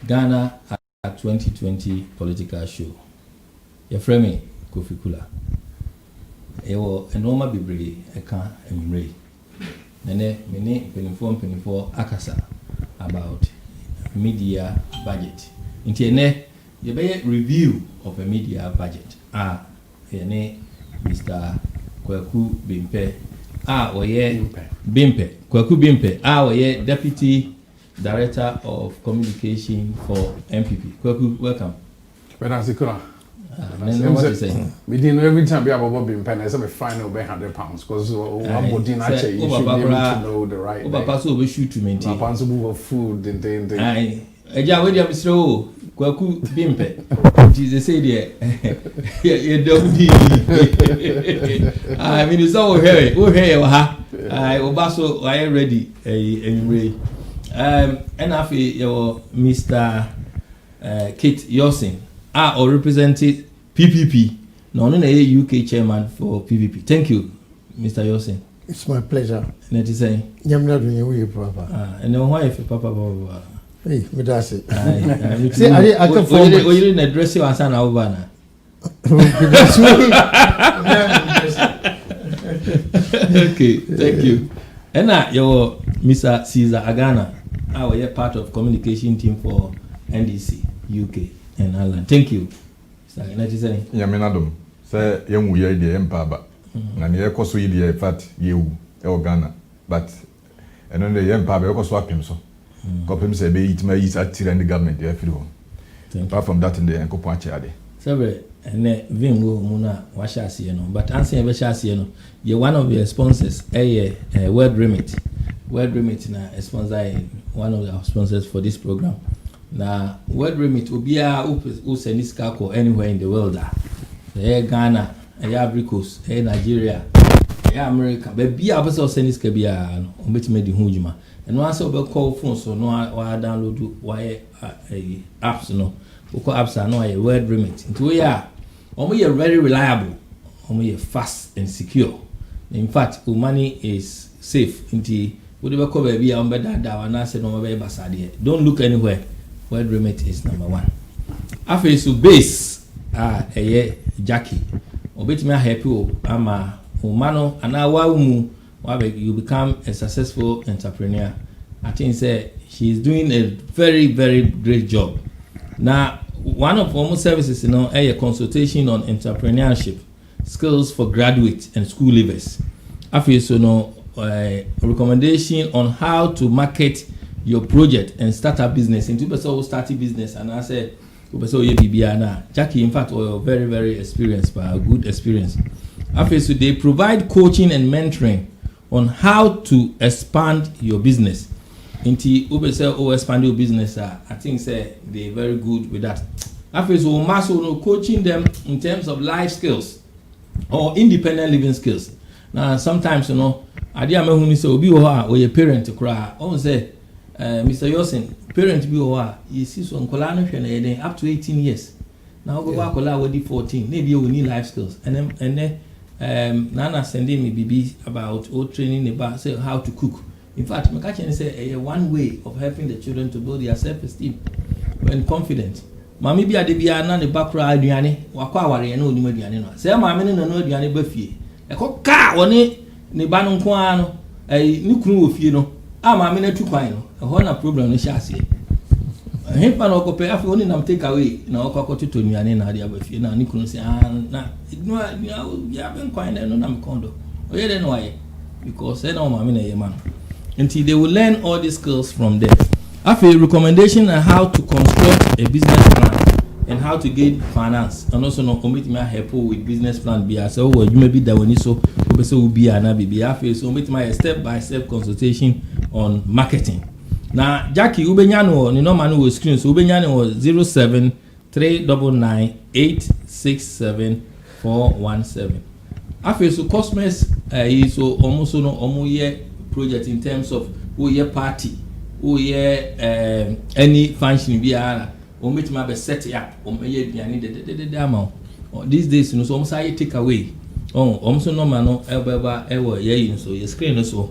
Ghana at 2020 political show. Your friend Kofi Cula. Ewo enoma bebre eka emre. Nene mene penifo akasa about media budget. Inti ene ye be review of a media budget. Ene Mr. Kwaku Bimpeh. Oye Bimpeh. Kwaku Bimpeh. Oye Deputy Director of Communication for MPP. Kwaku, welcome. What you saying? We didn't know every time we have a Bimpeh, I said we find out £100 because one more dinner you should be able to know the right. Paso we shoot to maintain. Responsible of food and thing. Eja we dey Mr. Kwaku Bimpeh. Jesus say there. You don't need. I mean it's all here. Ha. Obaso I ready. Anyway. And after your Mr. Kate Yawson or represented PPP. No, UK chairman for PPP. Thank you, Mr. Yawson. It's my pleasure. Net is saying. I'm not doing you proper. And then why if Papa? Hey, me that's it. See, I can form. You didn't address your son over. Okay, thank you. And now your Mr. Ceasar Agona. We are part of communication team for NDC, UK and Ireland. Thank you. Yamenadum. Say young we are the empire, and the echo sweet the fat you, Ghana. But and then the empire echo swap him so. Copim say be it may eat at the government there for apart from that in the Enco Panchade. So, and Vim Muna Washasi, but answering Vashasi, you're one of your sponsors, a word remit. Word remit na sponsor one of our sponsors for this program. Now, word remit will be who send this cargo anywhere in the world. Ghana, Ivory Coast, Nigeria, America. But be able to send this kabia on which made the hujuma. And once we call phone, so no, I download why apps no. We call apps are no a word remit. Into we are very reliable, fast and secure. In fact, our money is safe. Into don't look anywhere. Word remit is number one. After so base Jackie. Obet me happy ama umano and you become a successful entrepreneur. I think she's doing a very, very great job. Now, one of our services, a consultation on entrepreneurship skills for graduates and school leavers. After so recommendation on how to market your project and start a business. Into person start a business, and I said, Jackie, in fact, very, very experienced, but a good experience. After so they provide coaching and mentoring on how to expand your business. Into expand your business, I think they're very good with that. After so also coaching them in terms of life skills or independent living skills. Now sometimes I dear me who say obi or your parent to cry. Oh say Mr. Yawson, parent be you see so nkola no hwe na up to 18 years. Now go back kola we 14. Maybe you need life skills. And then Nana sending me BB about training about say how to cook. In fact, my catch say one way of helping the children to build their self-esteem and confidence. Mami bi ade bia na ne bakra aduane wakwa aware na onima aduane no. Say mami ne no aduane ba fie. E ko ka woni ne ba no nko a no ni kunu wo fie no. Mami na tu kwan no. E ho na problem no sha ase. Hempa no ko pe afi oni nam take away na okwa to aduane na ade aba fie na ni kunu say na ya ben kwan no na me kondo. Oye de no aye because say na mami na ye man. Until they will learn all these skills from them. After a recommendation on how to construct a business plan and how to get finance, and also no commit me help with business plan. Be as you may be that when you so will be an be after so meet my step-by-step consultation on marketing. Now Jackie Ubenyano, no man will screen so Ubenyano was 07399867417. After so customers is so almost no year project in terms of year party. Any function be make my set up these days so almost I take away almost no man no so your screen so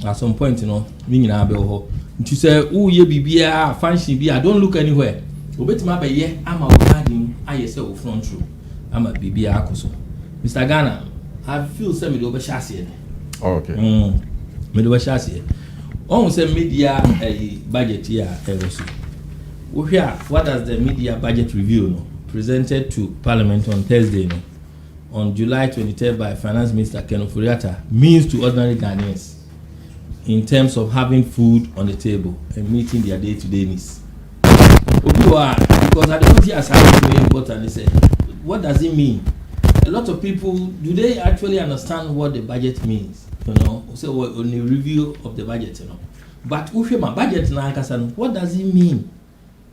at some point, you know, meaning I be ho. To say, oh, ye be a function be, I don't look anywhere. Obet my ye, I'm a garden, I say, front through. I'm a BB Akoso. Mr. Ghana, I feel some over chassis. Okay. Me over chassis. Almost a media budget here, what does the media budget review presented to Parliament on Thursday, on July 23rd by Finance Minister Ofori-Atta means to ordinary Ghanaians in terms of having food on the table and meeting their day-to-day needs? Because I don't see as very important. They say, what does it mean? A lot of people, do they actually understand what the budget means? So on the review of the budget, But my budget now, what does it mean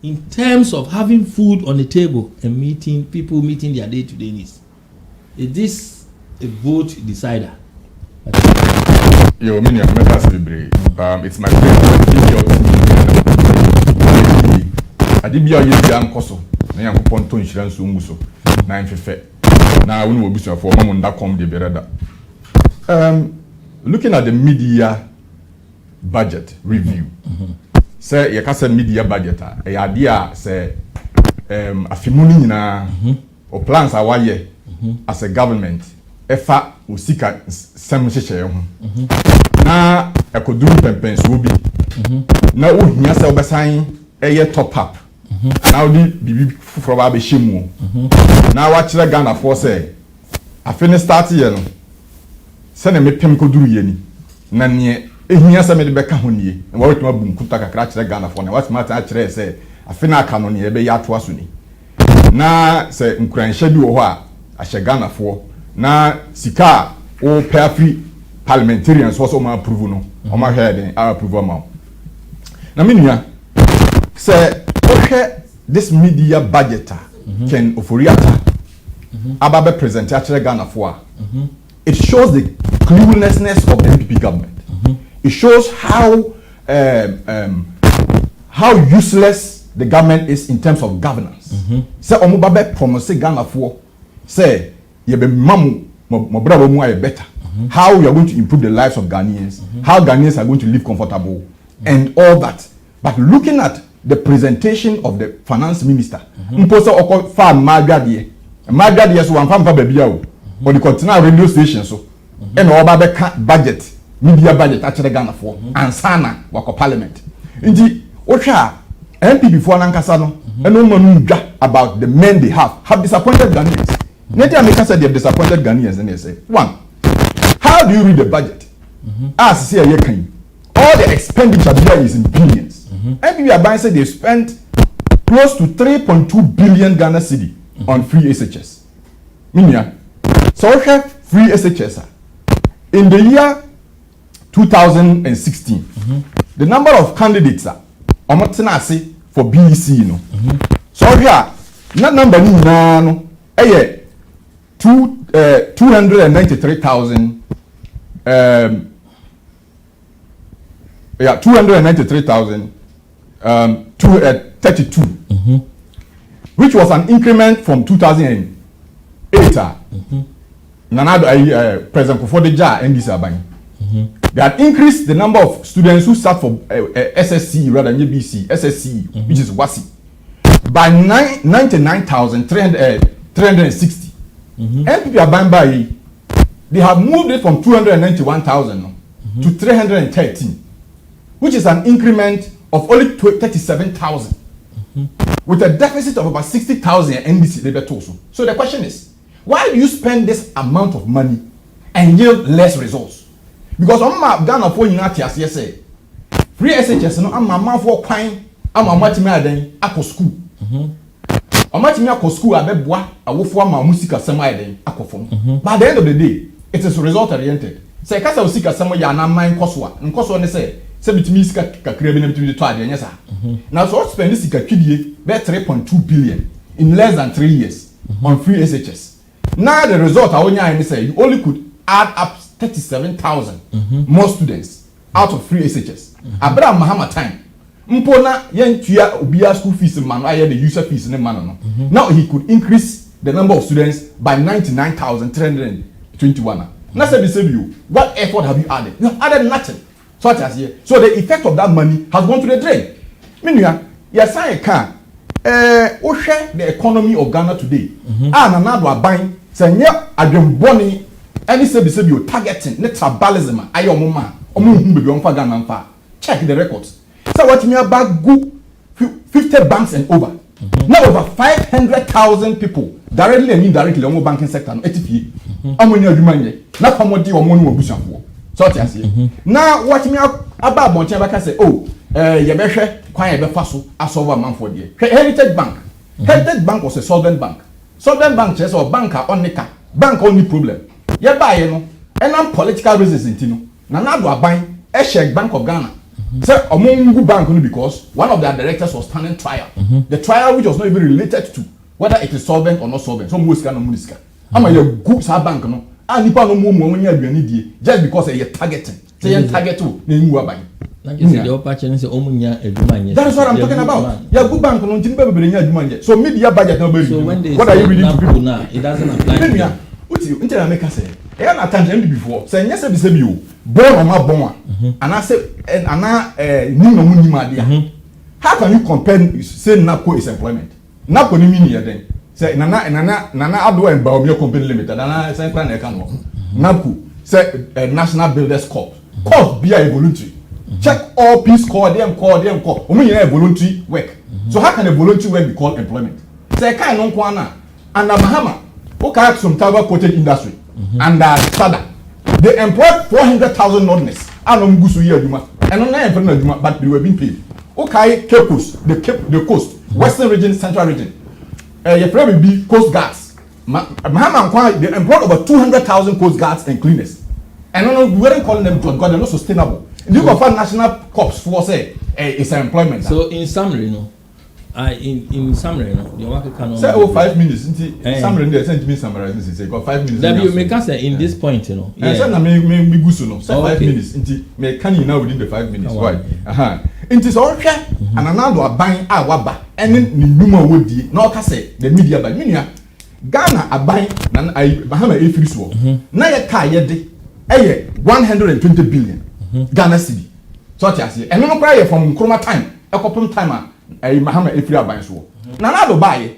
in terms of having food on the table and meeting their day-to-day needs? Is this a vote decider? Yo, many of it's my I did be a young coso, and young ponto insurance umuso, 950. Now, we will be so for Mamunda.com de Berada. Looking at the media budget review, say, you can say media budget, a idea say, a fimuni na or plans are why as a government, efa usika some share. Na a could do pens will be. Now, we say, Obasign a top up. Now, the for our shimu. Now, watch the Ghana for say, I finished starting yellow. Send me pem could do yeni. Nanye, here some of the Becca honey, and what my boom could take a crash the Ghana for. What's my actually say? I finish canon ye be yat wasuni. Na say, Ukraine schedule what I shall Ghana for. Na Sika or pair free parliamentarians was on my approval on my head and our approval now. Na minya say, okay, this media budgeter can Ofori-Atta Ababe present actually Ghana for. It shows the cluelessness of the MPP government. It shows how useless the government is in terms of governance. Say Omubabe promise Ghana for say ye be mamu mo brabo mu aye better. How we are going to improve the lives of Ghanaians, how Ghanaians are going to live comfortable, and all that. But looking at the presentation of the finance minister, Mposa oko fa magade so wan fa babia o, or the continental radio station so, and all budget, media budget actually Ghana for, and sana wako parliament. Indeed, Osha MPP for Nankasa no, and no man about the men they have disappointed Ghanaians. Neti America said they have disappointed Ghanaians, and they say, one, how do you read the budget? As see a year all the expenditure there is in billions. MPP Aban said they spent close to 3.2 billion Ghana cedi on free SHS. Minya, so okay, free SHS. In the year 2016, the number of candidates for BEC, so here, that number ni no, 293,000. 232, which was an increment from 2008. President Kofi Cula and this Abani. They had increased the number of students who sat for SSC rather than BC, SSC, which is WASI, by 99,360. MPP Abani, they have moved it from 291,000 to 313, which is an increment of only 37,000, with a deficit of about 60,000 NDC labor total. So the question is, why do you spend this amount of money and yield less results? Because I'm Ghana for United say free SHS no I'm man for crime, I'm a match me aden akọ school. I'm match me akọ school abeboa awofo ama musika sema aden akọ fom. But at the end of the day, it is result oriented. Say kasa usika sema ya na man nkoso ne say bitimi sika kakra bi na bitimi to ade nyesa. Now so spend this sika twidie be 3.2 billion in less than 3 years on free SHS. Now the result I say you only could add up 37,000 more students out of free SHS. Abraham Mahama time. Mpona yentua obia school fees man the user fees in man. Now he could increase the number of students by 99,321. Now say you, what effort have you added? You have added nothing. So what I say? So the effect of that money has gone to the drain. Meaning, yes, I can. Share the economy of Ghana today. Another buying, say, yeah, I don't bonny. Any say you targeting, net tribalism. I am man. Ghana. Check the records. So what me about go 50 banks and over. Now over 500,000 people directly and indirectly on the banking sector. I'm going to do money. Not commodity or money or busham. So what I say. Now what me about Montana say, oh, you better quiet the fast as over a month for the Heritage Bank. Heritage Bank was a solvent bank. Solvent bank just or banker only bank only problem. You buy and I'm political reasons in Now do I buy a share Bank of Ghana. So among bank only because one of their directors was standing trial. The trial which was not even related to whether it is solvent or not solvent. So most can no I'm a good bank no. And you no more when you just because they are targeting. Say you target to you are buying. That is what I'm talking about. Yeah, good bank no tin be so media budget no be. So when they what are you reading to people now? It doesn't apply. What you until I make us say. I am attending before. Say yes be say you born or not born. And I say and how can you compare say NAPCO is employment? NAPCO ni mean here then. Say nana ado and Baobia company limited nana say plan e kan wo. NAPCO say National Builders Corp. Corp be a voluntary. Check all Peace Corps, them call. We need voluntary work. So how can a voluntary work be called employment? Say kind non kwana and Mahama who carry some tobacco coated industry and Sada. They employed 400,000 Nordness. I don't go to year and on that but they were being paid. Okay, Cape Coast, the coast, Western region, Central region. Your friend will be Coast Guards. Mahama they employed over 200,000 Coast Guards and cleaners. And we weren't calling them because they're not sustainable. You go for national corps for say it's an employment. So in summary, in summary, the worker cannot say 5 minutes. Summary, they sent me summarizing. Say got 5 minutes. That you make us say in this point, Yeah. Say na me go so no. Say 5 minutes. Me can you now within the 5 minutes. Why? It is all share and another buying waba. And then the number would be no can say the media by media. Ghana are buying and I Bahama a free swap. Now your car yet 120 billion. Ghana cedi. So what you say? And no cry from Chroma time. A couple time Mahama if you are buying so. Now do buy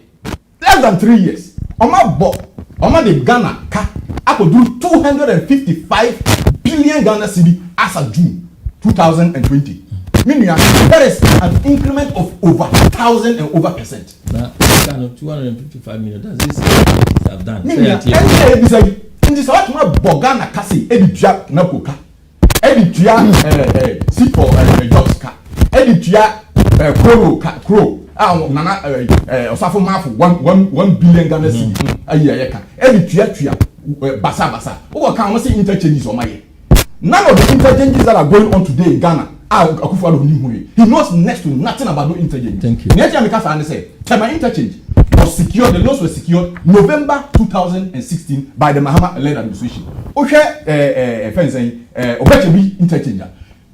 less than 3 years. Oma the Ghana car I could do 255 billion Ghana cedi as of June 2020. Meaning there is an increment of over 1,000 and over percent. Now 255 million. Does this have done? This what my Bogana kasi editua na koka. Editua sit for jobs ka. Editua crow nana osafo mafu 1 billion Ghana cedi ayi ka. Editua basa. Who can say interchanges on my. None of the interchanges that are going on today in Ghana he knows next to nothing about no interchange. Thank you. Nigeria say Tema interchange was secured, the loans were secured November 2016 by the Mahama-led administration. Obechebi interchange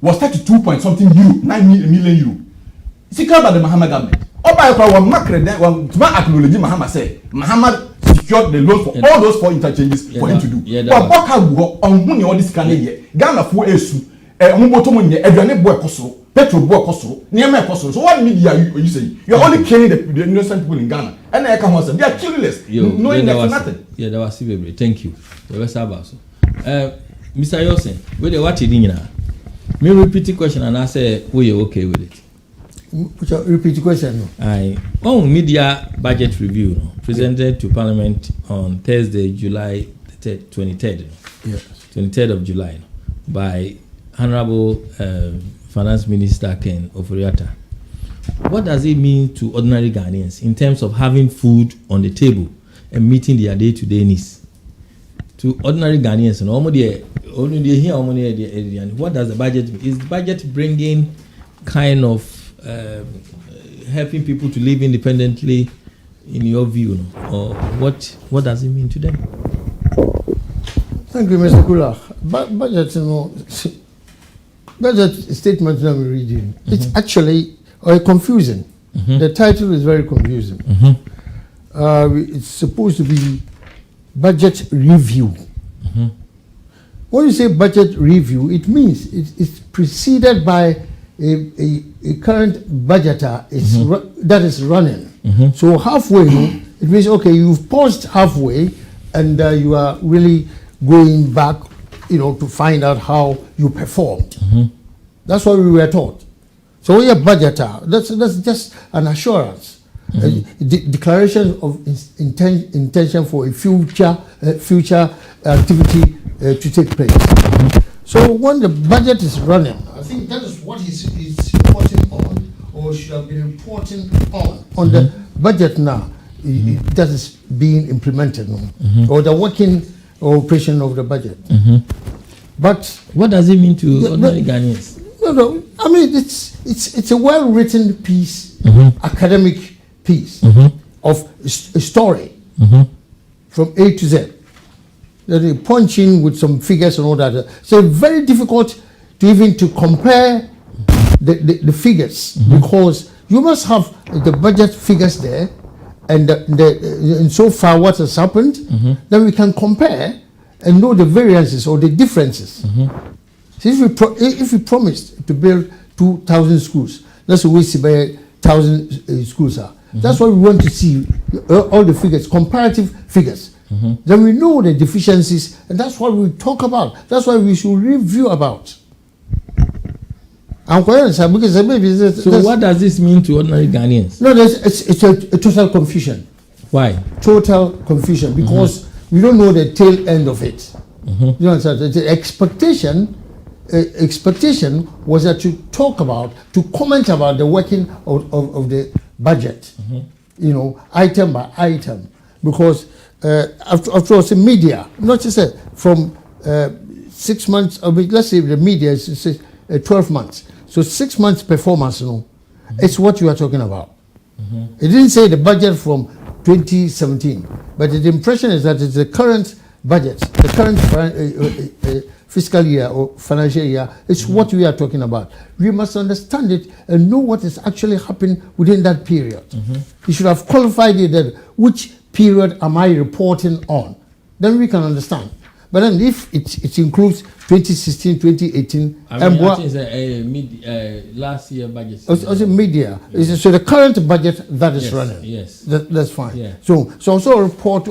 was 32 point something euro, 9 million euro. Secured by the Mahama government. Acknowledge Mahama say Mahama secured the loans for all those 4 interchanges for him to do. But all this Ghana for esu petrol boy costo, near my costo. So what media you saying? You're only killing the innocent people in Ghana. And they come they are killing knowing nothing. Yeah, that was thank you. The West Abaso. Mr. Yawson, where they watch it in now? Me repeat the question and I say, were you okay with it? Repeat the question. Media budget review presented to Parliament on Thursday, July 23rd. Yes. 23rd of July by Honorable Finance Minister Ken Ofori-Atta. What does it mean to ordinary Ghanaians in terms of having food on the table and meeting their day-to-day needs? To ordinary Ghanaians, what does the budget mean? Is the budget bringing kind of helping people to live independently in your view, or what does it mean to them? Thank you, Mr. Cula. Budget statement that we're reading, it's actually confusing. The title is very confusing. It's supposed to be budget review. when you say budget review, it means it's preceded by a current budgeter that is running. So halfway, it means, okay, you've paused halfway and you are really going back, to find out how you performed. That's what we were taught. So we are budgeter. That's just an assurance. Declaration of intention for a future activity to take place. So when the budget is running, I think that is what he's reporting on, or should have been reporting on the budget now. That is being implemented, or the working operation of the budget. But what does it mean to ordinary Ghanaians? No. I mean, it's a well-written piece, academic piece of a story from A to Z. That they punch in with some figures and all that. So very difficult to even to compare the figures, because you must have the budget figures there, and and so far what has happened, then we can compare and know the variances or the differences. So if we promised to build 2,000 schools, that's what we see by 1,000 schools are. That's what we want to see, all the figures, comparative figures. Then we know the deficiencies, and that's what we talk about. That's what we should review about. So what does this mean to ordinary Ghanaians? No, it's a total confusion. Why? Total confusion, because we don't know the tail end of it. You understand? The expectation was that to comment about the working of the budget, item by item, because after all, it's media, not just from 6 months. Let's say the media is 12 months. So 6 months performance, it's what you are talking about. It didn't say the budget from 2017, but the impression is that it's the current budget, the current fiscal year or financial year. It's what we are talking about. We must understand it and know what is actually happening within that period. You should have qualified it that which period am I reporting on? Then we can understand. But then if it includes 2016, 2018, and what last year budget. Also media. So the current budget that is running. Yes. That's fine. Yeah. So also report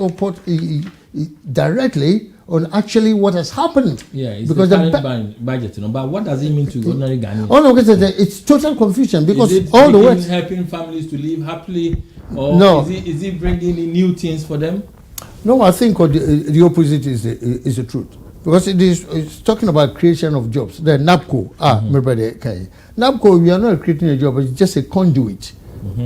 directly on actually what has happened. Yeah, it's because the current budget, but what does it mean to ordinary Ghanaians? Oh no, because it's total confusion, because is it all the words helping families to live happily, or no. is it bringing in new things for them? No, I think the opposite is the truth, because it's talking about creation of jobs. The NAPCO, NAPCO, we are not creating a job; it's just a conduit.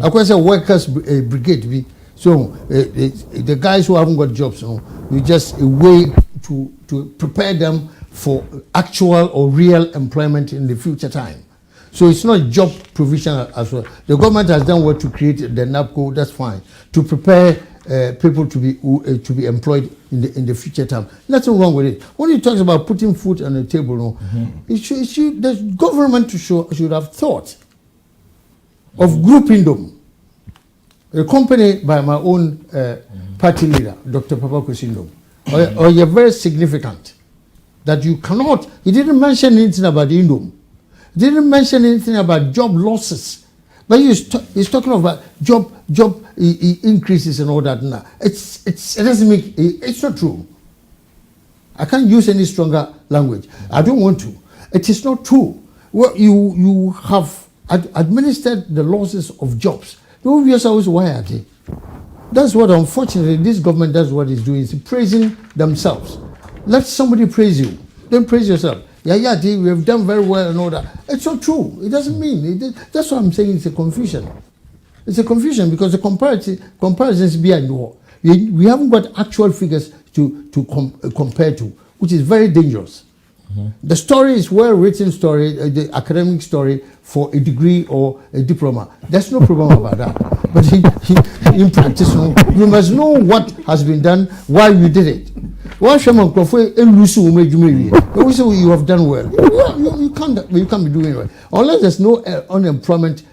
Of course, a workers' brigade. So the guys who haven't got jobs, we just a way to prepare them for actual or real employment in the future time. So it's not job provision as well. The government has done what to create the NAPCO. That's fine, to prepare people to be employed in the future time. Nothing wrong with it. When he talks about putting food on the table, the government should have thought of grouping them. A company by my own party leader, Dr. Papa Kusindom, or you're very significant, that you cannot. He didn't mention anything about Indom. He didn't mention anything about job losses. But he's talking about job increases and all that. Nah. It doesn't make. It's not true. I can't use any stronger language. I don't want to. It is not true. Well, you have administered the losses of jobs. The obvious always why are they? That's what, unfortunately, this government does. What it's doing is praising themselves. Let somebody praise you. Don't praise yourself. We have done very well and all that. It's not true. It doesn't mean. That's what I'm saying. It's a confusion. It's a confusion because the comparisons behind the war. We haven't got actual figures to compare to, which is very dangerous. The story is well-written story, the academic story for a degree or a diploma. There's no problem about that. But in practice, you must know what has been done, why you did it. We say you have done well. You can't be doing well unless there's no unemployment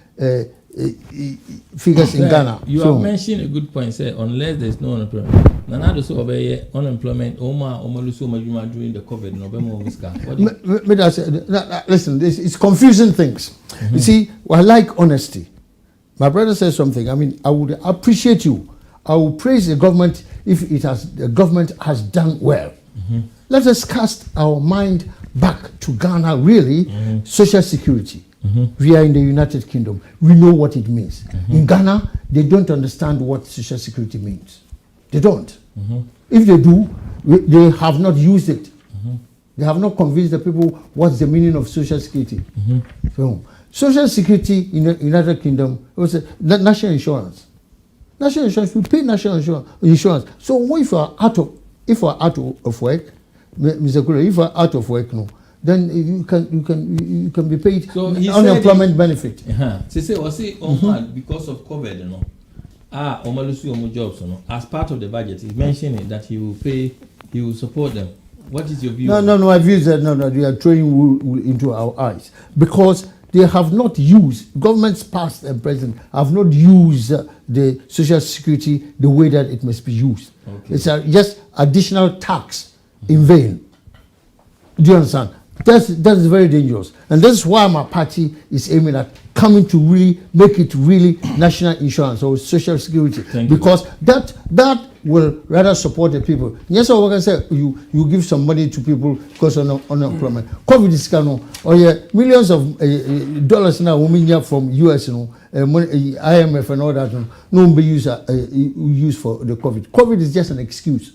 figures in Ghana. You have mentioned a good point, sir. Unless there's no unemployment, Nana so obey unemployment. Oma lusu majuma during the COVID. November listen, it's confusing things. You see, I like honesty. My brother says something. I mean, I would appreciate you. I will praise the government if the government has done well. Let us cast our mind back to Ghana. Really, social security. We are in the United Kingdom. We know what it means. In Ghana, they don't understand what social security means. They don't. If they do, they have not used it. They have not convinced the people what's the meaning of social security. So, social security in the United Kingdom was national insurance. National insurance, we pay national insurance. So if you are out of work, Mr. Kula, if you are out of work, no, then you can be paid unemployment benefit. Because of COVID, jobs, as part of the budget, he's mentioning that he will support them. What is your view? No. My view is that they are throwing wool into our eyes because they have not used, governments past and present have not used the social security the way that it must be used. Okay. It's just additional tax in vain. Do you understand? That's very dangerous. And that's why my party is aiming at coming to really make it really national insurance or social security. Because that will rather support the people. Yes, I can say you give some money to people because of unemployment. COVID is millions of dollars now women from US, IMF and all that, no be used for the COVID. COVID is just an excuse.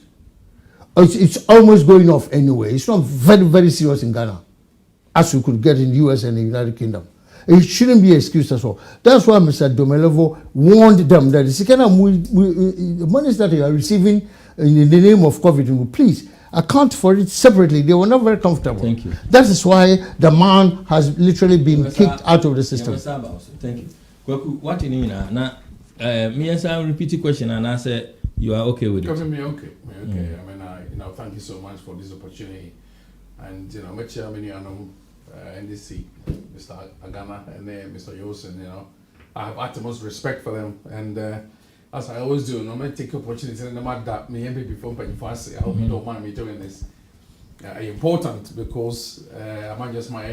It's almost going off anyway. It's not very, very serious in Ghana, as we could get in the US and the United Kingdom. It shouldn't be an excuse at all. That's why Mr. Domelevo warned them that the money that they are receiving in the name of COVID, please account for it separately. They were not very comfortable. Thank you. That is why the man has literally been kicked out of the system. Thank you. Kwaku, what in now? Me and Sam repeat the question and I said you are okay with it. Okay. I mean, thank you so much for this opportunity. And my chairman, NDC, Mr. Agona, and Mr. Yawson, I have utmost respect for them. And as I always do, I take opportunity and that me and before I hope you don't mind me doing this. Important because I'm just my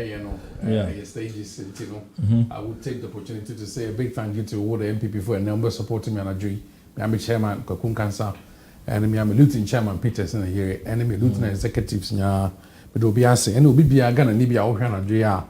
stages, I would take the opportunity to say a big thank you to all the MPP for a number supporting me on a dream. I'm a chairman, Kwaku Cancer, and I'm a lieutenant chairman, Peterson here, and I'm a lieutenant executives. But will be asking, and will be a gun and Nibia Ohana Drea.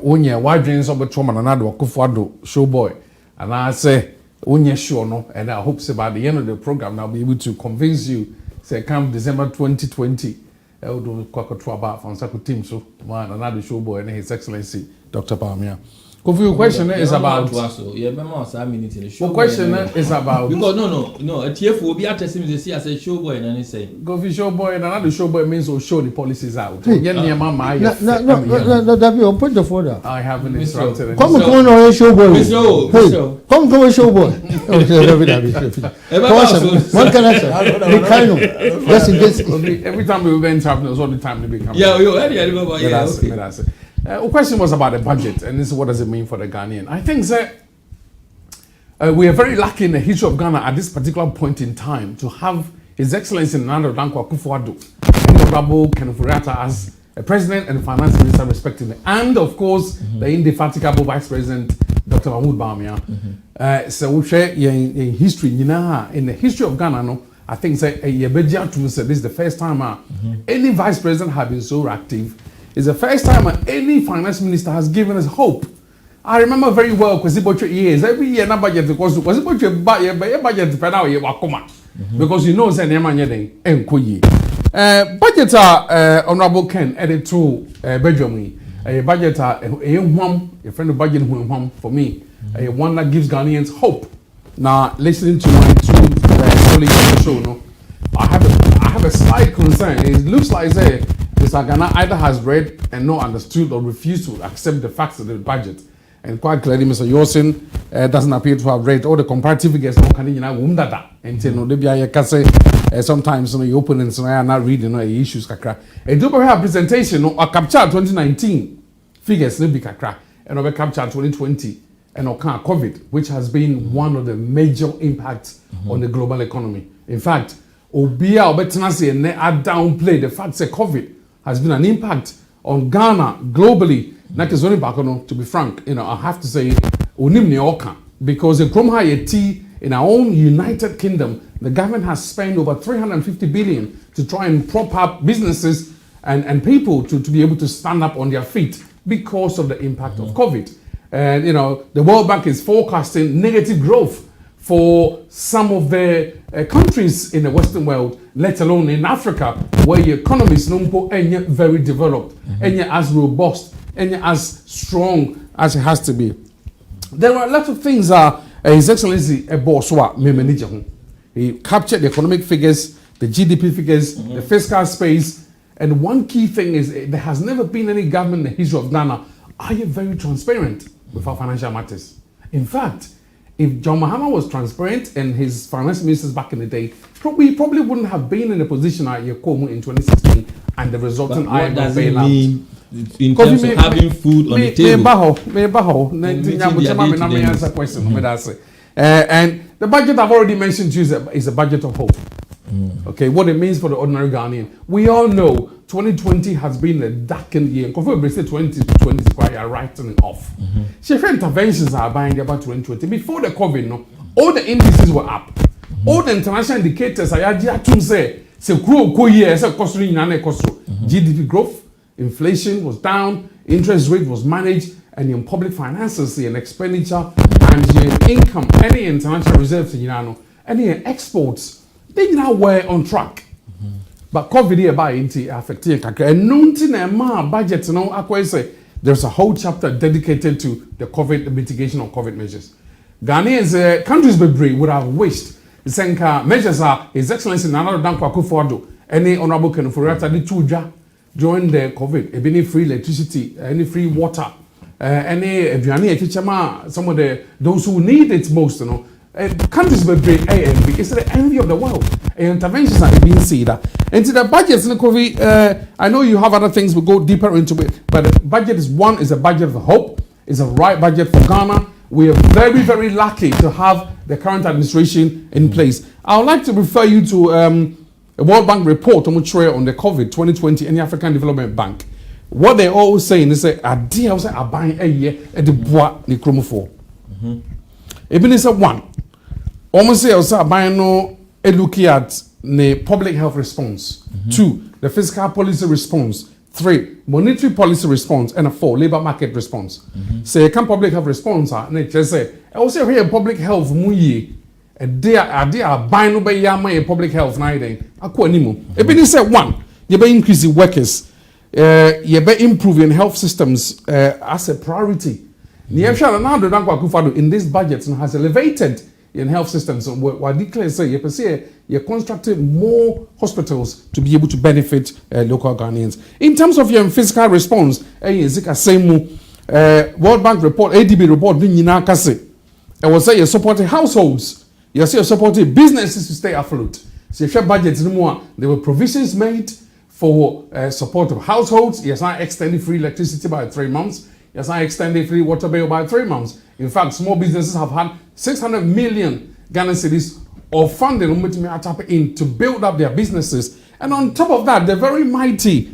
Onye wide dreams of a trauma and another Kufado show boy. And I say, Onye sure no, and I hope so by the end of the program I'll be able to convince you, say, come December 2020, I'll do Kwaku about from Saku Team, so one another show boy and His Excellency, Dr. Palmia. Kofi, question is about. The question is about. Because no. A TF will be at testing the sea as a show boy and say. Kofi show boy and another show boy means will show the policies out. No, that be on point of order. I haven't instructed. Come on, a show boy. Come a show boy. One can answer. Just in case. Every time we events happen, all the time they become. Yeah, okay. The question was about the budget, and this is what does it mean for the Ghanaian. I think that we are very lucky in the history of Ghana at this particular point in time to have His Excellency Nana Dankwa Akufo-Addo and Honorable Ofori-Atta as a president and finance minister respectively, and of course the indefatigable vice president Dr. Mahmoud Bawumia. So we share in history, in the history of Ghana, no, I think that this is the first time any vice president has been so active. It's the first time any finance minister has given us hope. I remember very well because years every year na budget because budget depend how you wakoma because you know say na man yeden enkoyi budget honorable Ken edit to Bedroom budget a friend of budget for me one that gives Ghanaians hope. Now listening to my two colleagues on the show, no, I have a slight concern. It looks like Mr. Agona either has read and not understood or refused to accept the facts of the budget. And quite clearly, Mr. Yawson doesn't appear to have read all the comparative figures. And sometimes your opponents are not reading issues. And do we have presentation or capture 2019 figures, and over capture 2020 and COVID, which has been one of the major impacts on the global economy. In fact, Obia Obetanasi and I downplay the fact that COVID has been an impact on Ghana globally. Not as only back on, to be frank, I have to say, because the Kromha Yeti in our own United Kingdom, the government has spent over 350 billion to try and prop up businesses and people to be able to stand up on their feet because of the impact of COVID. And the World Bank is forecasting negative growth for some of the countries in the Western world, let alone in Africa, where the economy is not very developed, and as robust, and as strong as it has to be. There are a lot of things His Excellency Eboswa Memenija. He captured the economic figures, the GDP figures, the fiscal space, and one key thing is there has never been any government in the history of Ghana are you very transparent with our financial matters. In fact, if John Mahama was transparent and his finance ministers back in the day, we probably wouldn't have been in the position at Yakomu in 2016 and the resulting IMF bailout. In terms of having food on the table. And the budget I've already mentioned to you is a budget of hope. Okay, what it means for the ordinary Ghanaian. We all know 2020 has been a darkened year. Kofi said 2020 is quite a writing off. Chef interventions are buying about 2020. Before the COVID, all the indices were up. All the international indicators are GDP growth, inflation was down, interest rate was managed, and in public finances, and expenditure, and your income, any international reserves, any exports, they now were on track. But COVID here by affected and no budget there's a whole chapter dedicated to the COVID mitigation of COVID measures. Ghanaians countries would have wished the measures are His Excellency Kwaku any honorable Ofori-Atta the during the COVID, any free electricity, any free water, any some of those who need it most, countries will bring A and B. It's the envy of the world. Interventions are being seen. And to the budgets, I know you have other things, we'll go deeper into it. But the budget is a budget of hope. It's a right budget for Ghana. We are very, very lucky to have the current administration in place. I would like to refer you to a World Bank report on the COVID 2020 in the African Development Bank. What they're always saying is that a deal was buying a year at the bois ni chromophore. Even is one. Almost say also buying no looking at the public health response. 2, the fiscal policy response. 3, monetary policy response, and 4, labor market response. Say can public health response and just say I also hear public health muyi and they are buying over yama public health neither. Even is 1, you be increasing workers, you be improving health systems as a priority. In this budget has elevated in health systems. What declares say you constructed more hospitals to be able to benefit local Ghanaians. In terms of your fiscal response, World Bank report, ADB report, I will say you supported households, you say you supported businesses to stay afloat. So if your budget is more, there were provisions made for support of households. Yes, I extended free electricity by 3 months. Yes, I extended free water bill by 3 months. In fact, small businesses have had 600 million Ghana cedis of funding to build up their businesses. And on top of that, the very mighty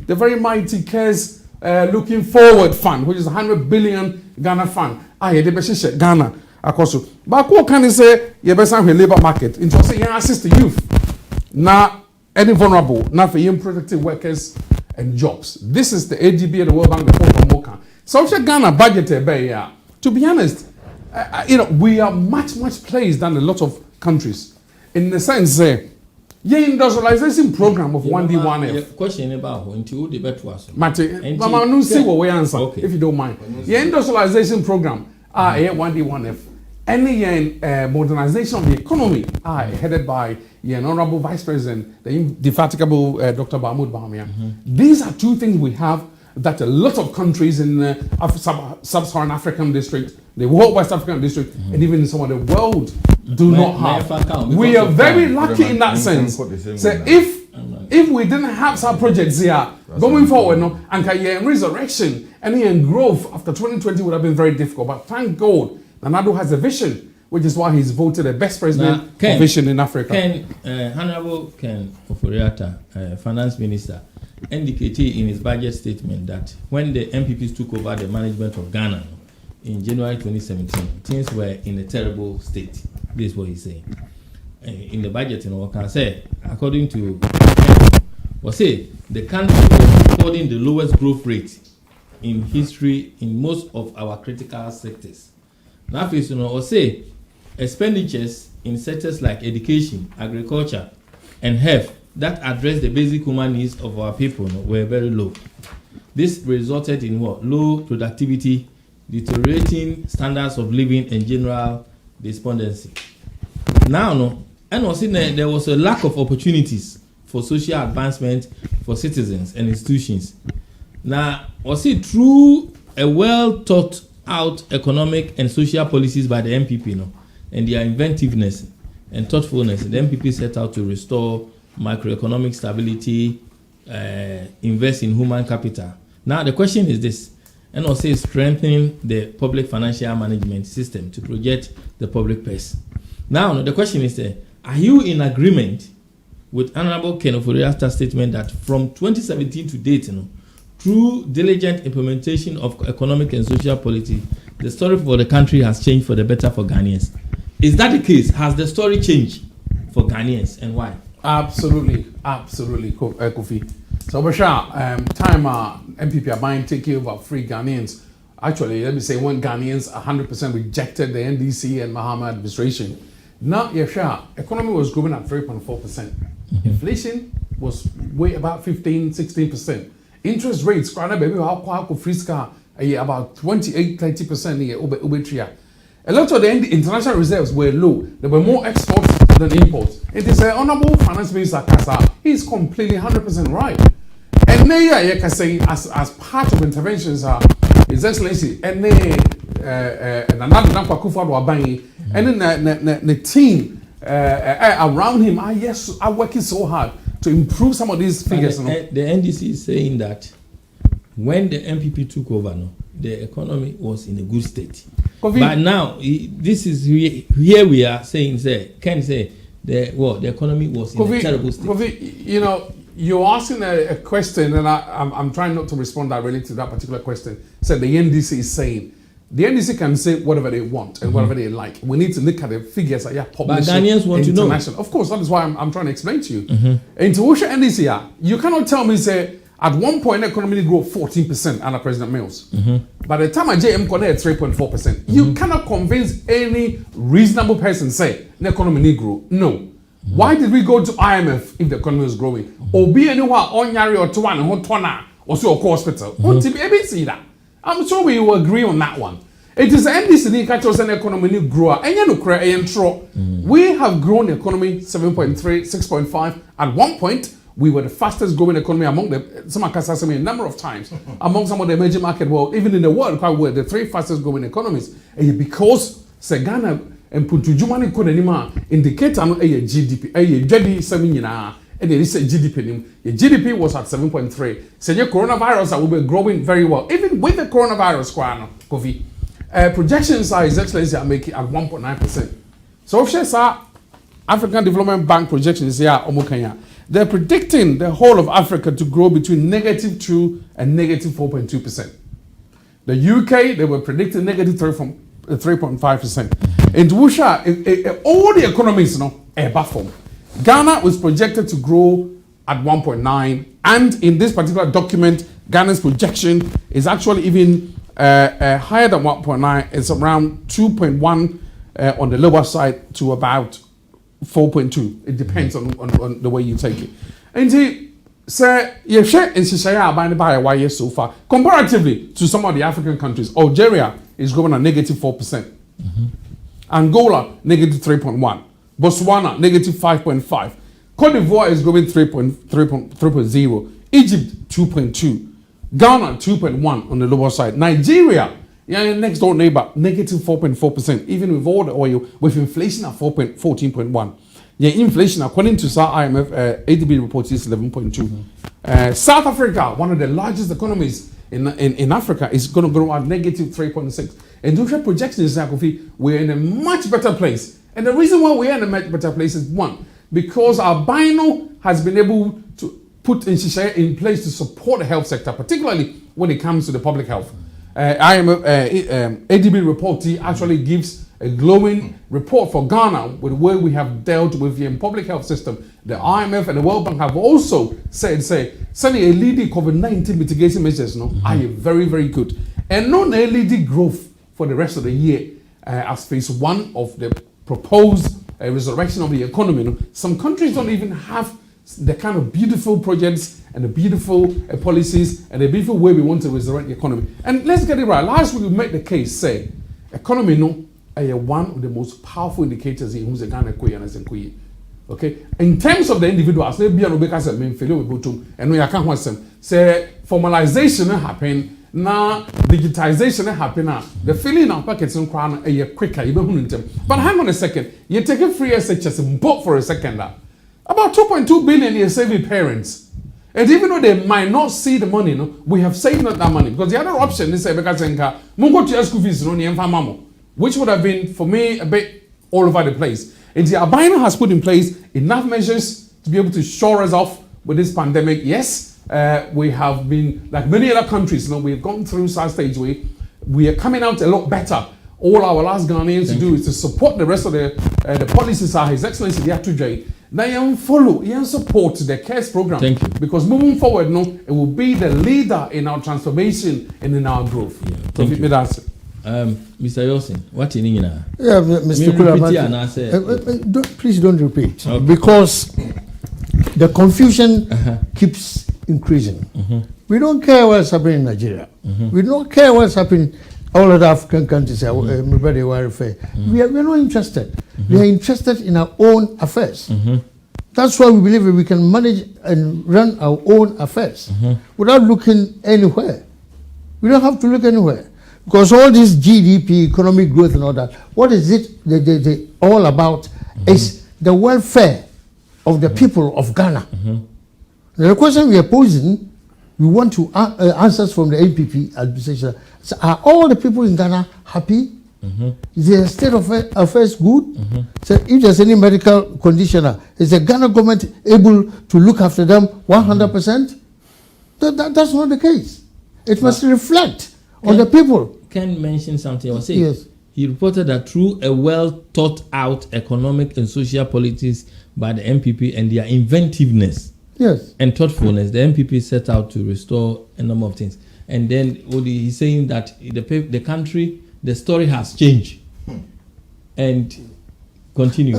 CARES Looking Forward Fund, which is 100 billion Ghana fund. Ghana. But what can you say? You better have a labor market. Into say you assist the youth. Now, any vulnerable, not for unprotected workers and jobs. This is the ADB and the World Bank report from Moka. So Ghana budget to be honest, we are much placed than a lot of countries in the sense your industrialization program of 1D1F. Question about until the bet was. Mate, Mama, no see what we answer if you don't mind. Your industrialization program 1D1F. Any modernization of the economy headed by your honorable Vice President, the indefatigable Dr. Mahmoud Bawumia. These are 2 things we have that a lot of countries in sub-Saharan African district, the whole West African district, and even in some of the world do not have. We are very lucky in that sense. So if we didn't have some projects here going forward, and resurrection and growth after 2020 would have been very difficult. But thank God, Nana Addo has a vision, which is why he's voted the best president for vision in Africa. Honorable Ken Ofori-Atta, Finance Minister, indicated in his budget statement that when the MPPs took over the management of Ghana in January 2017, things were in a terrible state. This is what he's saying. In the budget, what can I say? According to the country was recording the lowest growth rate in history in most of our critical sectors. Now, expenditures in sectors like education, agriculture, and health that address the basic human needs of our people were very low. This resulted in low productivity, deteriorating standards of living, and general despondency. Now, there was a lack of opportunities for social advancement for citizens and institutions. Now, through a well thought out economic and social policies by the MPP, and their inventiveness and thoughtfulness, the MPP set out to restore macroeconomic stability, invest in human capital. Now, the question is this, and also strengthening the public financial management system to project the public purse. Now, the question is, are you in agreement with Honorable Ken Ofori-Atta's statement that from 2017 to date, through diligent implementation of economic and social policy, the story for the country has changed for the better for Ghanaians? Is that the case? Has the story changed for Ghanaians, and why? Absolutely, Kofi. So, Bashar, time MPP are buying taking over free Ghanaians. Actually, let me say, when Ghanaians 100% rejected the NDC and Mahama administration, now, economy was growing at 3.4%. Inflation was way about 15-16%. Interest rates, Kwaku Friska, about 28-30%. A lot of the international reserves were low. There were more exports than imports. It is an honorable finance minister, Ceasar. He's completely 100% right. And now, as part of interventions, His Excellency, and another Kwaku were buying, and then the team around him are working so hard to improve some of these figures. The NDC is saying that when the MPP took over, the economy was in a good state. But now, this is here we are saying, can say the economy was in a terrible state. Kofi, you're asking a question, and I'm trying not to respond directly to that particular question. So the NDC is saying, the NDC can say whatever they want and whatever they like. We need to look at the figures that are published. But Ghanaians want to know. Of course, that is why I'm trying to explain to you. And to watch NDC, you cannot tell me, say, at one point, the economy grew 14% under President Mills. By the time I JM connect 3.4%, you cannot convince any reasonable person say the economy grew. No. Why did we go to IMF if the economy was growing? Or be anywhere on Yari or Tuan or Tona or so hospital? I'm sure we will agree on that one. It is the NDC that shows an economy grower. We have grown the economy 7.3, 6.5. At one point, we were the fastest growing economy among a number of times among some of the emerging market world, even in the world, we were the 3 fastest growing economies. Because Ghana and Puntujumani Kodenima indicator GDP, and they said GDP. The GDP was at 7.3. So the coronavirus will be growing very well, even with the coronavirus. Kofi, projections are His Excellency are making at 1.9%. So if African Development Bank projections here, they're predicting the whole of Africa to grow between -2 and -4.2%. The UK, they were predicting -3.5%. In Wusha, all the economies, buffer. Ghana was projected to grow at 1.9, and in this particular document, Ghana's projection is actually even higher than 1.9. It's around 2.1 on the lower side to about 4.2. It depends on the way you take it. And so so far, comparatively to some of the African countries, Algeria is growing at -4%. Angola, -3.1. Botswana, -5.5. Cote d'Ivoire is growing 3.0. Egypt, 2.2. Ghana, 2.1 on the lower side. Nigeria, next door neighbor, -4.4%. Even with all the oil, with inflation at 14.1. Inflation, according to IMF ADB report, is 11.2. South Africa, one of the largest economies in Africa, is going to grow at -3.6. And those projections, Kofi, we're in a much better place. And the reason why we're in a much better place is one, because our BINO has been able to put in place to support the health sector, particularly when it comes to the public health. ADB report actually gives a glowing report for Ghana with the way we have dealt with the public health system. The IMF and the World Bank have also said, sending a leading COVID-19 mitigation measures are very, very good. And no LED growth for the rest of the year as phase one of the proposed resurrection of the economy. Some countries don't even have the kind of beautiful projects and the beautiful policies and the beautiful way we want to resurrect the economy. And let's get it right. Last week we made the case, say, economy one of the most powerful indicators in who's a Ghana and okay. In terms of the individuals, they be a because of and we can't say formalization happen. Now digitization happen now. The filling of packets in crown a quicker even. But hang on a second. You take a free SHS and bought for a second. About 2.2 billion you're saving parents. And even though they might not see the money, we have saved that money. Because the other option is because Mungo to school fees which would have been for me a bit all over the place. And the Abina has put in place enough measures to be able to shore us off with this pandemic. Yes, we have been, like many other countries, we've gone through such stage where we are coming out a lot better. All our last Ghanaians to do is to support the rest of the policies are His Excellency the Atujay. Now follow, support the CARES program. Thank you. Because moving forward, it will be the leader in our transformation and in our growth. Yeah, thank you. Mr. Yawson, what in England? Yeah, Mr. Kula, please don't repeat. Okay. Because the confusion keeps increasing. We don't care what's happening in Nigeria. We don't care what's happening all of the African countries. Everybody were fair. We are not interested. We are interested in our own affairs. That's why we believe that we can manage and run our own affairs without looking anywhere. We don't have to look anywhere. Because all this GDP, economic growth and all that, what is it they all about is the welfare of the people of Ghana. The question we are posing, we want to answers from the NPP administration. So are all the people in Ghana happy? Is the state of affairs good? So if there's any medical conditioner, is the Ghana government able to look after them 100%? That's not the case. It must reflect on the people. Ken mentioned something. I was saying, yes. He reported that through a well thought out economic and social politics by the MPP and their inventiveness and thoughtfulness, the MPP set out to restore a number of things. And then he's saying that the country, the story has changed. And continue.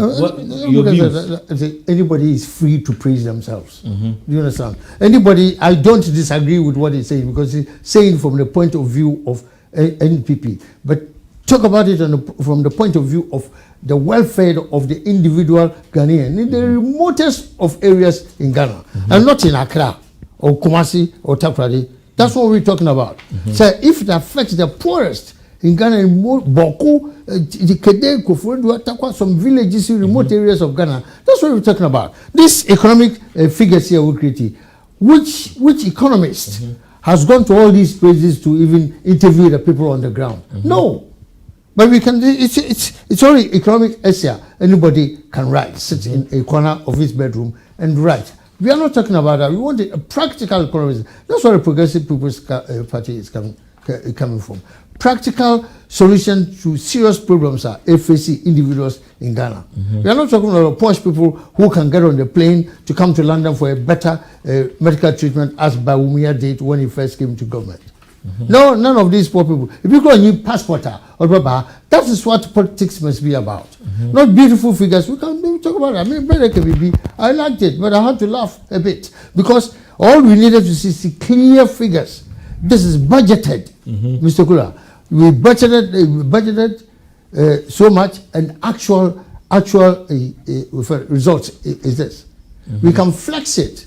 Anybody is free to praise themselves. Do you understand? Anybody, I don't disagree with what he's saying because he's saying from the point of view of NPP, but talk about it from the point of view of the welfare of the individual Ghanaian in the remotest of areas in Ghana, and not in Accra or Kumasi or Takoradi. That's what we're talking about. So if it affects the poorest in Ghana, in Boku, the Kede, some villages in remote areas of Ghana, that's what we're talking about. This economic figures here we're creating, which economist has gone to all these places to even interview the people on the ground? No. But we can, it's only economic essay. Anybody can write, sit in a corner of his bedroom and write. We are not talking about that. We want a practical economist. That's what the Progressive People's Party is coming from. Practical solution to serious problems are FAC individuals in Ghana. We are not talking about posh people who can get on the plane to come to London for a better medical treatment as Bawumia did when he first came to government. No, none of these poor people. If you go and need passport or baba, that is what politics must be about. Not beautiful figures. We can talk about it. I mean, better KBB. I liked it, but I had to laugh a bit because all we needed to see is clear figures. This is budgeted, Mr. Kula. We budgeted so much, and actual results is this. We can flex it,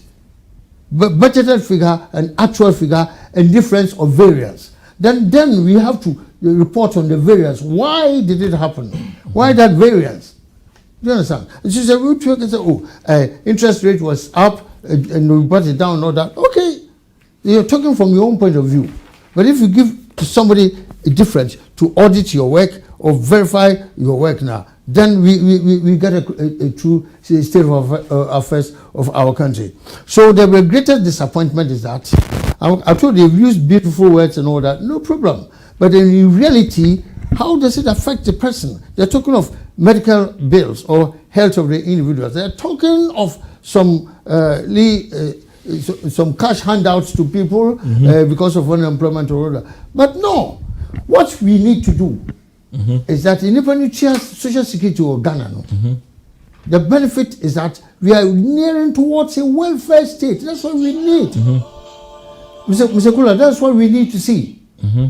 but budgeted figure and actual figure and difference of variance. Then we have to report on the variance. Why did it happen? Why that variance? Do you understand? She said, we took and said, interest rate was up and we brought it down and all that. Okay, you're talking from your own point of view. But if you give to somebody different to audit your work or verify your work now. Then we get a true state of affairs of our country. So the greatest disappointment is that I told you, they've used beautiful words and all that, no problem. But in reality, how does it affect the person? They're talking of medical bills or health of the individuals. They're talking of some cash handouts to people because of unemployment or other. But no, what we need to do is that in the social security or Ghana, the benefit is that we are nearing towards a welfare state. That's what we need. Mr. Cula, that's what we need to see.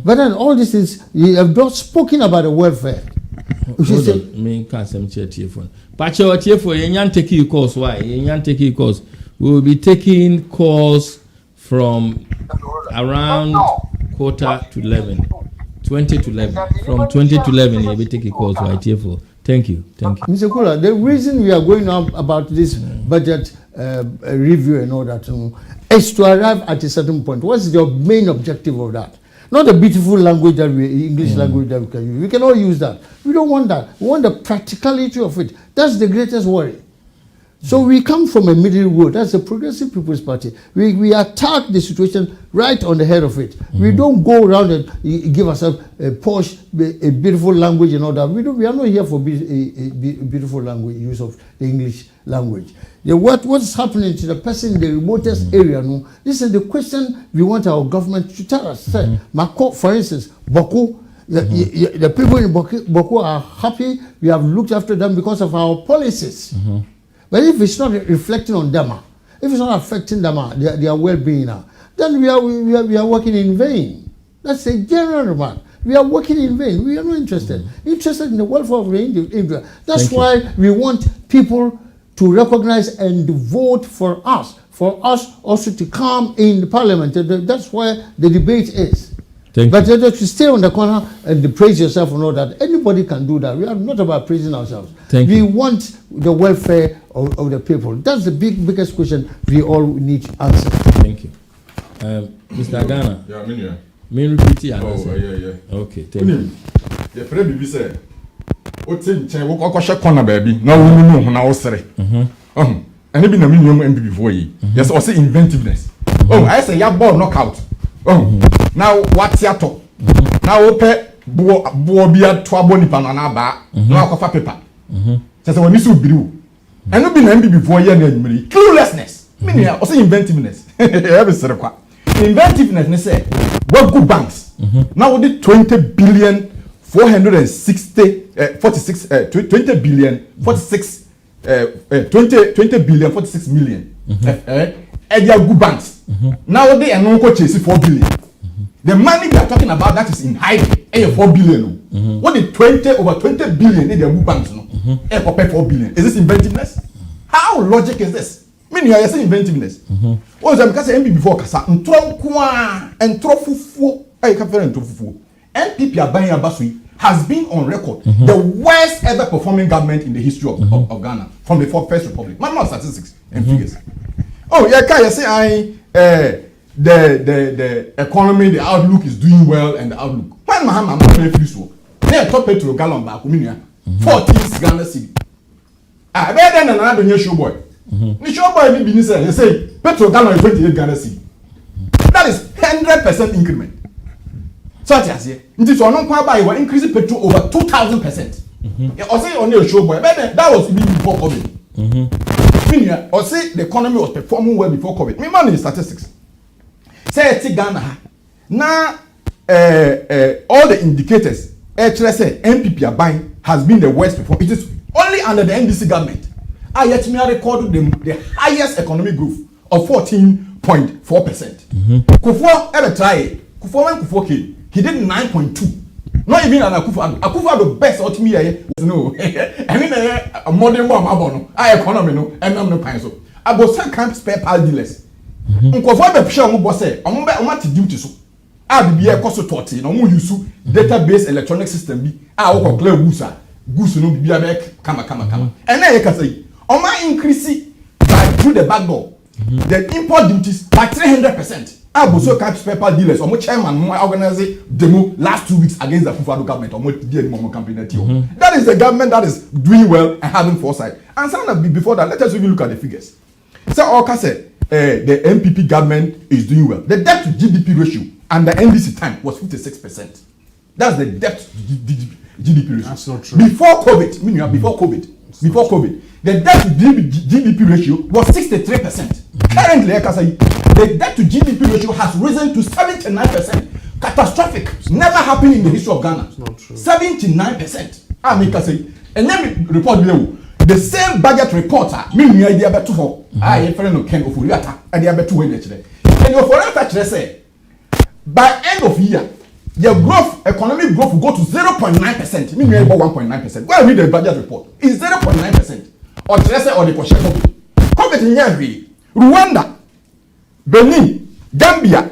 But then all these things, you have not spoken about the welfare. Me can't say telephone. But your telephone, you can't take calls. Why? You can't take calls. We will be taking calls from around 11:15. 20 to 11. From 20 to 11, you'll be taking calls for ITF. Thank you. Mr. Cula, the reason we are going on about this budget review and all that is to arrive at a certain point. What's your main objective of that? Not the beautiful language that English language that we can use. We can all use that. We don't want that. We want the practicality of it. That's the greatest worry. So we come from a middle road. That's the Progressive People's Party. We attack the situation right on the head of it. We don't go around and give ourselves a posh, a beautiful language and all that. We are not here for a beautiful language, use of the English language. What's happening to the person in the remotest area? No, this is the question we want our government to tell us. Mako, for instance, Boko. The people in Boko are happy. We have looked after them because of our policies. But if it's not reflecting on them, if it's not affecting them, their well-being, then we are working in vain. That's a general remark. We are working in vain. We are not interested. Interested in the welfare of the individual. That's why we want people to recognize and vote for us also to come in the parliament. That's where the debate is. But to stay on the corner and to praise yourself and all that, anybody can do that. We are not about praising ourselves. We want the welfare of the people. That's the biggest question we all need to answer. Thank you. Mr. Agona. Yeah, me repeat it. Yeah. Okay, thank you. The friend be say, "What's in chain? What okoshe corner baby? Now we know na osere." And be na me nyom MPP before yi. Yes, also inventiveness. I say ya ball knockout. Now what's your top? Now open bo bia to aboni panana ba. Now akofa paper. Say when you so biru. And no be na MPP before ye na nyimiri. Cluelessness. Meaning also inventiveness. Every sere kwa. Inventiveness ne say what good banks. Now with the 20 billion 20 billion 46 million. They are good banks. Now they are not chasing 4 billion. The money we are talking about that is in hiding. 4 billion. What the over 20 billion they are good banks no? 4 billion. Is this inventiveness? How logic is this? Meaning you are saying inventiveness. What was because MPP before kasa MPP Abasui has been on record the worst ever performing government in the history of Ghana from the First Republic. Man, statistics and figures. Oh, yeah, can you say the economy, the outlook is doing well and the outlook. When Mahama play so, they top petrol gallon back 14 Ghana city. Better than another new show boy. The show boy be business say petrol gallon is 28 Ghana city. That is 100% increment. Such as here, this one on by were increasing petrol over 2,000%. Or say on your show boy, that was even before COVID. Or say the economy was performing well before COVID. Me man in statistics. Say it's Ghana. Now all the indicators, say MPP buying has been the worst before. It is only under the NDC government. I yet me recorded the highest economic growth of 14.4%. Kufuor ever try. Kufuor came. He did 9.2. Not even an Akufo-Addo. Akufo-Addo best ultimately no. I mean a modern one abono. I economy no. And I'm no pine so. I go sell camp spare part dealers. Kufuor be pressure on boss say. On to duty so. I be a cost 30. No more use database electronic system bi. I will clear goosa. Goose no be back kama. And then you can say on my increase by through the back door. The import duties by 300%. Abuso caps paper dealers, or chairman organize demo last 2 weeks against the Akufo-Addo government, or campaign. That is the government that is doing well and having foresight. And some before that, let us even look at the figures. So Oka said the MPP government is doing well. The debt to GDP ratio under NDC time was 56%. That's the debt to GDP ratio. That's not true. Before COVID, before COVID, the debt to GDP ratio was 63%. Currently, the debt to GDP ratio has risen to 79%. Catastrophic. Never happened in the history of Ghana. 79%. I make us say, and let me report below. The same budget reporter, me idea about 2. I friend of Ken Ofori-Atta, idea about 2 yesterday. And Ofori-Atta say, by end of year, your growth, economic growth will go to 0.9%. Me about 1.9%. Go and read the budget report. It's 0.9%. Or Teresa or the question COVID in Yahweh, Rwanda, Benin, Gambia,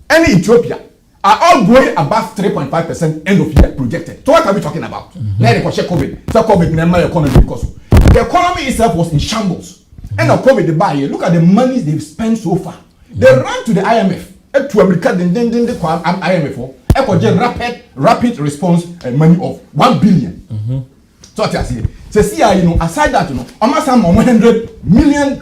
and Ethiopia are all growing above 3.5% end of year projected. So what are we talking about? Now the question COVID. So COVID never economy because the economy itself was in shambles. And now COVID the buy. Look at the money they've spent so far. They ran to the IMF. To America, then the IMF for rapid response money of 1 billion. So what I say, say, you know, aside that, you know, almost $100 million.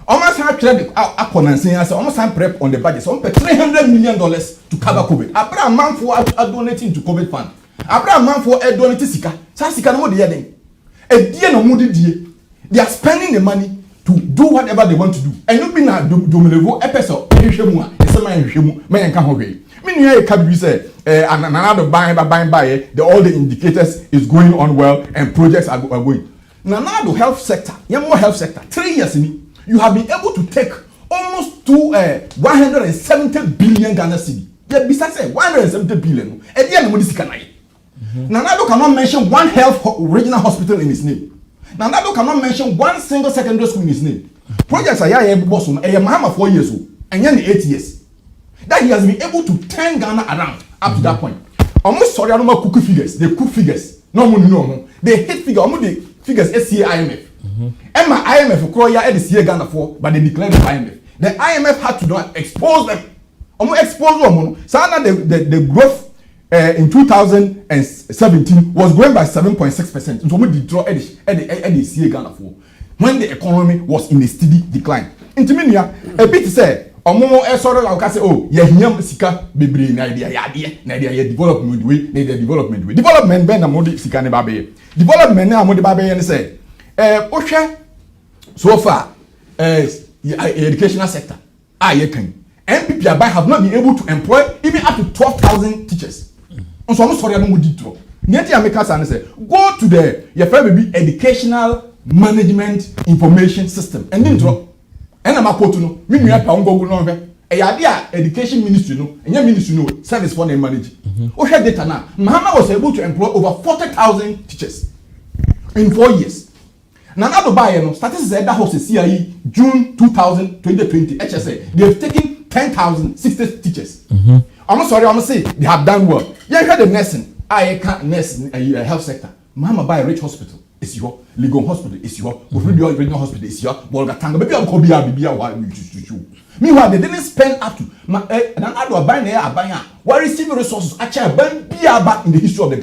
Almost have credit almost have prep on the budget. So $300 million to cover COVID. After a month for donating to COVID fund. After a month for donating Sika. Sika no more the other. They are spending the money to do whatever they want to do. And you been a dominevo episode. All the indicators is going on well and projects are going. Now the health sector, health sector, 3 years in it, you have been able to take almost to 170 billion Ghana cedi. Yeah, besides 170 billion. At the end of this Nanado cannot mention one health regional hospital in his name. Nanado cannot mention one single secondary school in his name. Projects are boss on a Mahama 4 years old and 8 years. That he has been able to turn Ghana around up to that point. Almost sorry, I don't know cookie figures. They cook figures. No. They hit figure. Almost the figures SCA IMF. And my IMF Kroya at the CA Ghana for, but they declared the IMF. The IMF had to not expose them. Almost expose them. So the growth in 2017 was growing by 7.6%. So we draw at the CA Ghana for when the economy was in a steady decline. Intimia a bit say. Omo sorry like say oh ye hiam sika bebre na idea development way development ben na modi sika ne babe development na modi babe ye say ohwe so far educational sector ye kan MPP abai have not been able to employ even up to 12,000 teachers on so sorry no modi draw nyeti ameka say say go to the your friend be educational management information system and then draw. And I'm a quote no, me Pango no be. Education ministry no, and ministry no service for them manage. We had data now. Mahama was able to employ over 40,000 teachers in 4 years. Now to buy no statistics said that was CIE June 2020 HSA. They have taken 10,060 teachers. I'm sorry, I'm say they have done well. Yeah, you had the nursing. I can't nurse in health sector. Mahama buy a rich hospital. Is your legal hospital is your regional hospital is your Bolgatanga. Maybe I'm going to be a while. Meanwhile, they didn't spend up to and I do a buy there, where receiving resources actually back in the history of the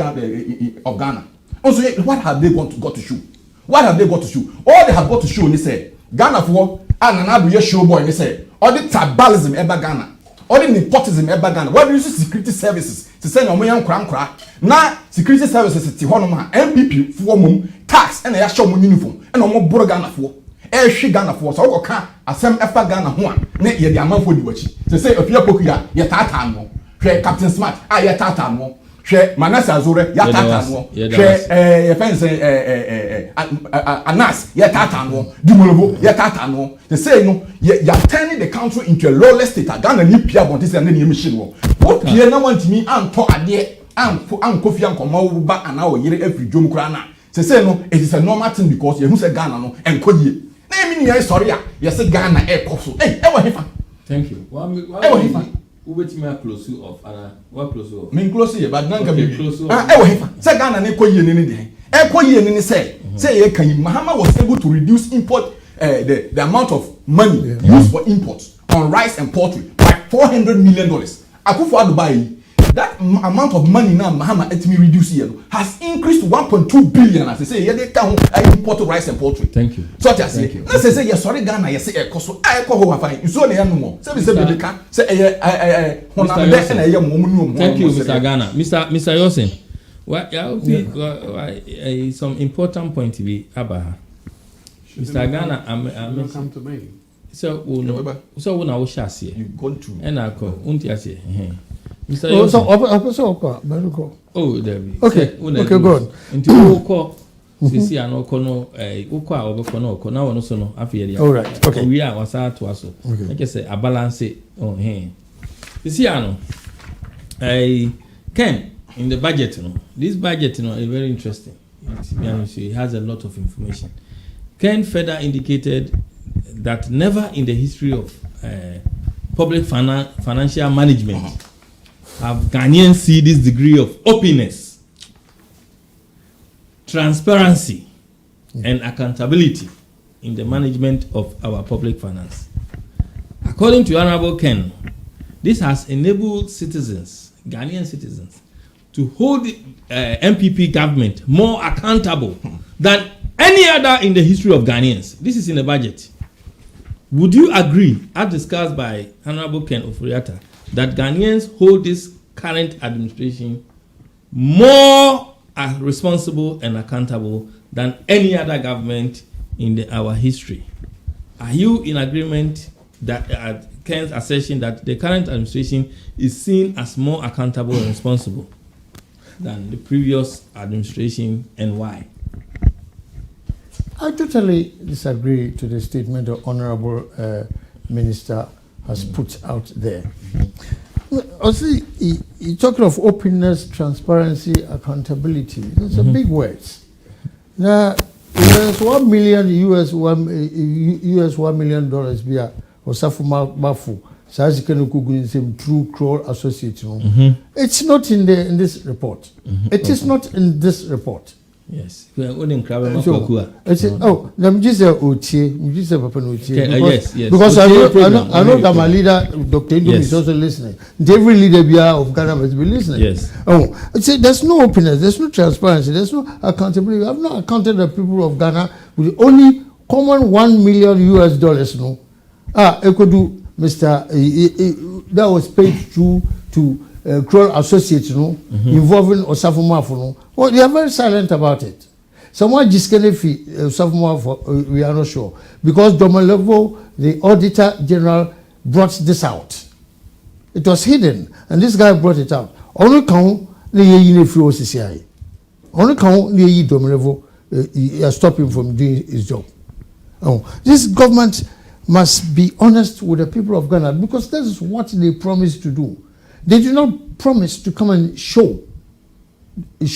Ghana. Also, what have they got to show? What have they got to show? All they have got to show, they say Ghana for and another show boy, they say all the tribalism ever Ghana. All the nepotism ever Ghana. What do you see security services to send on young crank? Now security services to Honoma MPP for mum tax and a show uniform and no more Ghana for she Ghana for so okay as some effort Ghana one net ye the amount for the watch. To say if you're pokia, ye tatan mo. Captain Smart, ye tatan mo. Share Manasa Azure, ya tatan mo. Share fence Anas, ye tatan mo. Dumolobo, ye tatan mo. They say no, you're turning the country into a lawless state. Ghana need Pia Bontis and then you machine war. What Pia no want me and to a dear and Kofi and Komo back an hour year every Jum Krana. They say no, it is a normal thing because you who say Ghana no and Koye. Name me sorry, you say Ghana air coffee. Hey, ever hefa. Thank you. Ever hefa. Who bet me a close of what close of? Mean close here, but none can be close. Ever hefa. Say Ghana ne Koye in any day. Koye in any say Mahama was able to reduce import the amount of money used for imports. on rice and poultry by $400 million. Akufo-Addo buy that amount of money now Mahama etimi reduce here has increased to 1.2 billion. As I say, yeah, they can import rice and poultry. Thank you. So I say, let's say yes, sorry, Ghana, yes, say so I call who fine. You saw the animal. Say they can say Thank you, Mr. Ghana. Mr. Yawson. Some important point to be about. Mr. Ghana, I'm come to me. So when I was shas here, you gone to and I call Untiase. Mr. Oh, there be. Okay, good. Into Oko, Ceasar and Okono, Oka over Kono, now and no affair. All right, okay. We are was out to us. I guess a balance it on him. Ceasar, Ken, in the budget, this budget, is very interesting. It has a lot of information. Ken further indicated that never in the history of public financial management have Ghanaians seen this degree of openness, transparency, and accountability in the management of our public finance. According to Honorable Ken, this has enabled citizens, Ghanaian citizens, to hold the MPP government more accountable than any other in the history of Ghanaians. This is in the budget. Would you agree, as discussed by Honorable Ken Ofori-Atta, that Ghanaians hold this current administration more responsible and accountable than any other government in our history? Are you in agreement that Ken's assertion that the current administration is seen as more accountable and responsible than the previous administration, and why? I totally disagree to the statement the Honorable Minister has put out there. Also, he talking of openness, transparency, accountability. Those are big words. Now, there's $1 million US $1 million via Osafuma Bafu. Through Kroll Associates. It's not in this report. It is not in this report. Yes. We are only in Kwaku. Oh, I'm just a Otie. I'm just a Papa Otie. Yes. Because I know that my leader, Dr. Indom, is also listening. Every leader of Ghana must be listening. Yes. Oh, there's no openness, there's no transparency, there's no accountability. I've not accounted the people of Ghana with only common $1 million US. No. I could do. Mr. That was paid through to Kroll Associates, involving Osafuma Mafu. Well, they are very silent about it. Someone just can't fee Osafuma Mafu, we are not sure. Because Domelevo, the Auditor General, brought this out. It was hidden, and this guy brought it out. Only count the year free OCCI. Only count the year Domelevo stop him from doing his job. Oh, this government must be honest with the people of Ghana, because that is what they promised to do. They did not promise to come and show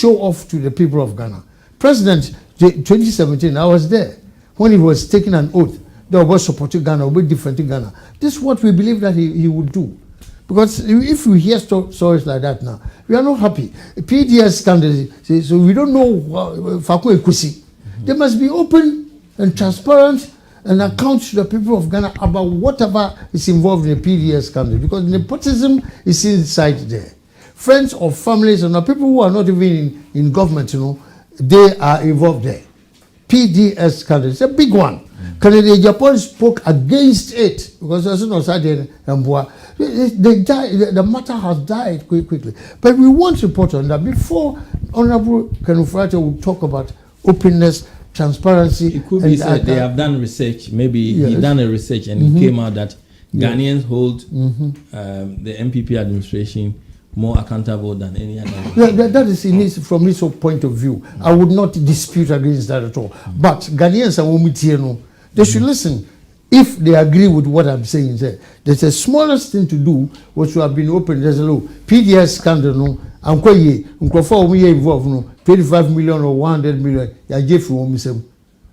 off to the people of Ghana. President 2017, I was there when he was taking an oath that was supporting Ghana, will be different in Ghana. This is what we believe that he would do. Because if we hear stories like that now, we are not happy. PDS scandal, so we don't know Kwaku Ekusi. They must be open and transparent and account to the people of Ghana about whatever is involved in the PDS scandal, because nepotism is inside there. Friends or families and people who are not even in government, they are involved there. PDS scandal, it's a big one. Canada, Japan spoke against it because as soon as the matter has died quickly. But we want to report on that before Honorable Ofori-Atta will talk about openness, transparency. It could be said they have done research. Maybe he done a research and it came out that Ghanaians hold the MPP administration more accountable than any other. That is from his point of view. I would not dispute against that at all. But Ghanaians are they should listen. If they agree with what I'm saying, there's the smallest thing to do, which will have been open. There's a law. PDS scandal, involved, 25 million or 100 million,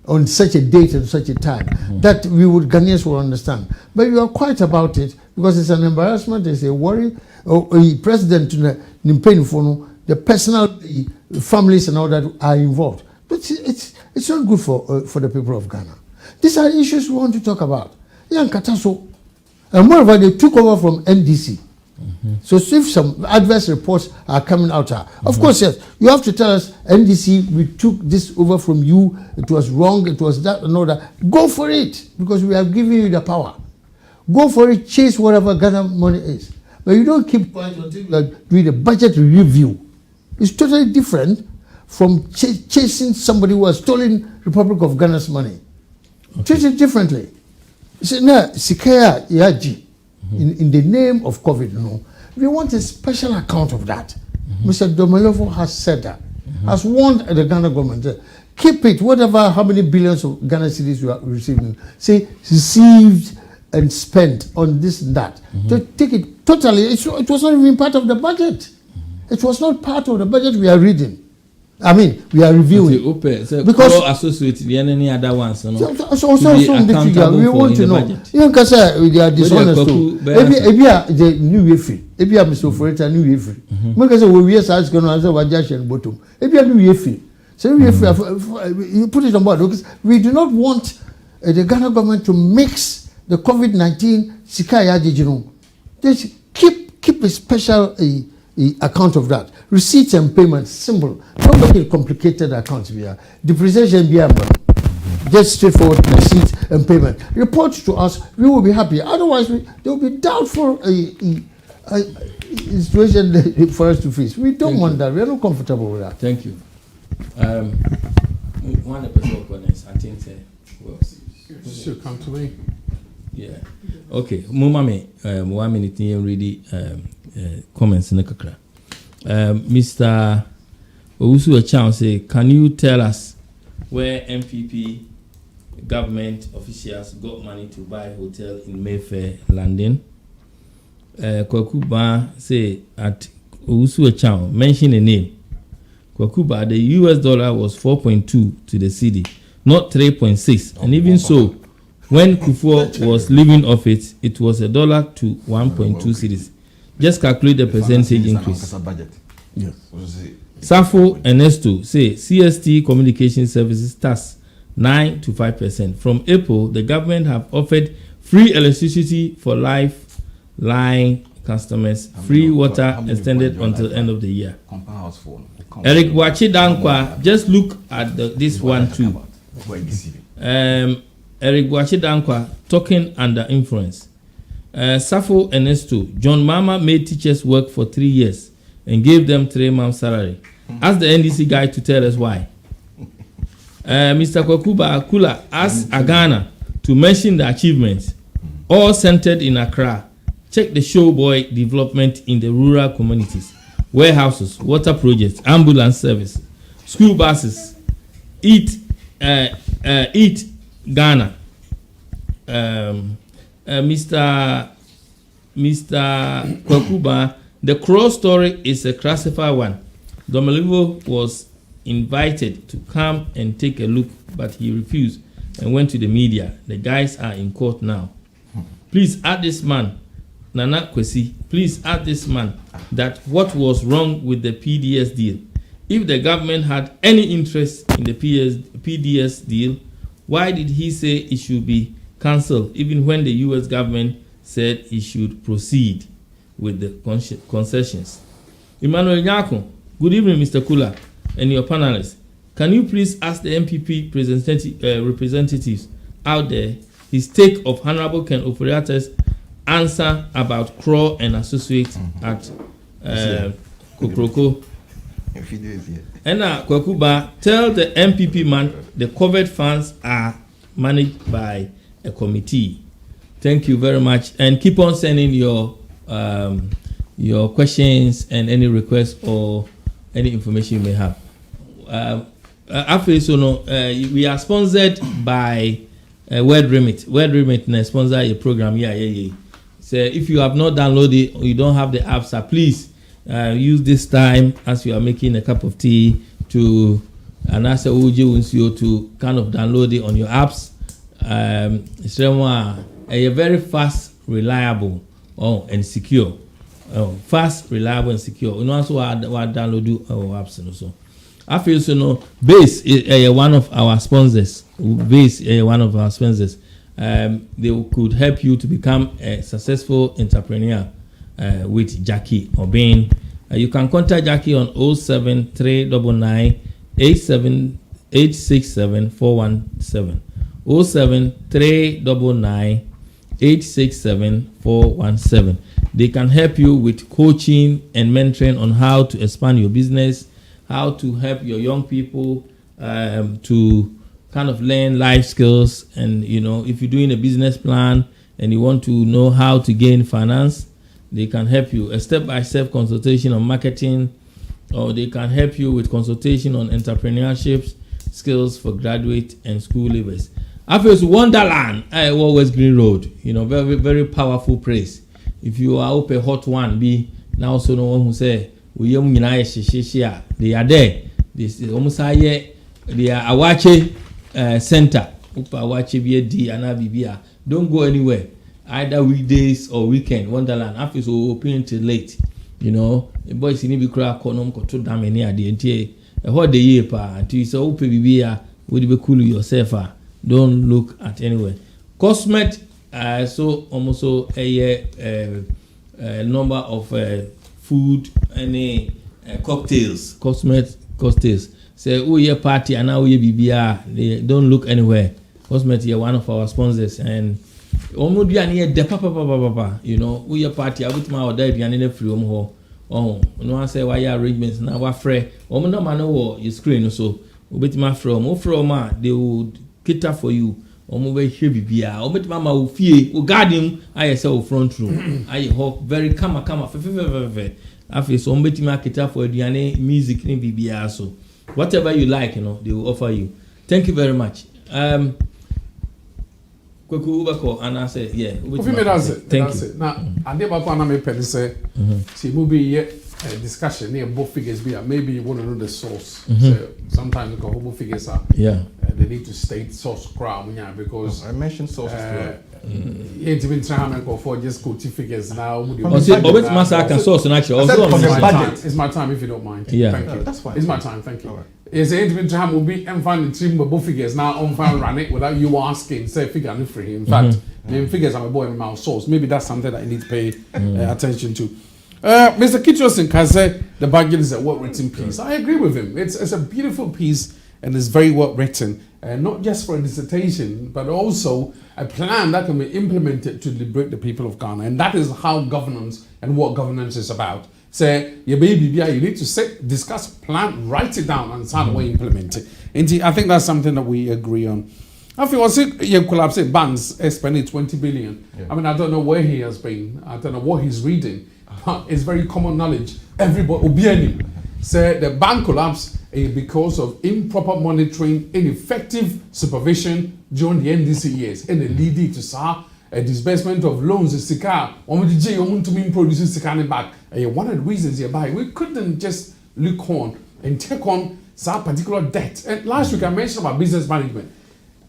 on such a date and such a time. That Ghanaians will understand. But you are quiet about it because it's an embarrassment, it's a worry. President, the personal families and all that are involved. But it's not good for the people of Ghana. These are issues we want to talk about. And moreover, they took over from NDC. So if some adverse reports are coming out, of course, yes, you have to tell us, NDC, we took this over from you, it was wrong, it was that and all that. Go for it, because we have given you the power. Go for it, chase whatever Ghana money is. But you don't keep quiet until you are doing a budget review. It's totally different from chasing somebody who has stolen Republic of Ghana's money. Treat it differently. So now, Sikaya Yaji, in the name of COVID, no, we want a special account of that. Mr. Domelofo has said that, has warned the Ghana government, keep it, whatever, how many billions of Ghana cedis you are receiving, say, received and spent on this and that. To take it totally, it was not even part of the budget. It was not part of the budget we are reading. I mean, we are reviewing. Because associated with any other ones. We want to know. You can say they are dishonest too. Maybe the new way free. Maybe Mr. Ofori-Atta new way free. Maybe say we are going to answer what Josh and bottom. Maybe a new way free. So we you put it on board because we do not want the Ghana government to mix the COVID-19 Sikaya Digital. Just keep a special account of that. Receipts and payments, simple. Don't make it complicated accounts. Depreciation, just straightforward receipts and payment. Report to us, we will be happy. Otherwise, there will be doubtful situation for us to face. We don't want that. We are not comfortable with that. Thank you. One episode comments, I think, well, should come to me. Yeah. Okay. Mumame, 1 minute here ready comments in the kakra. Mr. Owusu-Echam say, can you tell us where MPP government officials got money to buy a hotel in Mayfair, London? Kwaku say at Owusu-Echam, mention a name. Kwaku, the US dollar was 4.2 to the cedi, not 3.6. And even so, when Kufuor was living off it, it was $1 to 1.2 cedis. Just calculate the percentage increase. Yes. Safo Ernesto say CST Communication Services tax 9 to 5%. From April, the government have offered free electricity for lifeline customers, free water extended until end of the year. Eric Wachidankwa, just look at this one too. Eric Wachidankwa talking under influence. Safo Ernesto, John Mama made teachers work for 3 years and gave them 3 months salary. Ask the NDC guy to tell us why. Mr. Kofi Cula asked Agona to mention the achievements, all centered in Accra. Check the showboy development in the rural communities, warehouses, water projects, ambulance service, school buses, eat Ghana. Mr. Kwaku, the cross story is a classified one. Domelivo was invited to come and take a look, but he refused and went to the media. The guys are in court now. Please ask this man, Nana Kwesi, please ask this man that what was wrong with the PDS deal. If the government had any interest in the PDS deal, why did he say it should be cancelled even when the US government said it should proceed with the concessions? Emmanuel Nyako, good evening, Mr. Cula and your panelists. Can you please ask the MPP representatives out there his take of Honorable Ken Ofori-Atta's answer about Crow and Associates at Kokroko? And Kwaku, tell the MPP man the COVID funds are managed by a committee. Thank you very much, and keep on sending your questions and any requests or any information you may have. We are sponsored by Word Remit. Word Remit na sponsor a program. So if you have not downloaded or you don't have the apps, please use this time as you are making a cup of tea to and ask to kind of download it on your apps. It's a very fast, reliable, and secure. Fast, reliable, and secure. You know, also download our apps also. I feel so. No, Base is one of our sponsors. Base is one of our sponsors. they could help you to become a successful entrepreneur with Jackie Obin. You can contact Jackie on 07399 867 417. 07399 867 417. They can help you with coaching and mentoring on how to expand your business, how to help your young people to kind of learn life skills. And, you know, if you're doing a business plan and you want to know how to gain finance, they can help you. A step-by-step consultation on marketing, or they can help you with consultation on entrepreneurship skills for graduate and school leavers. After Wonderland, West Green Road, you know, very, very powerful place. If you are open hot one, be now so no one who say, we they are there. This is almost they are Awache Center. Awache BD and Abibia. Don't go anywhere. Either weekdays or weekend. Wonderland. After so open till late. You know, the boys in Ibikra Konum Koto Damani at the NTA. A whole day year pa until you say open Bibia would be cool yourself. Don't look at anywhere. Cosmet, so almost so a number of food and cocktails. Cosmet cocktails. Say, oh yeah, party and now we BBR. They don't look anywhere. Cosmet is one of our sponsors, and almost be near the papa. You know, we party. I would my order be an free home. Oh, no one say why arrangements now. What free? No man know your screen so. We bet my from they would cater for you. Omo here bibia. Obet mama wo fie, wo garden aye say wo front room. Aye ho very kama fe. Afi so ombeti ma cater for aduane, music ni bibia so. Whatever you like, you know, they will offer you. Thank you very much. Kwaku ubako and I say yeah. Thank you. Now, ade ba ko na me pedi say see movie discussion near both figures be maybe you want to know the source. So sometimes the whole figures are they need to state source crowd because I mentioned sources even trying to for just quote figures now. Source and actually it's my time if you don't mind. Yeah. Thank you. That's fine. It's my time, thank you. It's even time will be and find the team both figures now on fan run it without you asking say figure no free. In fact, the figures are boy in my source. Maybe that's something that you need to pay attention to. Mr. Kitchosin can say the budget is a well-written piece. I agree with him. It's a beautiful piece and it's very well written. Not just for a dissertation, but also a plan that can be implemented to liberate the people of Ghana. And that is how governance and what governance is about. Say, your baby, you need to discuss, plan, write it down, and start way implement it. And I think that's something that we agree on. I feel you collapse banks spending 20 billion. Yeah. I mean, I don't know where he has been. I don't know what he's reading. But it's very common knowledge. Everybody will say the bank collapse because of improper monitoring, ineffective supervision during the NDC years, and it leading to a disbursement of loans. Sika, produces Sika back. One of the reasons hereby we couldn't just look on and take on some particular debt. And last week I mentioned about business management.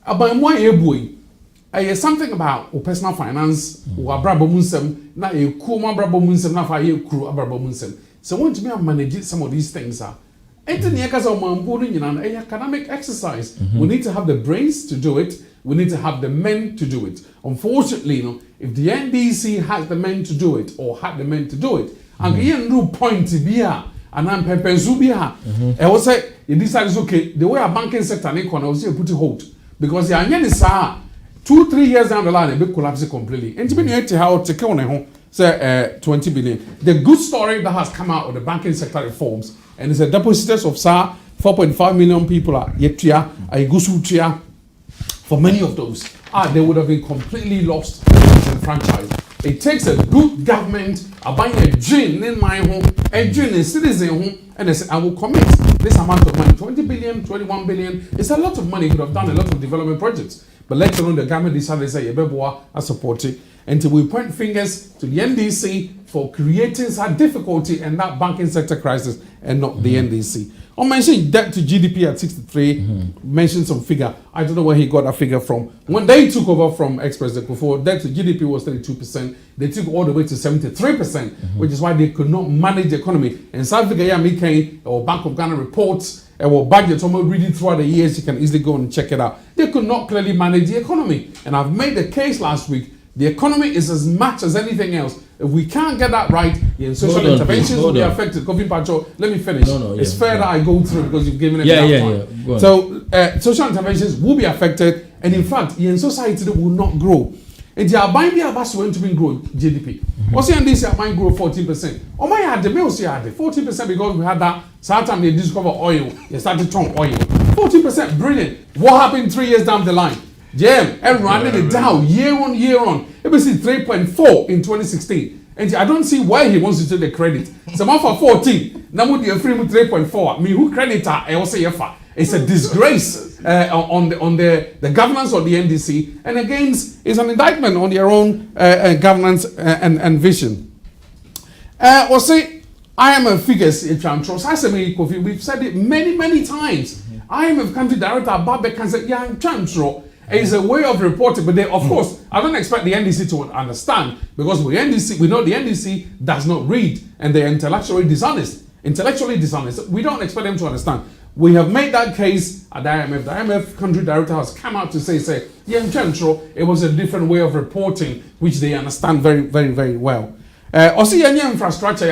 About one boy. Something about personal finance or abrabomunsem na kuma abrabomunsem na fa ye kru abrabomunsem. So want to be manage some of these things are. Anything yakaza mambo ni an academic exercise. We need to have the brains to do it. We need to have the men to do it. Unfortunately, if the NDC has the men to do it or had the men to do it, and you no point to be here and I'm pepensu be here. I will say it decides okay. The way a banking sector I will say put it hold because the anya is 2-3 years down the line, it will collapse completely. And to be how to count say 20 billion. The good story that has come out of the banking sector reforms, and it's a depositors of 4.5 million people are yet for many of those, they would have been completely lost in franchise. It takes a good government, buying a gin in my home, a gin in citizen home, and they say, I will commit this amount of money, 20 billion, 21 billion. It's a lot of money. Could have done a lot of development projects. But later on, the government decided to say, Yebeboa, I support it. Until we point fingers to the NDC for creating some difficulty and that banking sector crisis and not the NDC. I mentioned debt to GDP at 63, mentioned some figure. I don't know where he got that figure from. When they took over from ex-President Kofi, debt to GDP was 32%. They took all the way to 73%, which is why they could not manage the economy. And South Africa, or Bank of Ghana reports, or budgets, almost reading throughout the years, you can easily go and check it out. They could not clearly manage the economy. And I've made the case last week, the economy is as much as anything else. If we can't get that right, social interventions will be affected. Kofi Pacho, let me finish. It's fair that I go through because you've given it enough time. So social interventions will be affected, and in fact, in society will not grow. And the Abandi Abbas went to grow GDP. What's the this Abandi grow 14%? Oh my God, the mills here 14% because we had that. Sometimes they discover oil, they started throwing oil. 14%, brilliant. What happened 3 years down the line? Jam, everyone it down year on year on. It was 3.4 in 2016. And I don't see why he wants to take the credit. Someone for 14, now would you free with 3.4? Me who creditor I also it's a disgrace on the governance of the NDC, and against it's an indictment on their own governance and vision. Or say IMF figures in trust. I say we've said it many times. IMF country director Babek can say is a way of reporting, but they, of course, I don't expect the NDC to understand because we know the NDC does not read and they're intellectually dishonest. We don't expect them to understand. We have made that case at the IMF. The IMF country director has come out to say, it was a different way of reporting, which they understand very well. Also, infrastructure,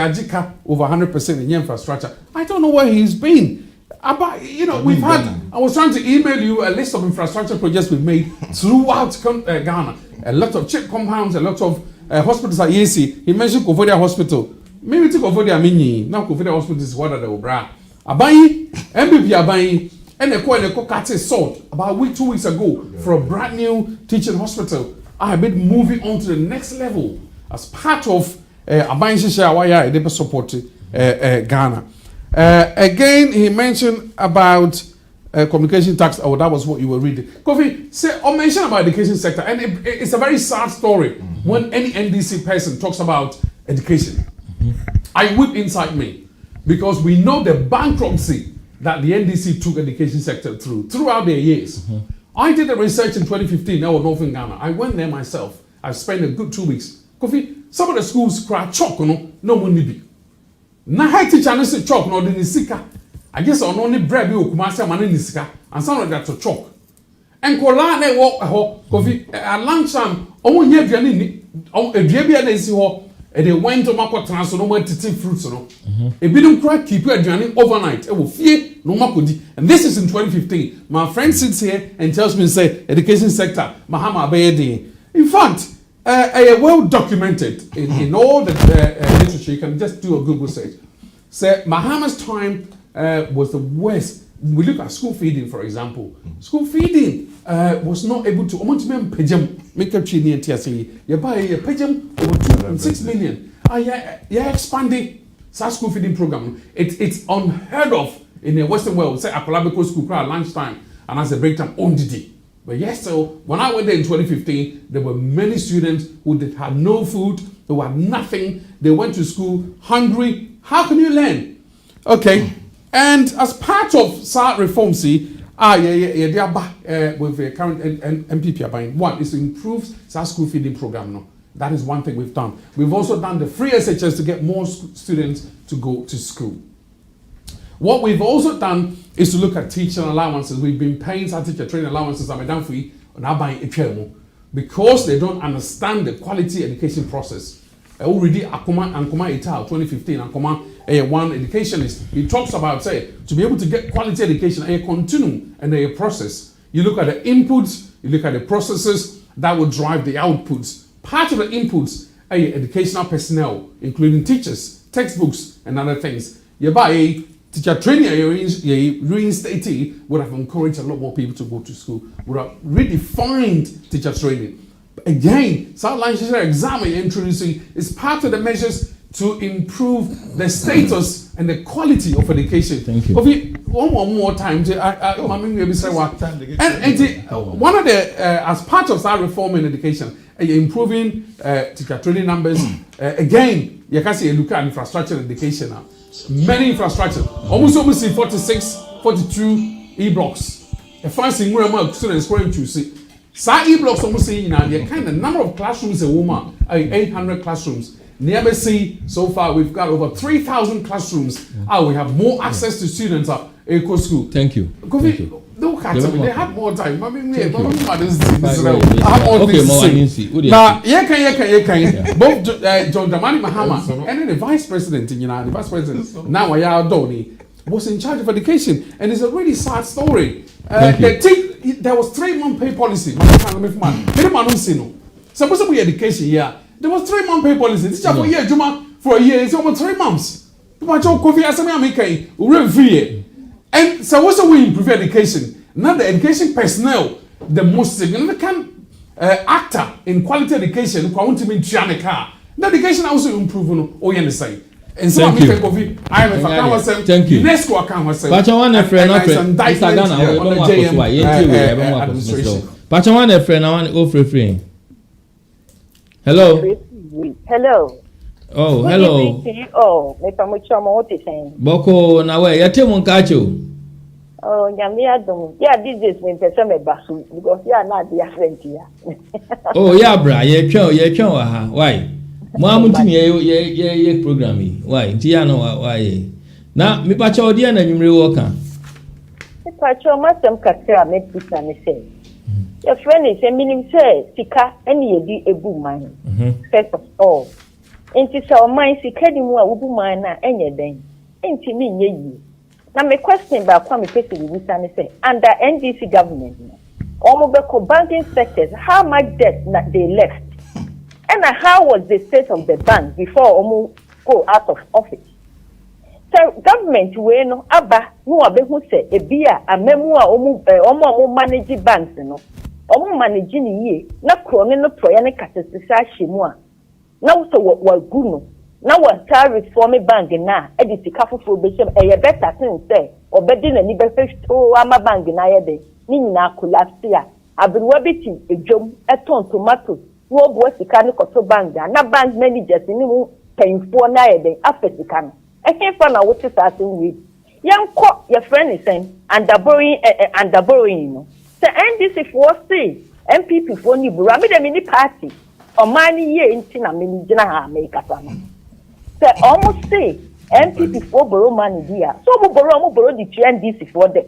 over 100% in infrastructure. I don't know where he's been. But, I was trying to email you a list of infrastructure projects we've made throughout Ghana. A lot of chip compounds, a lot of hospitals at EAC. He mentioned Kofodia Hospital. Maybe to Kofodia Mini. Now Kofodia Hospital is what are the Obra. Abayi, MPP Abayi, and the Kate sold about 2 weeks ago for a brand new teaching hospital. I have been moving on to the next level as part of Abayi Shishawaya, they support Ghana. Again, he mentioned about communication tax. Oh, that was what you were reading. Kofi, mention about education sector, and it's a very sad story when any NDC person talks about education. I whip inside me because we know the bankruptcy that the NDC took education sector throughout their years. I did the research in 2015. I was Northern Ghana. I went there myself. I spent a good 2 weeks. Kofi, some of the schools cry chalk, no money be. Na head teacher no say chalk no de ni sika. I guess on only bread bi okuma say man ni sika and some of that to chalk. Enkola na wo Kofi at lunchtime omo nya aduane ni adua bia na si ho e dey went to market transfer no more titi fruits no. E bi dum cry keep aduane overnight e wo fie no makodi. And this is in 2015. My friend sits here and tells me say education sector Mahama Abayede. In fact, well documented in all the literature. You can just do a Google search. So Mahama's time was the worst. We look at school feeding, for example. School feeding was not able to make a training and TSE. You buy a pejam over 2.6 million. Expanding school feeding program. It's unheard of in the Western world. Say Akolabeko school at lunchtime and as a break time on the But yes, so when I went there in 2015, there were many students who had no food, who had nothing. They went to school hungry. How can you learn? Okay. And as part of SAR reform, with the current MPP, one is to improve SAR school feeding program. No, that is one thing we've done. We've also done the free SHS to get more students to go to school. What we've also done is to look at teaching allowances. We've been paying our teacher training allowances because they don't understand the quality education process. Already, Ankoma Ital 2015, Ankoma one educationist. He talks about to be able to get quality education, a continuum and a process. You look at the inputs, you look at the processes that will drive the outputs. Part of the inputs are educational personnel, including teachers, textbooks, and other things. Teacher training reinstated would have encouraged a lot more people to go to school, would have redefined teacher training. Again, South Lancashire exam introducing is part of the measures to improve the status and the quality of education. Thank you. One more time, one of the as part of that reform in education, improving teacher training numbers. Again, you can see look at infrastructure and education now. many infrastructure. Almost see 46, 42 e-blocks. A fancy where my students going to see. Sa e-blocks almost see now the kind of number of classrooms a woman, 800 classrooms. Never see so far we've got over 3,000 classrooms. We have more access to students at Eco School. Thank you. Kofi, don't catch me. They have more time. I mean, I have more things to say. Now, both John Dramani Mahama and then the vice president, the vice president, now Waya Doni, was in charge of education. And it's a really sad story. There was 3-month pay policy. Supposed to be education here. There was 3-month pay policy. This is for a year, Juma, for a year, it's over 3 months. Kofi Asami Amike, and so what's the way improve education? Not the education personnel, the most significant actor in quality education, who want to be Trianica. The education also improve oh yeah, say. And so I am a myself. Thank you. UNESCO account myself. But I want a friend, not friend. But I want a friend, I want to go free. Hello. Hello. Oh, hello. Oh, me pamuchoma what is saying. Boko na we yate mon kacho. Oh, nyame adom. Yeah, this is me person me basu because you are not the friend here. Oh, yeah, bra, ye twa wa ha. Why? Mo amutimi ye program yi. Why? Nti ya no why? Na me pacha odi na nwumre wo kan. Me pacha masem kakra me pisa me say. Your friend is a minim say sika eni yedi ebu man. First of all, enti sa o man sika di mu a wubu man na enye den. Enti mi nye yi. Na me question ba kwa me pese bi bisa me say under NDC government omo be ko banking sectors how much debt they left and how was the state of the bank before omo go out of office. So government we no aba no abehu say ebia amemu a omo manage banks no omo manage ni ye na krone no proya ne katesisa hyimu a na wo so wa gu no na wa tar reform bank na e di sika foforo be shem e ye better thing say obedi na ni be festo ama bank na ye de ni nyina collapse a abirwa biti edwom eton tomato wo bo sika ne koto bank na bank managers ni mu painful na ye de afesika no e kenfa na wo tisa wi yanko your friend is saying under borrowing no so NDC for say MPP for ni buru me dem ni party o mani ye nti na me ni gina ha me kasa no so almost say MPP for borrow money dia so mo borrow the NDC for them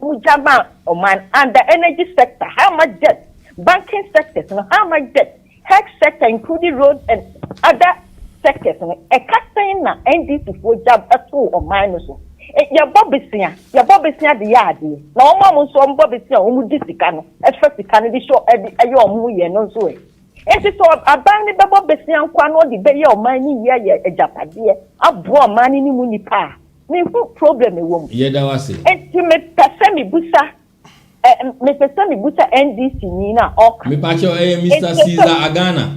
mu jama o man under energy sector how much debt banking sector no how much debt health sector including road and other sectors no e kasa na NDC for job ato o man so ya bobesia de ya ade na o ma mo so bobesia o mu disika no e fa sika no di show e yo mu ye no so e so aban ni bebo besia nkwa no di be ye o man ni ye ejapade abo o man ni mu nipa me fu problem e wo mu ye da wase enti me pese mi busa NDC ni na ok me pa cho Mr. Ceasar Agona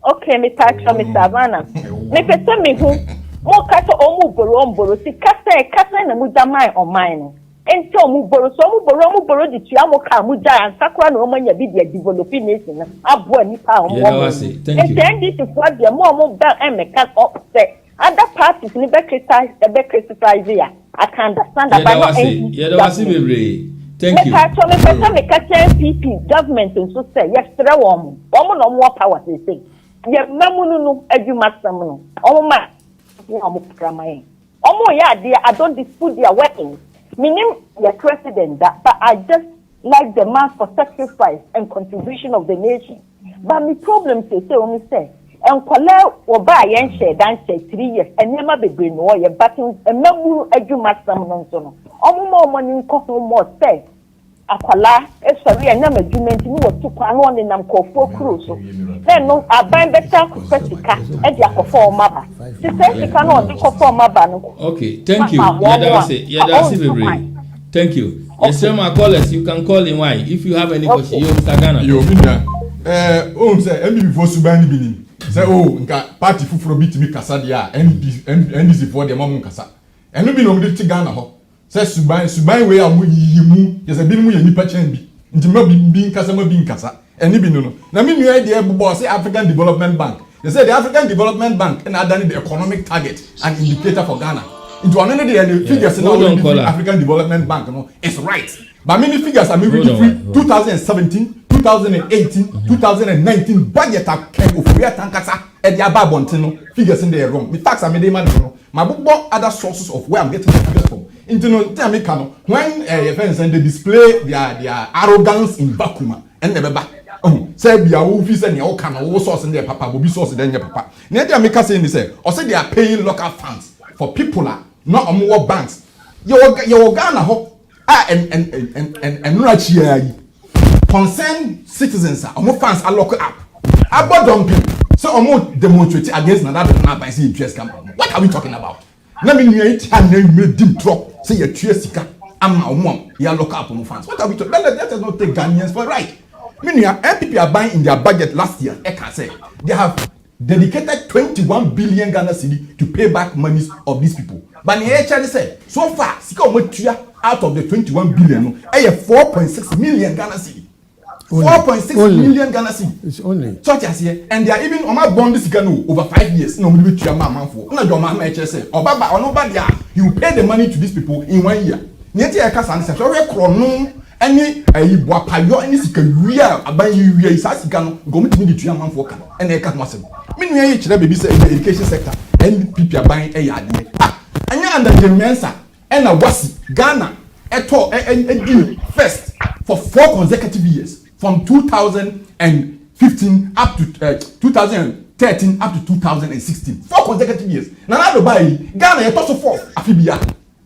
okay me pa cho Mr. Agona me pese mi hu mo kasa omu boro si kasa na mu jamai o mine no enti omu boro di tua mo ka mu ja ansakra na o manya bi dia developing nation na abo ani pa o mo enti to for dia mo ba emeka say other parties ni be criticize ya I can understand that by no ye da wase bebre thank you me kasa MPP government so say yes tre wo mo no power say ye mamunu no adwuma sam no o ma I don't dispute their working. Meaning your president that, but I just like the mass for sacrifice and contribution of the nation. But my problem is say and collect or buy and share dance 3 years and never be bring or your buttons and member edumat some nonsense. More money cost more say. Akwala sorry and na agreement ni wo to kwa no ne nam kofo cruise then no aban better fesika e dia kofo maba se fesika no de kofo maba no okay thank you yeah that's it thank you yes sir my callers you can call in why if you have any question you Mr. Agona yo binya say MB before suban ni bini say nka party fufuro bitimi kasa dia NDC for dem am kasa eno bi no de ti Ghana ho say suban we amu yimu yes bi mu ye nipa chen bi nti ma bi nkasa ma bi nkasa eni bi no na me nua de ebobo say African Development Bank They say the African Development Bank and added the economic target and indicator for Ghana. Into another day, the figures in the African Development Bank, it's right. But many figures are maybe 2017, 2018, 2019 budget are Ofori-Atta and the Ababontino figures in there wrong. The facts are made my book other sources of where I'm getting the figures from. Into no when events and they display their arrogance in vacuum and never back. Say be a office and your can all source in their papa will be source in their papa. Never make us saying this, or say they are paying local funds for people, not on more banks. Your Ghana hope and Rachi concerned citizens are more fans are locked up. About dumping, so more demonstrate against another by seeing interest come. What are we talking about? Let me hear it and then you deep drop. Say your Triesika, I'm my mom, you are locked up on fans. What are we talking about? Let us not take Ghanaians for right. Meaning, MPP are buying in their budget last year. I can say they have dedicated 21 billion Ghana cedi to pay back monies of these people. But the HRD said, so far, out of the 21 billion, I have 4.6 million Ghana cedi. 4.6 million Ghana cedi. It's only. Such as here, and they are even on my bond this Ghana over 5 years. No, we to your man for. No, your man HRD say, or Baba or nobody, you pay the money to these people in 1 year. Niente Ekasan says, so we're chrono. Any wapayo any sikaria aban you is asikano go meet me to man for and they can't massive. Meaning I baby say in the education sector and people are buying a yard. And you under the mensa and a wasi Ghana and first for 4 consecutive years from 2015 up to 2013 up to 2016. 4 consecutive years. Now buy Ghana a also 4 afibia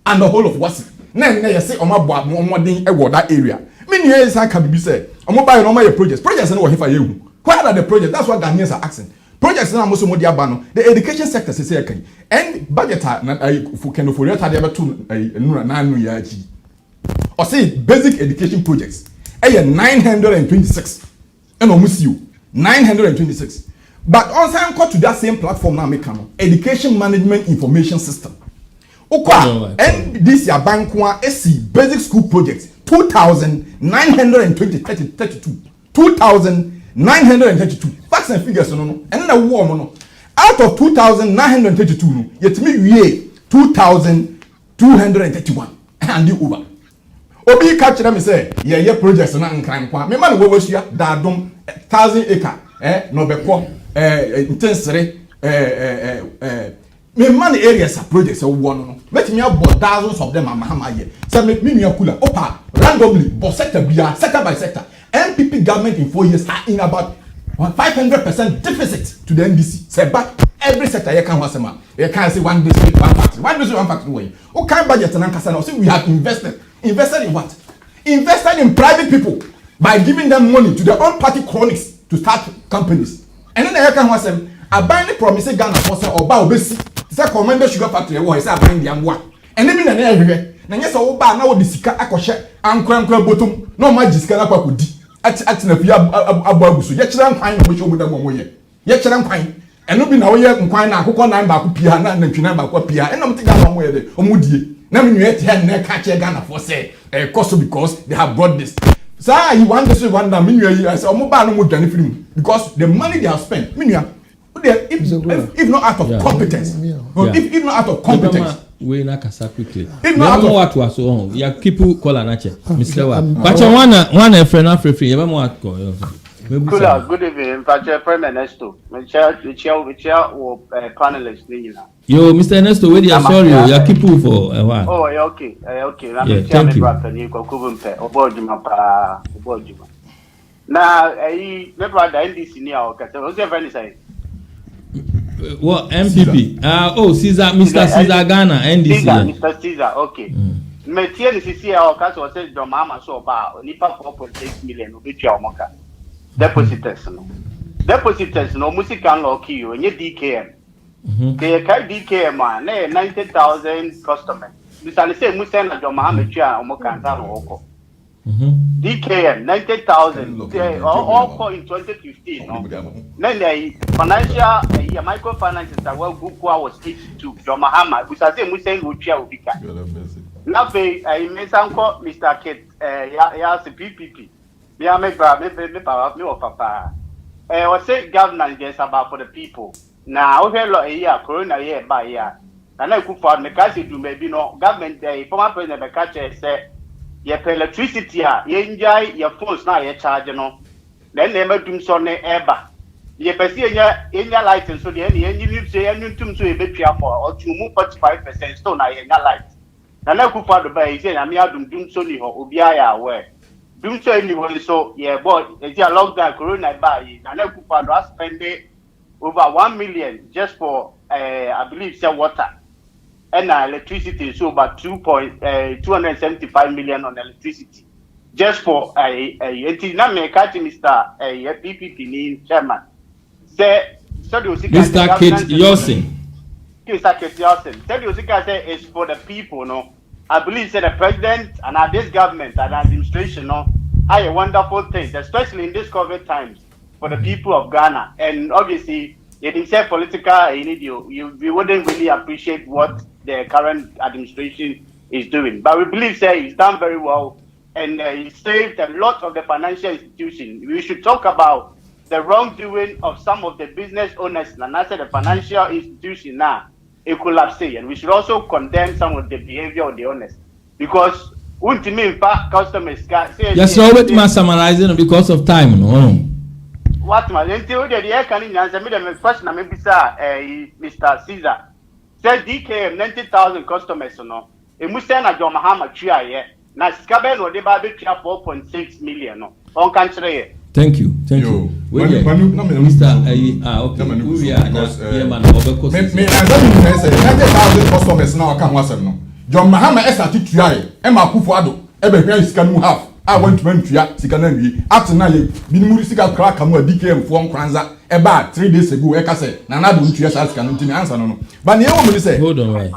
and the whole of wasi. Then you say Oma Boa more than that area. Many years I can be said, Oma buy normal projects. Projects and what if I you. Where are the projects? That's what Ghanaians are asking. Projects now most of the education sector say okay. And budget for can for the other 9 years. Or say basic education projects. 926. And almost you 926. But also I'm called to that same platform now make education management information system. And this year bank one SC basic school projects 2,932 2,932 facts and figures no and na war no out of 2,932 no yet me we 2,231 and the over obi catch them say yeah projects na nkran kwa me man wo wasua dadom 1,000 acre no beko intensere me man areas are projects one. Let me have thousands of them and Mahama here. So me Kula opa randomly, but sector by sector. MPP government in 4 years are in about 500% deficit to the NDC. Say back every sector you can wasema. You can't say one district, one factory. One district, one factory way. What kind of budget and Ankasa? See we have invested. Invested in what? Invested in private people by giving them money to their own party cronies to start companies. And then you can wasema. I buy the promise Ghana for say or buy obesi. Say Commander Sugar Factory who say buying the amwa. And even na everywhere. Na yes o ba na wo di sika akɔhye ankwankwa botom na o ma gisika na kwa kodi. Ati na fia abaguso. Ye kira nkwan na wo hwe omuda mo ye. Ye kira nkwan. Eno bi na wo ye nkwan na akokɔ nan ba ko pia na ntwina ba ko pia. Eno mti Ghana mo ye de. Omudie. Na me nwe te na ka che Ghana for say cost because they have brought this. So you want this one that me nwe I say omo ba no mo dwane film because the money they have spent. Me nwe if not out of competence, if not out of competence, we na kasa quickly. If not out of what was on, ya people call anache, Mr. Wa. But one friend after free. You want go? Good evening, Pacha Prime Ernesto. We chair or panelists. Yo, Mr. Ernesto, where are sorry? Ya people for a while. Oh, okay. Thank you. Bimpeh, Obojima pa, Obojima. Now, never the NDC near our category. What's your friend say? What MPP? Ceasar, Mr. Ceasar Ghana, NDC. Mr. Ceasar, okay. Me tie ni sisi ya wakati wa say John Mahama so ba nipa 4.6 million obetua omoka. Depositors no music unlock you nye DKM. They kai DKM na 90,000 customers. Bisani say musa na John Mahama tua omoka nta oko. DKM 90,000 all in 2015 no. Then the financial microfinance that well Gukwa was 82 John Mahama we say musa tua obika. Now I mesanko Mr. Kit Yawson PPP. Me papa. I say governance is about for the people. Now, we have a year, corona year by year. And I could find the country to maybe no government day. Former president the catcher said, "Your electricity, you enjoy your phones now, you charge no. Then they may do so ever. You perceive in your license, so the engine you say, and you to a bit for or to move 45% stone in your light. And I could find the bay, saying, I'm here doing so, Ubia aware. Doing so anyway, so yeah, but it's a lockdown corona by, and I could find us spending over 1 million just for, I believe, some water. And electricity, so about 275 million on electricity, just for Mr. PPP chairman. Mr. Kate Yawson. Mr. Kate Yawson. Said you say is for the people, no. I believe the president and this government and administration, no, are a wonderful thing, especially in this COVID times for the people of Ghana. And obviously, it is a political, we wouldn't really appreciate what the current administration is doing. But we believe that he's done very well and he saved a lot of the financial institutions. We should talk about the wrongdoing of some of the business owners and I said the financial institution now, it collapsed. And we should also condemn some of the behavior of the owners. Because ultimately, customers can say... Yes, Robert must summarizing because of time, no? What my until the air can answer me the question I maybe Mr. Ceasar said DKM 90,000 customers no. It must send a John Mahama tria here. Now Scaben or the baby 4.6 million no. On country. Thank you. Mr. Okay. We are not man over me 90,000 customers now can was no. John Mahama esa ti tria here. Emma Kufuado ebe hia sika half. I want to mentia Sikanani. After now, Binurisica crack and DKM form Kranza about 3 days ago. I say, Nana don't you ask an answer no. But the woman say, hold on, right?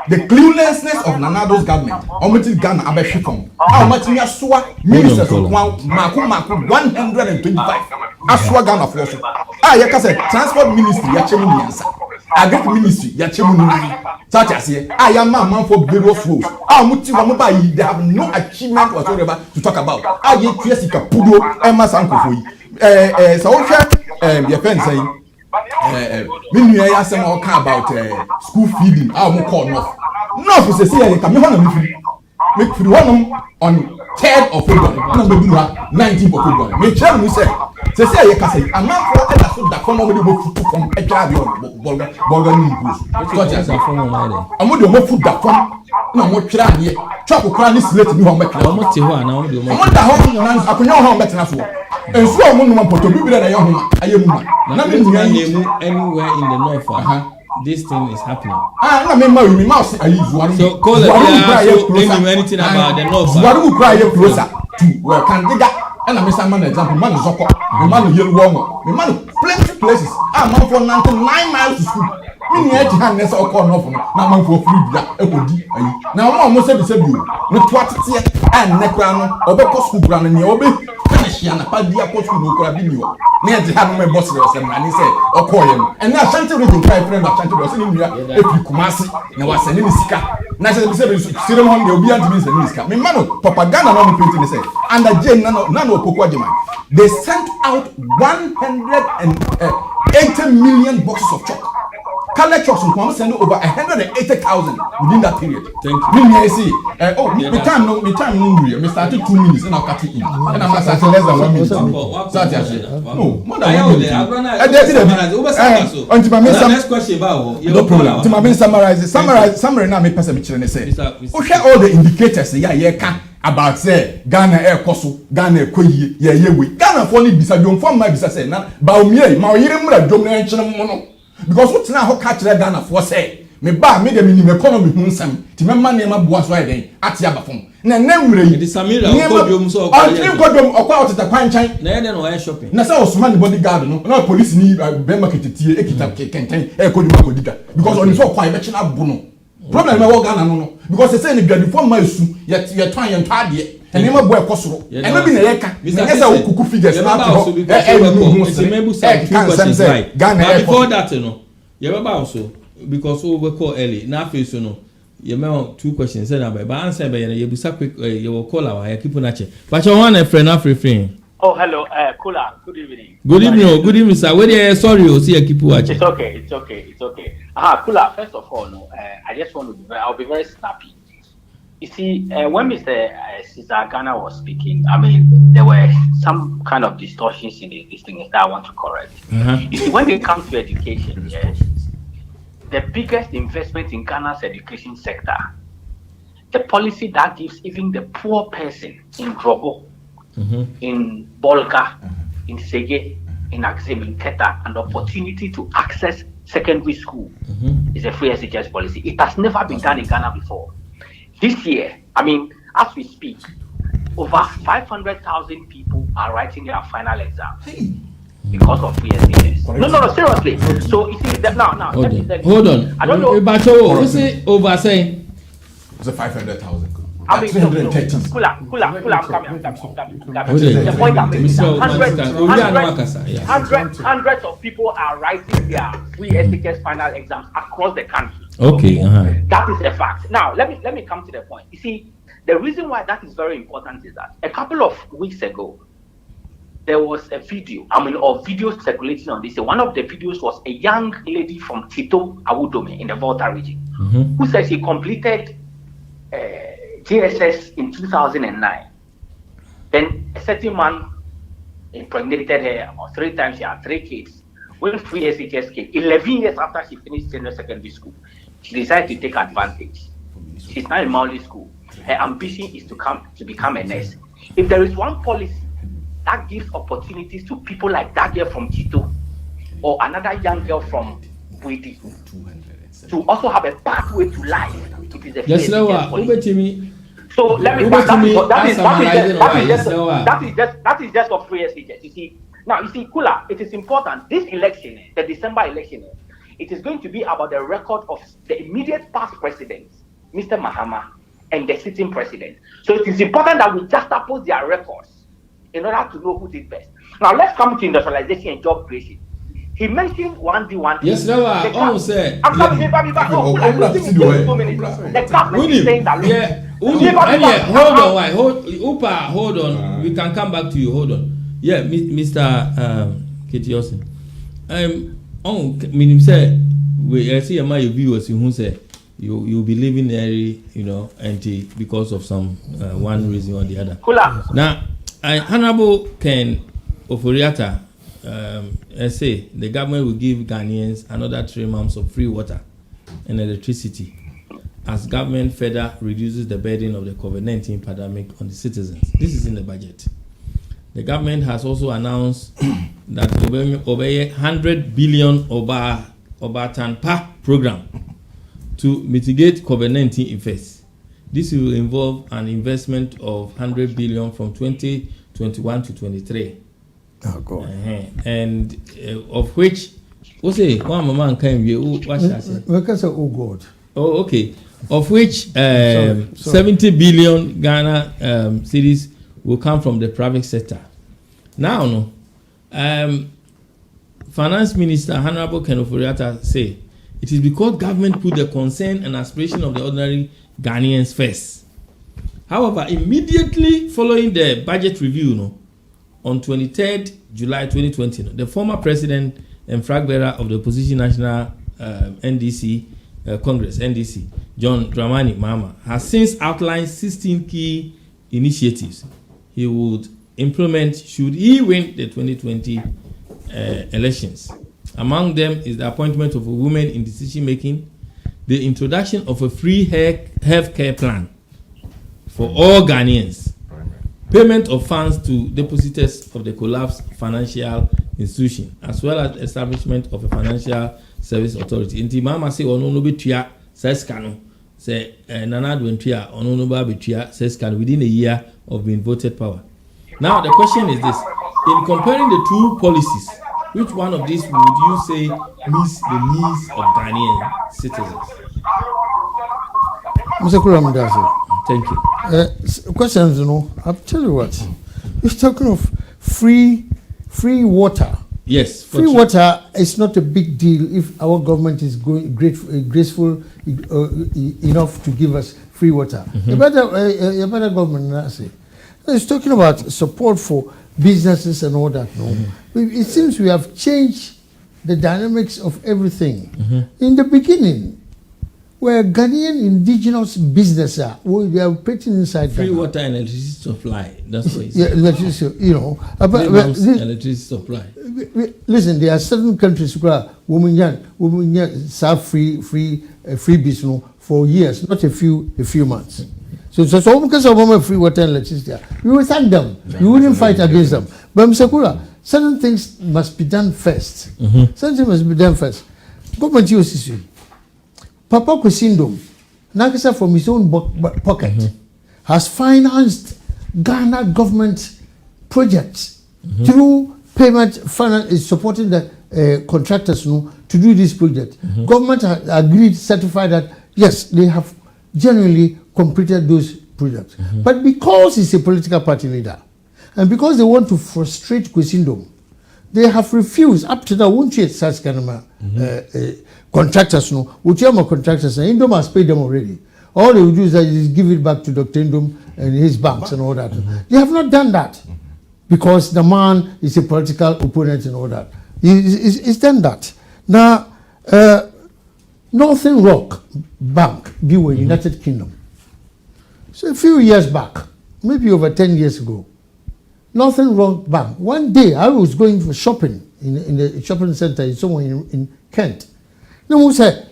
The cluelessness of Nanado's government, how much is Ghana Abeshifon? How much in Yasua ministers of Maku 125 Aswa Ghana Force. Yakase transport ministry, Yachemuni answer. Agric ministry, Yachemuni. Such as here, I am a man for various roles. They have no achievement whatsoever to talk about. I get Jessica Pudo, Emma Sanko. So, your friend saying, when I ask them all about school feeding, I won't call enough. No, for say, I come make for one on 3rd of February, 19th of February. May tell me, say, I can say, I'm not for that from over the book from a child or Bolgan. I'm going to put that from no more trying here. Chop crown is let me home. I want the home, I can know how better as well. And so I want to be that I am anywhere in the north. This thing is happening. I mean, my mouse. So call it anything about the north. What will cry closer to where can dig up? And I miss a man example, man is up, the man yellow warmer, the man plenty places. I'm out for 9 miles to school. Me yet hands or corn off now man for free that now almost said you with what and necrano or school brand and you'll be finishing a padia post who could have been you. Near the hand my boss and he said, or call him. And now Shanty reading cry friend of Shanty was in India if you Kumasi and was sending his car. National ceremony will be anti minister in this car. Me mano propaganda on the printing say and the Jane Nano Pokwajima. They sent out 180 million boxes of chalk. Color trucks will send over 180,000 within that period. Thank you. Me see. Me time no. Me started 2 minutes and I'll cut it in. And I'm starting less than 1 minute. No, more than 1 minute. Next question about no problem. To my summary now. Me person say. We share all the indicators. Yeah. About say Ghana air koso Ghana ekoyi ye we Ghana for ni bisa jom for my bisa say na ba omie ma oyire mura jom na enchene mo no because what na ho catch Ghana for say me ba me de me economy hu nsam ti me ma na ma boa so den ati aba fom na nwure yi Samira okodom so okodom okwa oteta kwan chan na ye no why shopping na say Osman the bodyguard no na police ni be market tie ekita kenten ekodom akodiga because on so kwa e be chena bu no problem we Ghana no because they say ni bia before my su ye twan ye ntade and never boy kosoro and no be na ye ka yes I kuku figures na to before that no ye be ba also because we call early na face no ye me 2 questions say na ba answer be ye busa quick ye will call our keep na che but you want a friend na free Oh, hello, Kula. Good evening. Good evening, sir. Where sorry, see, I keep watching. It's okay. Kula. First of all, no, I just want to I'll be very snappy. You see, when Mr. Ceasar Agona was speaking, I mean, there were some kind of distortions in these things that I want to correct. You see, when it comes to education, the biggest investment in Ghana's education sector, the policy that gives even the poor person in Drobo, in Bolga, in Sege, in Axim, in Keta, an opportunity to access secondary school is a free SHS policy. It has never been done in Ghana before. This year, I mean, as we speak, over 500,000 people are writing their final exams because of free SHS. No, seriously. So you see that now. Hold on. I don't know. But what's it over saying? It's a 500,000. I mean, 330. Kula, I'm coming. The point I'm making is hundreds of people are writing their free SHS final exams across the country. Okay. That is a fact. Now, let me come to the point. You see, the reason why that is very important is that a couple of weeks ago, there was a video, or videos circulating on this. One of the videos was a young lady from Tito Awudome in the Volta region, who said she completed JSS in 2009. Then a certain man impregnated her about 3 times. She had 3 kids. When free SHS came, 11 years after she finished senior secondary school, she decided to take advantage. She's now in Mauli school. Her ambition is to become a nurse. If there is one policy that gives opportunities to people like that girl from Chito or another young girl from Buidi to also have a pathway to life, it is a free SHS policy. So let me that is just for free SHS. You see, Kula, it is important. This election, the December election, it is going to be about the record of the immediate past presidents, Mr. Mahama, and the sitting president. So it is important that we juxtapose their records in order to know who did best. Now let's come to industrialization and job creation. He mentioned 1D1. Yes, no, I say. I'm coming here, baby. The government is saying that. Hold on. We can come back to you. Hold on. Yeah, Mr. Yawson. Meaning say we see my viewers who say you'll be living there, empty because of some one reason or the other. Now, Honorable Ken Ofori-Atta say the government will give Ghanaians another 3 months of free water and electricity as government further reduces the burden of the COVID-19 pandemic on the citizens. This is in the budget. The government has also announced that over 100 billion Obatanpa program to mitigate COVID-19 effects. This will involve an investment of 100 billion from 2021 to 23. Oh God! And of which, what's it? One man came here. What should I say? Because oh God. Oh, okay. Of which 70 billion Ghana cedis will come from the private sector. Now, Finance Minister Honorable Ken Ofori-Atta say it is because government put the concern and aspiration of the ordinary Ghanaians first. However, immediately following the budget review, on 23rd July 2020, the former president and flag bearer of the opposition national NDC Congress, NDC, John Dramani Mahama, has since outlined 16 key initiatives he would implement should he win the 2020 elections. Among them is the appointment of a woman in decision making, the introduction of a free health care plan for all Ghanaians, payment of funds to depositors of the collapsed financial institution, as well as establishment of a financial service authority. Inti Mama say ono no betua seskano say nana dwentua ono no ba betua seskano within a year of being voted power. Now the question is this: in comparing the two policies, which one of these would you say meets the needs of Ghanaian citizens? Mr. Kuramdasi. Thank you. Questions, I'll tell you what. You're talking of free water. Yes. Free water is not a big deal if our government is graceful enough to give us free water. You better government say. It's talking about support for businesses and all that. No, it seems we have changed the dynamics of everything. In the beginning, where Ghanaian indigenous businesses we are operating inside free Ghana. water and electricity supply. That's what it's Yeah, electricity, you know. electricity supply. Listen, there are certain countries where women serve free business for years, not a few months. So because of women free water and electricity, we will thank them. We wouldn't fight against them. But Mr. Kula, certain things must be done first. Certain things must be done first. Government uses Papa Kusindom, Nakasa from his own pocket, has financed Ghana government projects through payment is supporting the contractors to do this project. Government has agreed, certified that yes, they have genuinely completed those projects. But because he's a political party leader, and because they want to frustrate Kusindom, they have refused up to now. Won't you such kind of contractors? No, which are contractors? And Indom has paid them already. All they will do is give it back to Dr. Indom and his banks and all that. They have not done that because the man is a political opponent and all that. He's done that. Now, Northern Rock Bank, Biwa, United Kingdom. So a few years back, maybe over 10 years ago, Northern Rock Bank. One day I was going for shopping in the shopping center somewhere in Kent. Then we said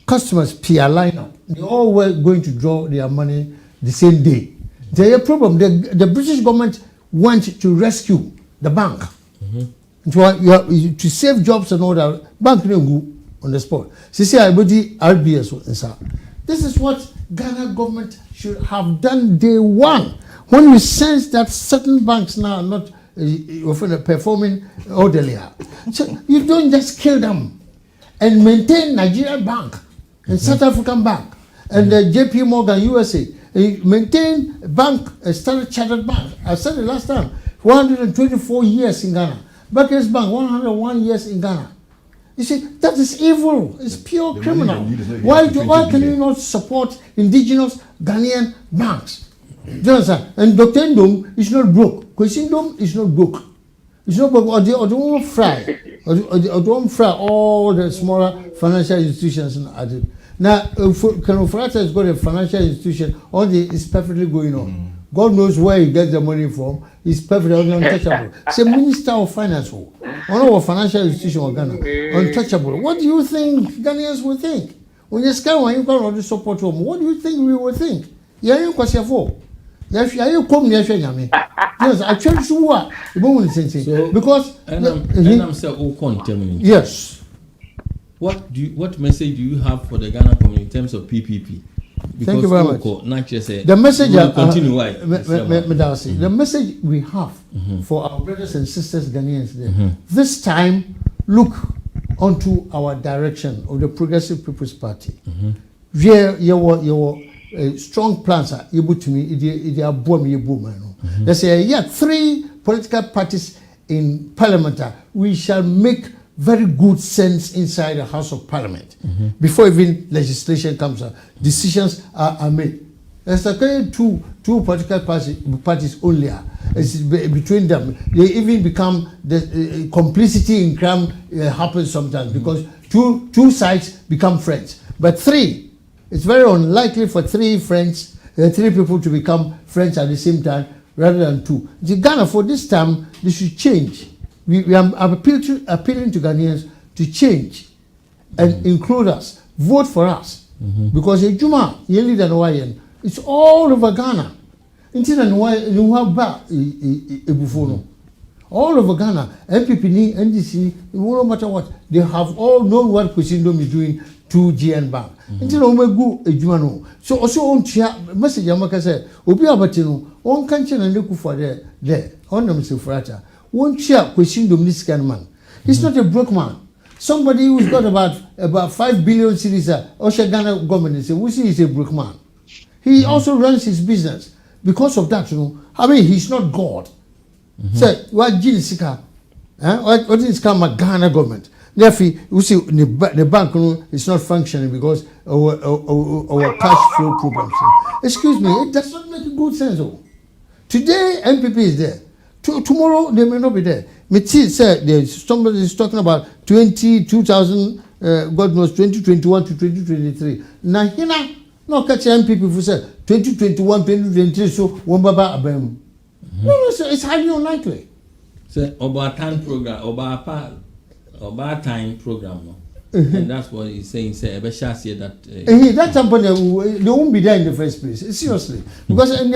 customers peer line up. They all were going to draw their money the same day. There's a problem. The British government went to rescue the bank to save jobs and all that. Bank didn't go on the spot. RBS. This is what Ghana government should have done day one. When we sense that certain banks now are not performing orderly, so you don't just kill them and maintain Nigerian Bank and South African Bank and the JP Morgan USA. Maintain bank, Standard Chartered Bank. I said it last time, 124 years in Ghana. Barclays Bank, 101 years in Ghana. You see, that is evil. It's pure criminal. Why can you not support indigenous Ghanaian banks? Do you understand? And Dr. Ndom is not broke. Kwesindom is not broke. It's not broke. Or they won't fry. Or they won't fry all the smaller financial institutions. Now, Ofori-Atta has got a financial institution. All is perfectly going on. God knows where he gets the money from. He's perfectly untouchable. Say Minister of Finance, one of our financial institution of Ghana, untouchable. What do you think Ghanaians will think? When you scan when you can't support him, what do you think we will think? Yes, yes, actually, so because yes. What message do you have for the Ghana community in terms of PPP? Because thank you very much. The message the message we have for our brothers and sisters Ghanaians this time look onto our direction of the Progressive People's Party. Where your strong plans are able to me. They say 3 political parties in Parliament. We shall make very good sense inside the House of Parliament before even legislation comes out. Decisions are made. There's two political parties only. It's between them. They even become the complicity in crime happens sometimes because two sides become friends. But 3. It's very unlikely for 3 people to become friends at the same time rather than 2. The Ghana for this time, they should change. We are appealing to Ghanaians to change and include us, vote for us, because it's all over Ghana. All over Ghana, MPP, NDC, no matter what, they have all known what Kusindom is doing to GN Bank. So also on message Yamaka said, Obi Abatino, on country and look for there, on them Ofori-Atta. One chair Kusindom this kind of man. He's not a broke man. Somebody who's got about 5 billion cedis, Osha Ghana government, say, we see he's a broke man. He also runs his business. Because of that, he's not God. So, what Jinsika? What is called Ghana government? Therefore, we see the bank is not functioning because our cash flow problems. Excuse me, it does not make good sense. Today, MPP is there. Tomorrow, they may not be there. Meti said somebody is talking about 2000, God knows, 2021 to 2023. Now, here, no catch MPP who said 2021, 2023, so one baba abem. No, it's highly unlikely. So, about time program, about time program, no? And that's what he's saying. Say, that company they won't be there in the first place. Seriously, because we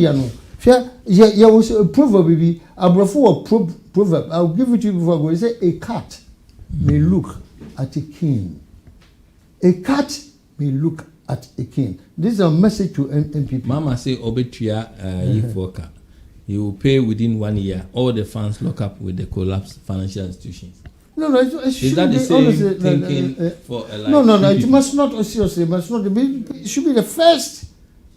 are no. Yeah, was a proverb, baby. Proverb. I'll give it to you before I go. It say a cat may look at a king. A cat may look at a king. This is a message to MPP. Mama say Obetuya youth worker. He will pay within 1 year all the funds locked up with the collapsed financial institutions. No, it should is that the be, same honestly, thinking for a life? No, it must not, seriously, it must not be, it should be the first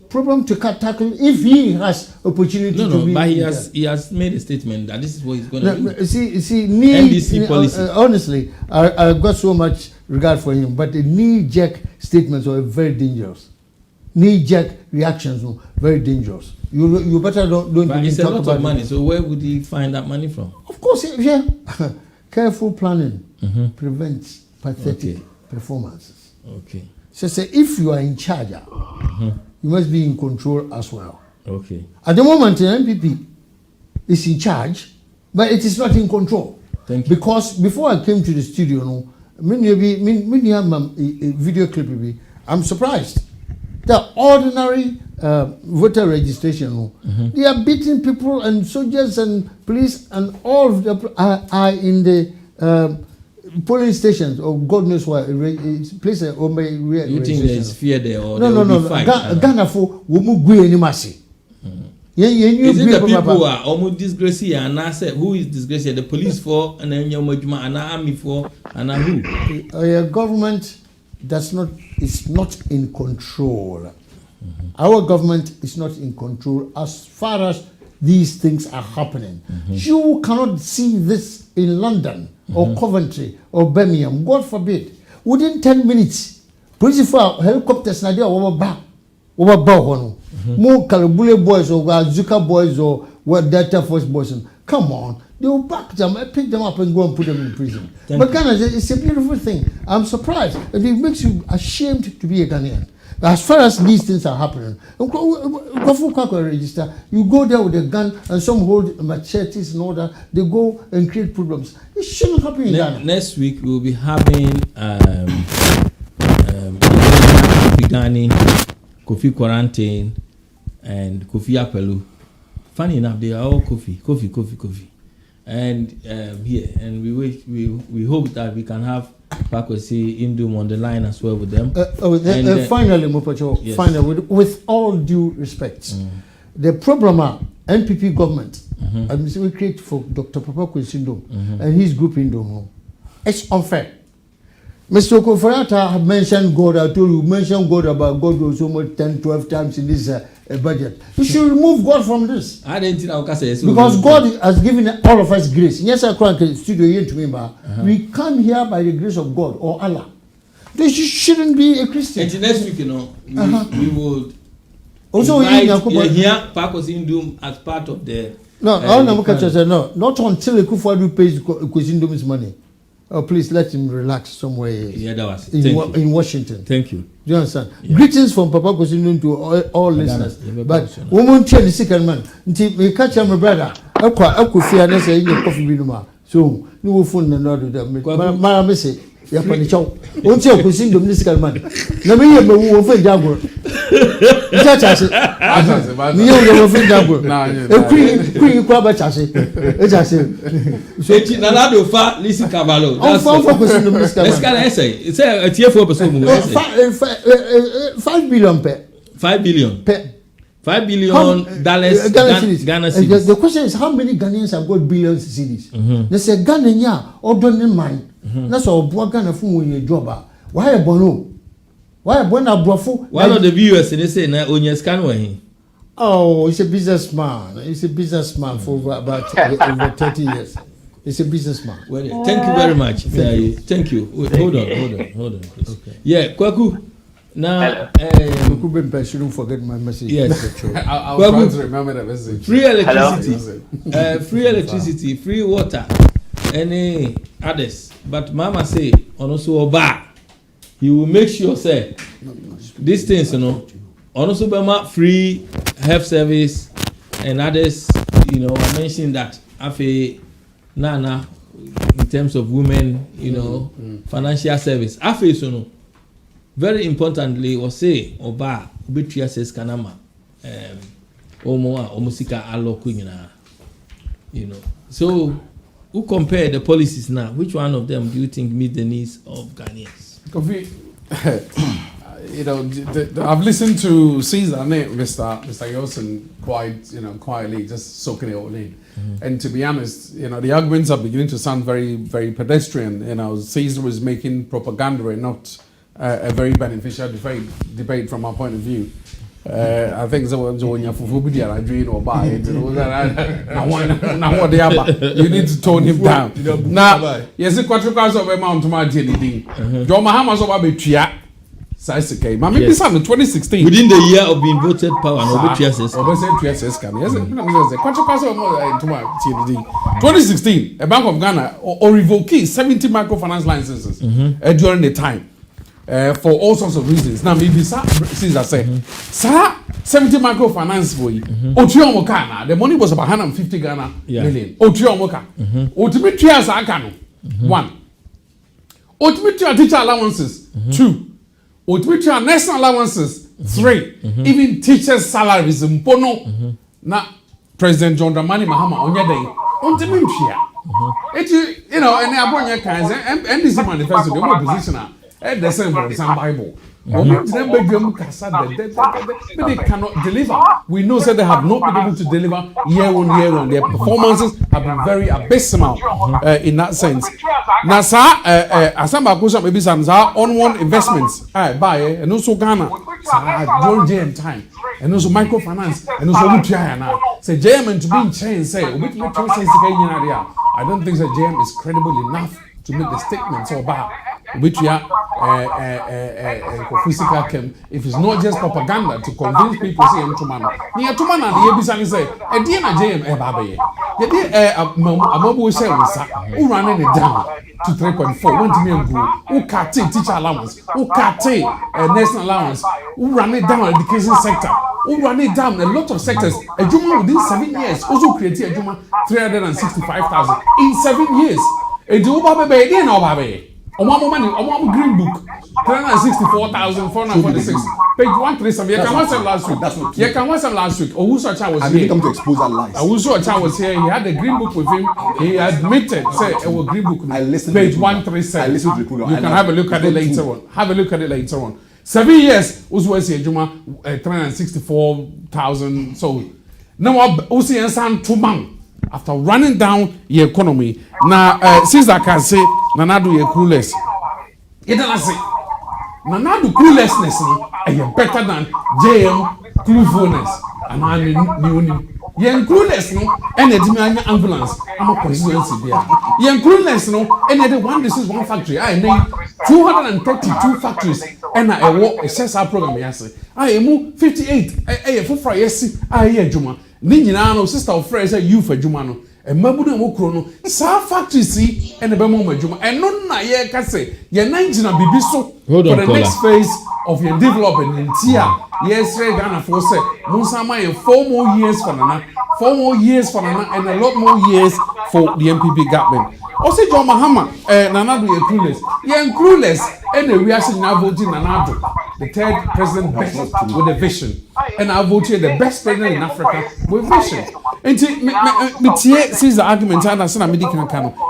problem to tackle if he has opportunity to be. But he has made a statement that this is what he's going to do. See, NDC policy. Honestly, I've got so much regard for him, but the knee-jerk statements are very dangerous. Knee-jerk reactions are very dangerous. You better don't but it's a lot of money, so where would he find that money from? Of course, yeah. Careful planning prevents pathetic performances. Okay. So say if you are in charge, you must be in control as well. Okay. At the moment, the MPP is in charge, but it is not in control. Thank you. Because before I came to the studio, no, many have a video clip. I'm surprised. The ordinary voter registration, they are beating people and soldiers and police and all of the are in the polling stations or God knows what place or you think there is fear there or no. Ghana for womu gwe animasi. Is it the people who are almost disgrace here and I said who is disgrace here? The police for and then and army for and who? Government is not in control. Our government is not in control as far as these things are happening. You cannot see this in London or Coventry or Birmingham. God forbid. Within 10 minutes, police for helicopters na there over back. More Kalabule boys or Zuka boys or what Delta Force boys. Come on. They will back them, pick them up and go and put them in prison. But Ghana, it's a beautiful thing. I'm surprised. And it makes you ashamed to be a Ghanaian. As far as these things are happening, register, you go there with a gun and some hold machetes and all that, they go and create problems. It shouldn't happen in Ghana. Next week we'll be having Kofi Quarantine and Kofi Apelu. Funny enough, they are all Kofi. And here, and we hope that we can have Kwaku Indum on the line as well with them. Finally, Mopacho, yes. Finally, with all due respect, the problem NPP government, we create for Dr. Kwaku Indum and his group Indum, it's unfair. Mr. Ofori-Atta have mentioned God. I told you, mentioned God about God was so much 10, 12 times in this budget. You should remove God from this. I didn't think I would say so. Because God has given all of us grace. Yes, I can't studio here to me, we come here by the grace of God or Allah. They shouldn't be a Christian. And next week, we would also here Kwaku Indum as part of the. No, not until Kufuor pays Kwesindum's money. Oh, please let him relax somewhere in Washington. Thank you. Do you understand? Yeah. Greetings from Papa Kwesindum to all listeners. But woman tell the second man, until we catch my brother. I could fear and say, you coffee binuma. So, you will find another. My message. Ya panichao. Once you Kwesindum this second man. Let me hear me who offend Jaguar. Chase. Me you offend Jaguar. A queen kwaba chase. So Nalado fa listen Cavallo. That's let's can essay. It's a tier 4 person. 5 billion per. 5 billion. Per. $5 billion Ghana cedis. The question is how many Ghanaians have got billions of cedis? They say Ghana or don't mind. That's all Ghana for when you job. Why a bono? Why a bona brofo? One of the viewers they say na onye scan when. Oh, he's a businessman. He's a businessman for about over 30 years. He's a businessman. Well, thank you very much. Thank you. Hold on, please. Okay. Yeah, Kwaku. Now, Bimpeh shouldn't forget my message. Yes. I'll try to remember the message. Free electricity, free water, any others. But Mama say, also Oba, he will make sure say these things, also Bama free health service and others. I mentioned that Afe Nana in terms of women, financial service. Afe very importantly, was say Oba Bitria says Kanama Omusika Alokuina. So who compare the policies now? Which one of them do you think meet the needs of Ghanaians? Kofi, I've listened to Ceasar, Mr. Yawson, quite, quietly, just soaking it all in. And to be honest, the arguments are beginning to sound very, very pedestrian. Ceasar was making propaganda and not a very beneficial debate from our point of view. I think when you're I dream or buy it. You need to tone him down. Now, yes, the quarter of a mount to my GDP. John Mahama's over Betria. Maybe 2016. Within the year of being voted power, and over 2016, a Bank of Ghana or revoke 70 microfinance licenses during the time. For all sorts of reasons. Now, maybe Ceasar said, Sir, 70 microfinance for you. The money was about 150 Ghana million. Otiomoka. Ultimate tears are Kano. 1. Ultimate teacher allowances. 2. Ultimate national allowances. 3. Even teachers' salaries. Mpono. Now, President John Dramani Mahama on your day. Ultimate tear. And the Abonya kinds and this manifesto, the opposition. The same for some Bible. But they cannot deliver. We know that they have not been able to deliver year on. Their performances have been very abysmal in that sense. Now, sir, Asamba Kusha maybe some on-one investments. Buy and also Ghana. During JM time. And also microfinance. And also Luciana. Say JM to be in chain. Say, I don't think that JM is credible enough to make the statements about which we are physical came. If it's not just propaganda to convince people say Ntumana. Ni Ntumana the Ebisani say, "E dia na JM babaye." Ye dey amobo say unsa. Who running it down to 3.4. Want me and go. Who cut teacher allowance? Who cut national allowance? Who run it down education sector? Who run it down a lot of sectors? A Juma within 7 years also created a Juma 365,000 in 7 years. A Juma baby dey no babaye. On green book, 364,446. Page 137. You can watch them last week. That's okay. You can watch them last week. Owusu-Atta was here. I didn't come to expose that lies. Owusu-Atta was here. He had the green book with him. He admitted, say, it was green book. I listened. Page 137. I listened to the program. You can have a look at it later on. Have a look at it later on. 7 years. Usually, Juma 364,000. So now, Usi and San Tuman. After running down the economy, now Ceasar can say, Nanadu ye clueless. It doesn't say, Nanadu cluelessness is better than JM cluefulness. And I knew Yen clueless no, and a demand ambulance. I'm a constituency there. Yen clueless no, and this is one factory. I name 232 factories, and I work a CHAIRMAN program. Yes, I am 58. I for yes, I hear Juma. Ninja sister of friends you for Jumano. And Mabuda Mokrono, Sa factory see and the Bemo Juma. And no, I can say, you're 19 Bibiso for the next phase of your development in Tia. Yes, Ghana for say, Musama in 4 more years for Nana, 4 more years for Nana, and a lot more years for the MPP government. Also, John Mahama, Nanadu, you're clueless. You're clueless, and we are now voting Nanadu, the third president best with a vision. And I voted the best president in Africa with vision. And Ceasar argument,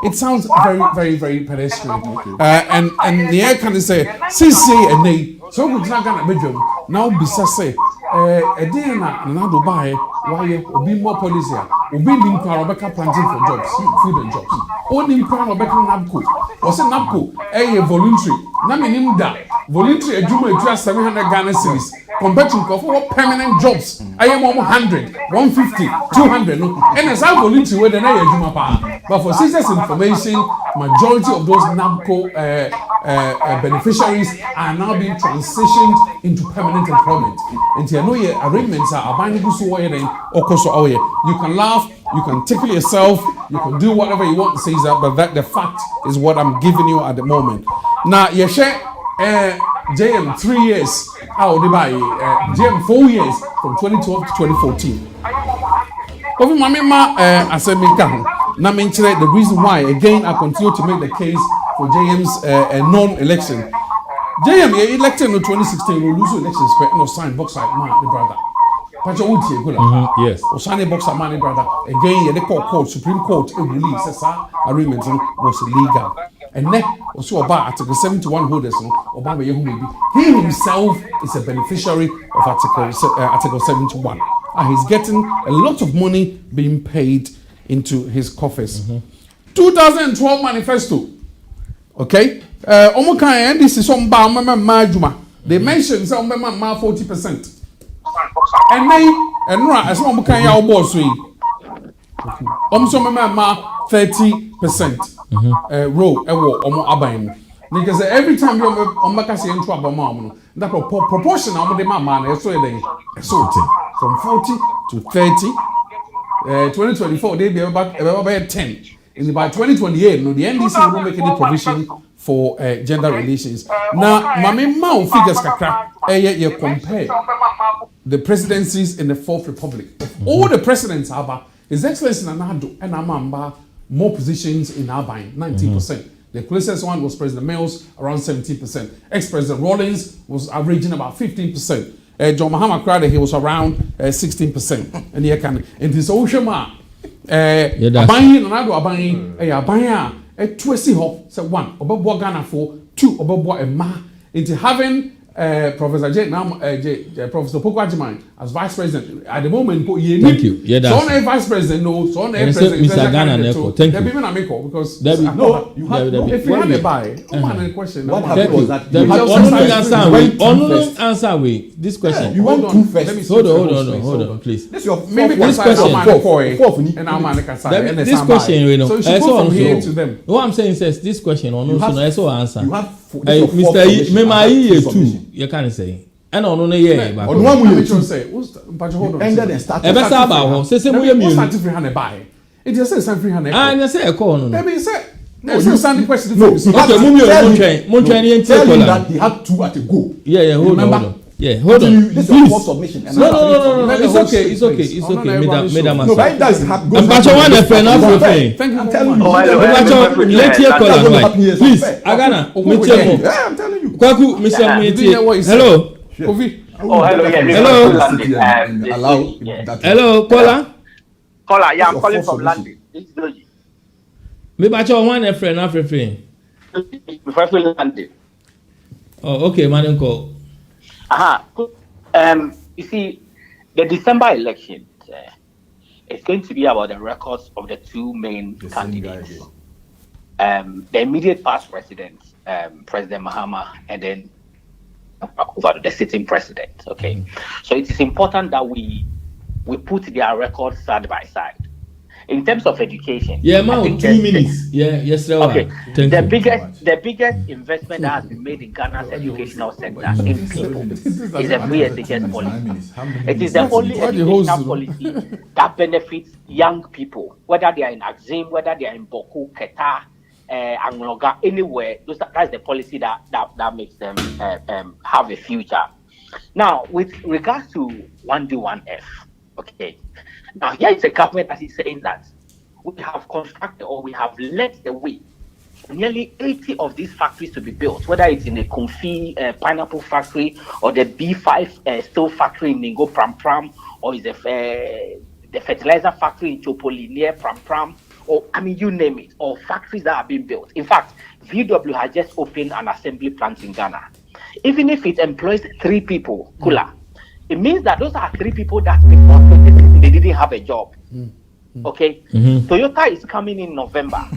it sounds very, very, very pedestrian. And the air can say, CC and they. So we not gonna bedroom now. Bisa say, a day na Nanadu buy why be more policy. Be in Parabeka planting for jobs, food and jobs. Only in Parabeka Nabco. Was a Nabco, a voluntary. na minim da voluntary adwuma etua 700 Ghana cedis compared to for permanent jobs I am 100 150 200 no and as I voluntary wey dey na adwuma pa but for Ceasar's information majority of those NABCO beneficiaries are now being transitioned into permanent employment and you know your arrangements are abandoned so you can laugh, you can tickle yourself, you can do whatever you want, Ceasar, but that the fact is what I'm giving you at the moment. Now, you share JM 3 years, JM 4 years from 2012 to 2014. Kofi Mamima, I said, the reason why, again, I continue to make the case for JM's non-election. JM elected in 2016, we lose elections, but no sign box like man, the brother. Yes. Osane box like man, brother. Again, the court, Supreme Court, release Ceasar agreement was illegal. And then also about Article 71 holders, he himself is a beneficiary of Article 71. And he's getting a lot of money being paid into his coffers. 2012 manifesto. Okay? This is some they mentioned some 40%. And then as one can ya boss we 30% row aban because every time you say into abamam that proportion of the man so from 40 to 30 2024 they be about 10 and by 2028 no the NDC will make any provision for gender relations. Now, Mami Mao figures kakra, you compare the presidencies in the Fourth Republic. All the presidents have His Excellency Nanado and Amamba more positions in Albine, 19%. The closest one was President Mills, around 17%. Ex-President Rawlings was averaging about 15%. John Mahama Crowder, he was around 16%. And he can, in this ocean, Abine, Nanado Abine, Abine. Twesi ho say one obebo Ghana for two obebo ema into having Professor Professor Pokwajiman as vice president at the moment. Thank you. Yeah, that's so on vice president no, so on president. Mr. Ghana neko. Thank you. Because no, you have if you have a buy. One question. What happened was that answer this question. You want two first. Hold on, please. This is your maybe this question. And I'm this question, you know. So you go from here to them. What I'm saying is this question on also I saw answer. You have Mr. Memai too. You can't say. And on no yeah, but on one way you say, but hold on. Ended and started. Ebe sa ba ho. Say we am you. Started 300 buy. It just says 300. Ah, you say e call no. Maybe say no, you send the question. No, okay, Mon train yen tell him that he had two at a go. Yeah, hold on. Yeah, hold on. This is your submission. No. It's okay. Madam. No, but that is happen. I'm one friend of Thank you. I'm telling you. Let's hear call please. Agana, I'm telling you. Kwaku, Mr. Hello. Kofi. Oh, hello. Hello. Allow that. Hello, caller. Yeah, I'm calling from London. This is Doji. Me bacho one friend of friend. Before London. Oh, okay, man, call. You see, the December election is going to be about the records of the two main candidates. The immediate past president, President Mahama, and then the sitting president. Okay, so it is important that we put their records side by side. In terms of education, man, 2 minutes. Yes, sir. Okay. The biggest investment that has been made in Ghana's educational sector in people is the free education policy. It is the only educational policy that benefits young people, whether they are in Axim, whether they are in Boku, Keta, Angloga, anywhere. That's the policy that makes them have a future. Now, with regards to 1D1F, okay. Now, here is a government that is saying that we have constructed or we have led the way for nearly 80 of these factories to be built, whether it's in a Kofi pineapple factory or the B5 steel factory in Ningo Pram, or is the fertilizer factory in Chopoli near Pram, or I mean, you name it, or factories that are being built. In fact, VW has just opened an assembly plant in Ghana. Even if it employs 3 people, Kula, it means that those are 3 people that before they didn't have a job. Okay? Toyota is coming in November.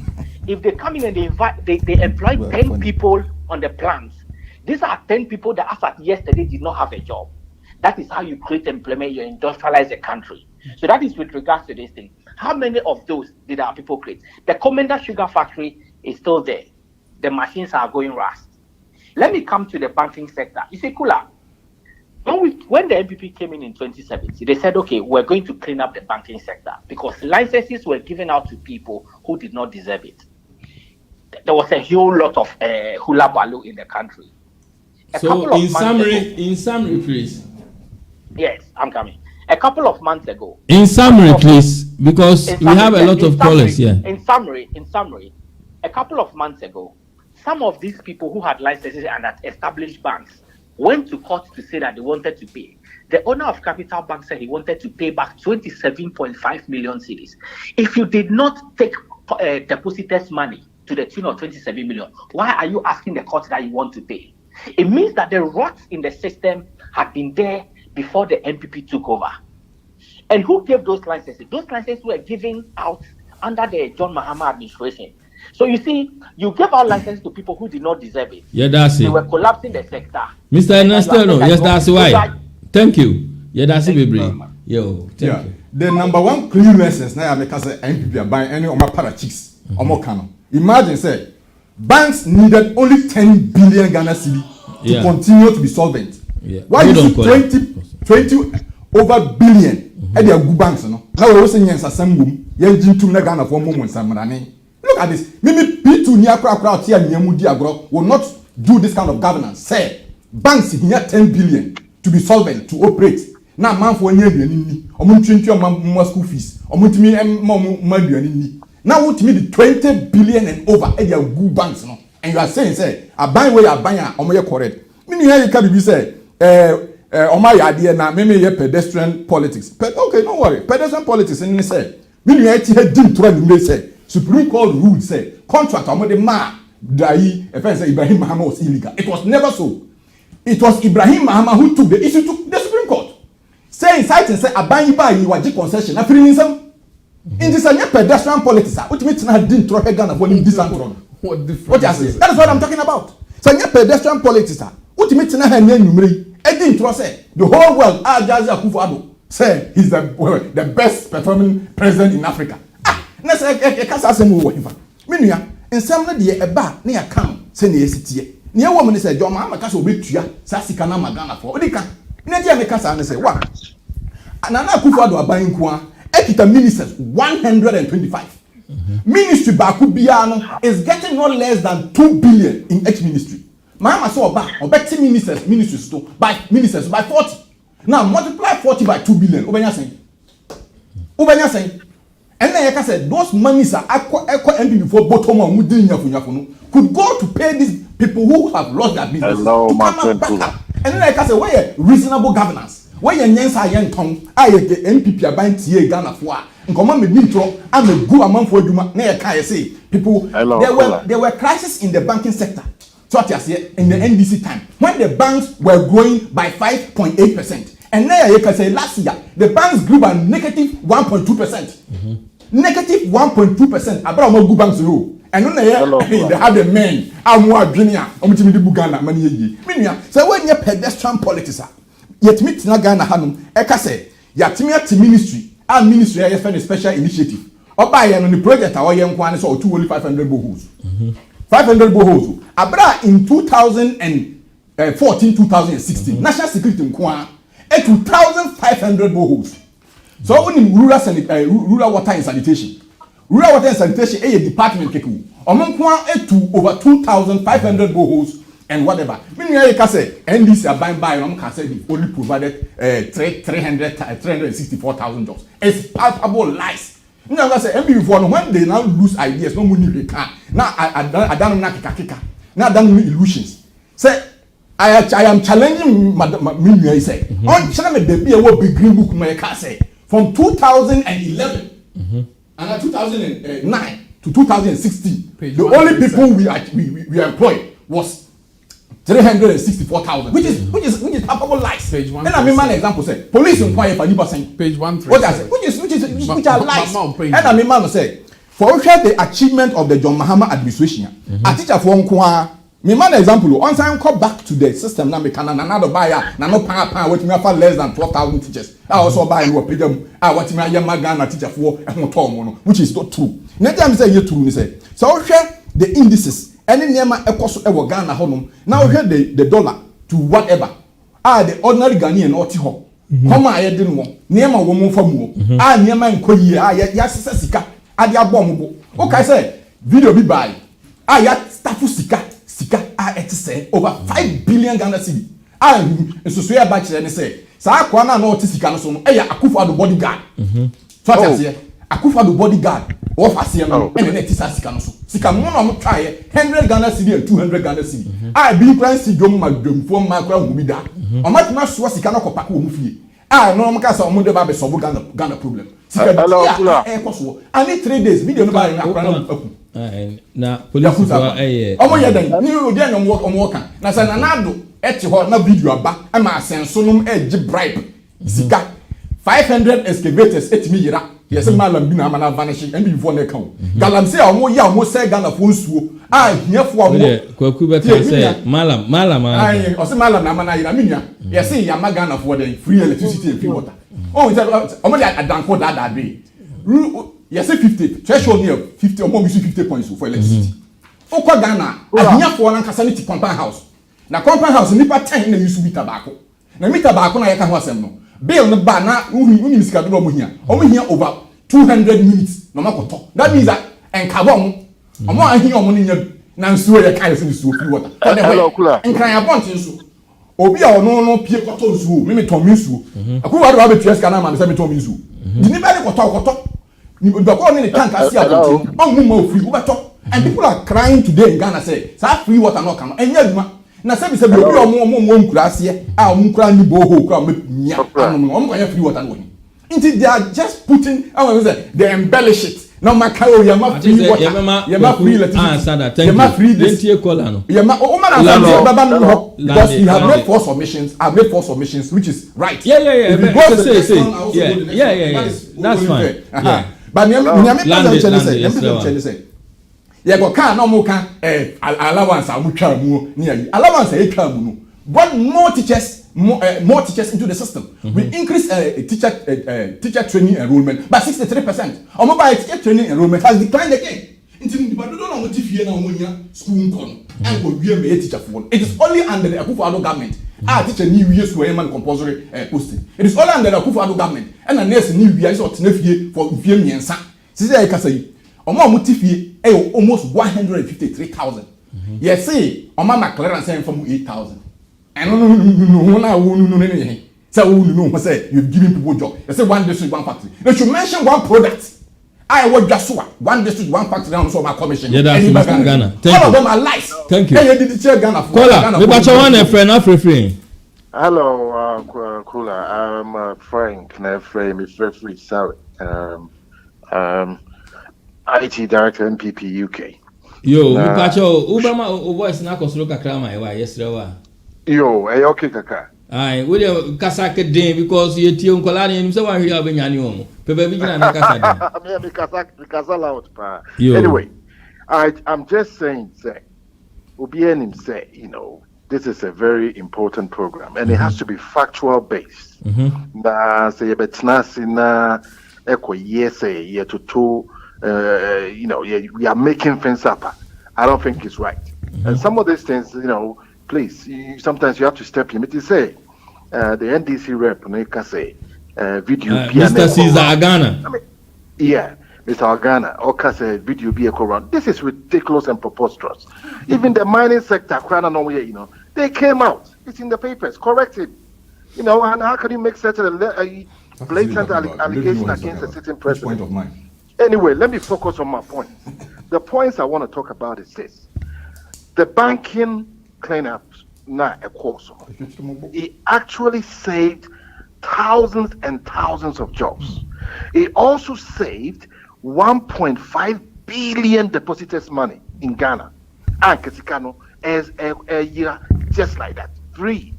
If they come in and they employ 10 people on the plants, These are 10 people that as at yesterday did not have a job. That is how you create employment, you industrialize the country. So that is with regards to this thing. How many of those did our people create? The Commander Sugar Factory is still there. The machines are going rust. Let me come to the banking sector. You see, Kula, when the MPP came in 2017, they said, okay, we're going to clean up the banking sector because licenses were given out to people who did not deserve it. There was a whole lot of hula baloo in the country. So in summary, please. Yes, I'm coming. A couple of months ago. In summary, please, because we have a lot of callers here. In summary, a couple of months ago, some of these people who had licenses and had established banks went to court to say that they wanted to pay. The owner of Capital Bank said he wanted to pay back 27.5 million cedis. If you did not take depositors' money to the tune of 27 million, why are you asking the court that you want to pay? It means that the rots in the system had been there before the MPP took over. And who gave those licenses? Those licenses were given out under the John Mahama administration. So you see, you gave out licenses to people who did not deserve it. Yeah, that's it. They were collapsing the sector. Mr. Ernesto, yes, that's why. Thank you. Yeah, that's it, baby. Yo, thank you. The number one clear lessons now because the MPP are buying any of my parachicks or more canon. Imagine, say, banks needed only 10 billion Ghana cedi to continue to be solvent. Yeah. Why you see 20 over billion at their good banks? No, now we're saying yes, some room, yen to Ghana for moments. Look at this. Maybe P2 near crowd here near Mudi Agro will not do this kind of governance. Say, banks here 10 billion to be solvent, to operate. Now, man for near the enemy, or monthly more school fees, or monthly more money. Now, what me the 20 billion and over at your good banks, no? And you are saying, say, I buy where you buy, or more correct. Meaning, you can be say, on my idea now, maybe pedestrian politics. Okay, no worry. Pedestrian politics, and they say, meaning I didn't try to say, Supreme Court ruled say, contract on the man, if I say Ibrahim Mahama was illegal. It was never so. It was Ibrahim Mahama who took the issue to the Supreme Court. Say, inside and say, I buy you a concession, I feel in some. In this pedestrian politics, which means I didn't throw a gun upon this and what that is what I'm talking about. So, pedestrian politics, which means I had name, I didn't throw say, the whole world, Ajazi Akufo-Addo, say he's the best performing president in Africa. Na say e kasa asem wo hifa menua ensem no de e ba na ya kan se na esitie ne e wo mo ne say John Mahama kasa obetua sa sika na magana fo odika na dia me kasa ne say wa Nana Akufo-Addo aban nko ekita ministers 125 ministry ba ku bia no is getting no less than 2 billion in each ministry. Mahama so obeti ministries to by 40. Now multiply 40 by 2 billion obenya say and then I said those monies are MPP before bottom of could go to pay these people who have lost their business. Hello, my friend. And then I said, where reasonable governance? Where your names are young tongue, I the MPP are buying TA Ghana for and command me intro. I'm a good amount for Juma. I say people there were crises in the banking sector. So I say in the NDC time when the banks were growing by 5.8%. And now you can say last year the banks grew by negative 1.2%. Negative 1.2%. About more good banks rule. And then they had the men. I'm more junior. I'm to the Buganda money. So when you pedestrian politics, yet meet Ghana Hanum, Eka say, Yatimia ministry, our ministry has a special initiative. Or buy on the project our young one is all 500 boreholes. 500 boreholes. Abra in 2014, 2016, National Security in Kwan. 2,500 boreholes. So only rural water and sanitation. Rural water and sanitation a department keku. To over 2,500 boreholes and whatever. Meaning I can say NDC are buying by can say they only provided 364,000 jobs. It's palpable lies. Now I say MB when they now lose ideas, no money they can. Now I don't know kika. Now I don't know illusions. Say I am challenging me. I say, on channel the be a big green book my car say from 2011 and 2009 to 2016. The only people we employed was 364,000, which is palpable lies. Page 1. Then I mean, example say police inquire for you page 1. What I say, which are lies. And I mean, man say for the achievement of the John Mahama administration, a teacher for Me man example, on time come back to the system now. Me can another buyer, na no pan wait me for less than 12,000 teachers. I also buy no pay them. I want me a young Ghana teacher for which is not true. Next time say you true, say so share the indices. Any nema ekoso ewo Ghana honum. Now share the dollar to whatever. The ordinary Ghanaian or tiho. Homa aye din wo. Nema wo mo famu. Nema nko yi. Ya sika. Ade abom. Okay say video be buy. Ya staff sika over 5 billion Ghana cedi. So so ya batch any say. Sa akwa na no sika no so no. Akufo-Addo bodyguard. So what say? Akufo-Addo bodyguard. What fase no. And na tisa sika no so. Sika mo na mo try 100 Ghana cedi and 200 Ghana cedi. Be plan si dwom ma dwom fo ma kwa hu bi da. O ma tuma so sika no kopaka wo mu fie. No mo ka say o mo de ba be solve Ghana problem. Sika koso. Ani 3 days video no ba na akwa no aku. Na police wa omo yedan ni odi anyom omo kan na say nanado eti ho na video aba e ma asenso nom egi bribe sika 500 excavators etimi yira yes malam bi na amana vanish and before na kan galamsey omo ya omo say Ghana fo nsuo hiafo omo Kwaku be kan say malam o say malam na amana yira minia yes ya ma Ghana fo the free electricity and free water omo dey adanko that day yes 50 threshold here 50 or more 50 points for electricity. Oko Ghana ahia for na nkasa ni ti compound house. Na compound house nipa 10 na use meter baako. Na meter baako na yeka ho asem no. Bill no ba na uni sika do mo hia. Omo hia over 200 minutes no makoto. That means that enkabom omo ahia omo ni nya na nsuo ye kan se nsuo free water. Hello Kula. Nkran ya bonti nso. Obi a ono no pie koto nsuo, me ton nsuo. Akufo-Addo ba betua sika na ma me se me ton nsuo. Dini ba le koto ni the tank I see about free and people are crying today in Ghana say free water no come and yet na say be say obi omo nkurase nkura ni boho kura nya free water no until they are just putting they embellish it no makao ya ma free water ya ma free electricity ya ma free this call no ya ma because you have made four submissions which is right yeah that's fine but say go can no mo can allowance am twa mu ni ayi allowance e twa mu no but more teachers into the system we increase teacher training enrollment by 63%. Our mobile teacher training enrollment has declined again. Until but don't know what if you now school and go we be teacher for it is only under the Akufo-Addo government teacher new year school man compulsory posting. It is only under the Akufo-Addo government and the next new year is for fie miensa sisi ka say omo mutifie almost 153,000. Yes say omo ma clearance say from 8,000 and no say no say you giving people job. They say one district one factory. They should mention one product. I want just one district, one factory, and so my commission. Yeah, that's Ghana. Thank all you. of them are lies. Thank you. Hey, you did share Ghana. Kola, we got one friend, not free. Hello, Kula. I'm Frank. Frame is free. Sorry. IT Director MPP UK. Yo, we got your Obama voice na kosoro kakra ma ewa yesterday wa. Yo, okay kaka. Aye, we dey kasa ke den because you tie nkola ni say wan hwe abanyane omo. Pepe bi gina na kasa den. Me kasa loud pa. Anyway, I'm just saying say Obianim say, this is a very important program and it has to be factual based. Na say betna sina eko yese ye to we are making things up. I don't think it's right. And some of these things, please, sometimes you have to step in. It is say the NDC rep, say video. Mr. Ceasar Agona. Yeah, Mr. Agona. Or say video be a corrupt. This is ridiculous and preposterous. Even the mining sector, they came out. It's in the papers, corrected. And how can you make such a blatant allegation against a sitting president? Point of mine. Anyway, let me focus on my point. The points I want to talk about is this. The banking cleanup, it actually saved thousands and thousands of jobs. It also saved 1.5 billion depositors' money in Ghana. And Ketikano as a year just like that. 3.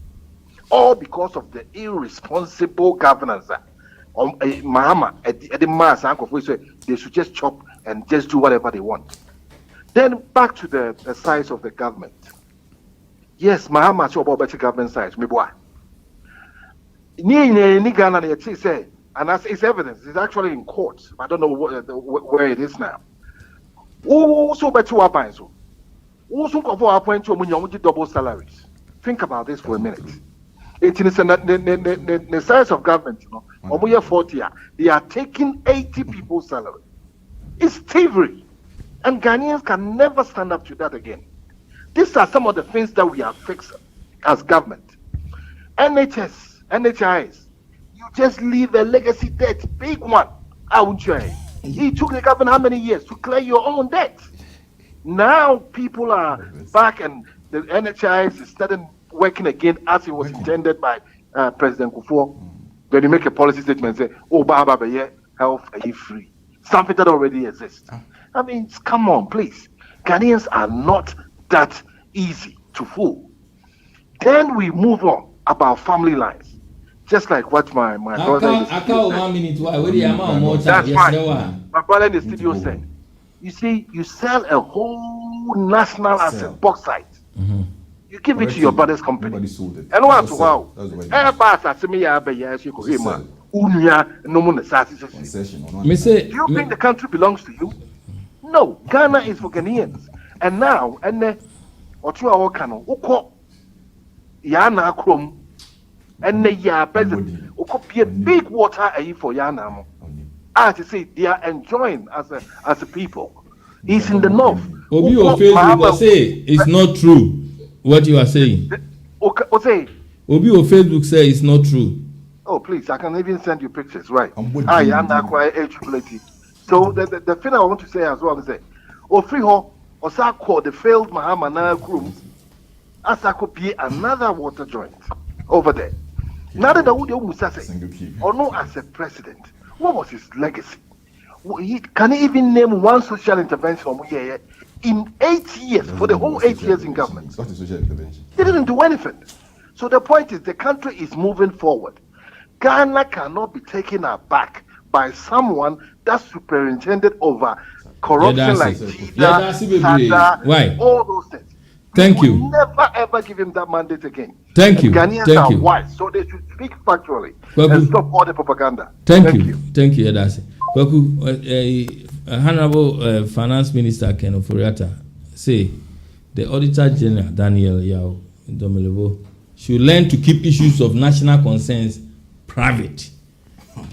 All because of the irresponsible governance. Mahama at the mass they should just chop and just do whatever they want. Then back to the size of the government. Yes, Mahama so about better government size. Me boy. Ni Ghana they say, and that's it's evidence. It's actually in court. I don't know where it is now. Who so better wabans? Who so cover appoint to when double salaries? Think about this for a minute. It is the size of government, you know. Over here 40, they are taking 80 people's salary. It's thievery, and Ghanaians can never stand up to that again. These are some of the things that we are fixing as government. NHIs, you just leave a legacy debt, big one. I would say. It took the government how many years to clear your own debt? Now people are back and the NHIs is starting working again as it was intended by President Kofi. When you make a policy statement and say, oh, Baba, health are free. Something that already exists. I mean, come on, please. Ghanaians are not that easy to fool. Then we move on about family lines. Just like what my brother I can't 1 minute. Why? Where the amount more time? That's fine. My brother in the studio said, you see, you sell a whole national asset, bauxite. You give it to your brother's company. And what? Wow. Do you think the country belongs to you? No. Ghana is for Ghanaians. And now, Yana Krum, and the ya president, could be a big water for Yana. I to say they are enjoying as a people. He's in the north. Obi or Facebook say it's not true what you are saying. Obi or Facebook say it's not true. Oh please, I can even send you pictures, right? I am not quite age-related. So the thing I want to say as well is that Ofori-Atta also called the failed Mahamana grooms as I could be another water joint over there. Now that Musa say, or no, as a president, what was his legacy? Can he even name one social intervention in 8 years, for the whole 8 years in government? They didn't do anything. So the point is, the country is moving forward. Ghana cannot be taken aback by someone that's superintended over corruption like Ceasar, all those things. Thank you. We'll never ever give him that mandate again. Thank you. Ghanaians are wise, so they should speak factually and stop all the propaganda. Thank you. Thank you, Edasi. Kwaku, Honorable Finance Minister Ken Ofori-Atta say the Auditor General Daniel Yao Domelevo should learn to keep issues of national concerns private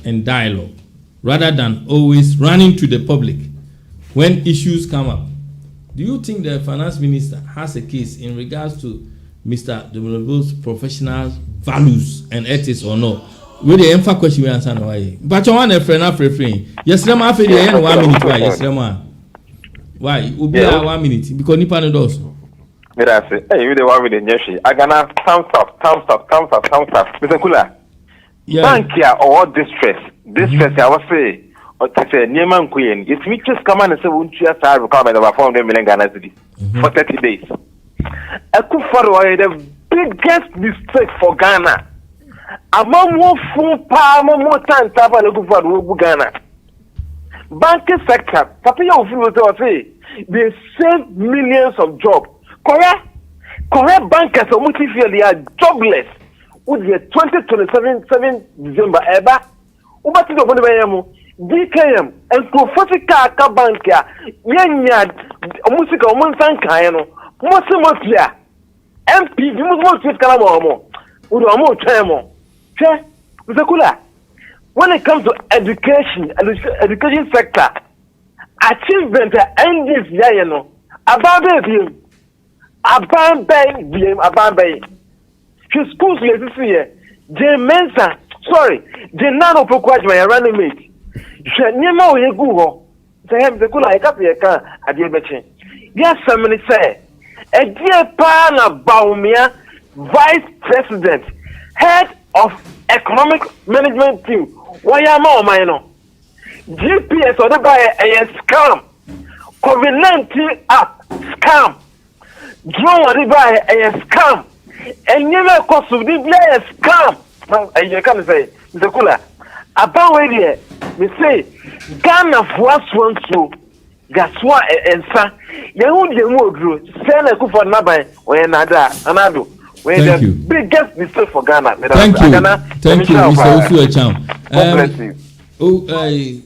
and dialogue rather than always running to the public when issues come up. Do you think the Finance Minister has a case in regards to Mr. Domelevo's professional values and ethics or not? With the emphasis question we answer no why. But you want a friend after free. Yes, Rema after the end 1 minute why? Yes, Rema. Why? Ubi 1 minute because nipa no does. Me da say, you the 1 minute nyeshi. Agona thumbs up. Mr. Kula. Yeah. Bank here or distress. I was say. Or to say Nieman Queen, it's me just come and say won't you have requirement of 400 million Ghana cedis for 30 days. Akufo-Addo the biggest mistake for Ghana. Among more full power, more time to have a Akufo-Addo Ghana. Banking sector, say they save millions of jobs. Correct bankers are they are jobless. With the 2027 December ever. DKM and Kofi Bank ya yenya musika omunsankan no mosimotia MP musimotia kala mo udo mo twemo che Mr. Kula, when it comes to education sector achievement and this year no ababe schools this year the nano pokwa my running mate Nyema o yegu ho say hem the Kula eka pe ka ade beche yes somebody say e die pa na Baumia vice president head of economic management team why am o man no GPS or the buy a scam COVID-19 app scam drone or the buy a scam and never cost of the a scam and you can say the Kula about where we say Ghana for us gaswa ensa ye hu de mu oduro say na Akufo naban we nada anado we the biggest mistake for Ghana. Thank you, Mr. Ofori-Atta.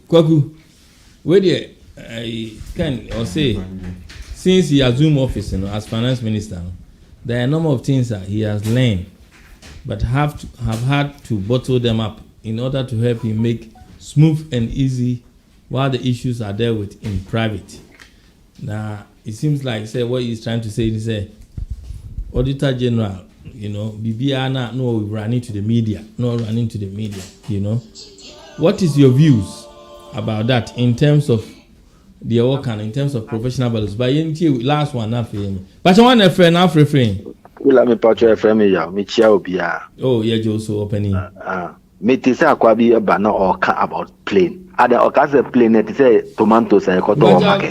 Kwaku, where the I can or say since he assumed office, as finance minister, there are a number of things that he has learned, but have had to bottle them up in order to help him make smooth and easy while the issues are dealt with in private. Now it seems like what he's trying to say is Auditor General, Bibiana no running to the media, What is your views about that in terms of the work and in terms of professional values? But last one, not for me. But I want a friend, not for friend. Let me patch a friend, me chia obia. Oh, yeah, Joe, opening. Me tisa kwabi a banner or about plane. Ada okaze plane it say tomatoes and cotton market.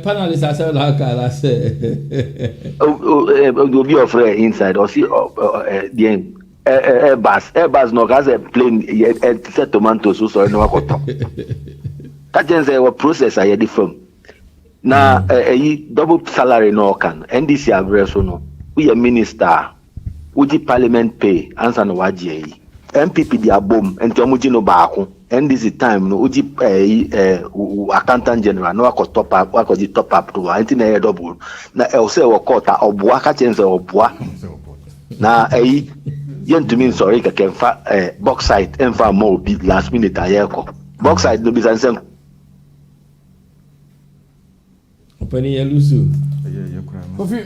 Panelists are saying like I say. Be of inside or see the Airbus no okaze plane it say tomatoes so sorry no cotton. That means our process are different. Na double salary no can NDC average no. We a minister. Uji parliament pay answer no waji. MPP di abom entomuji no baako. And this is time no uji accountant general no akọ top up to anti na double na e say wo court oboa ka chense oboa na yentumi sorry ka kenfa box site enfa mo bi last minute ayeko box site no bi sansen Openi Elusu. Kofi,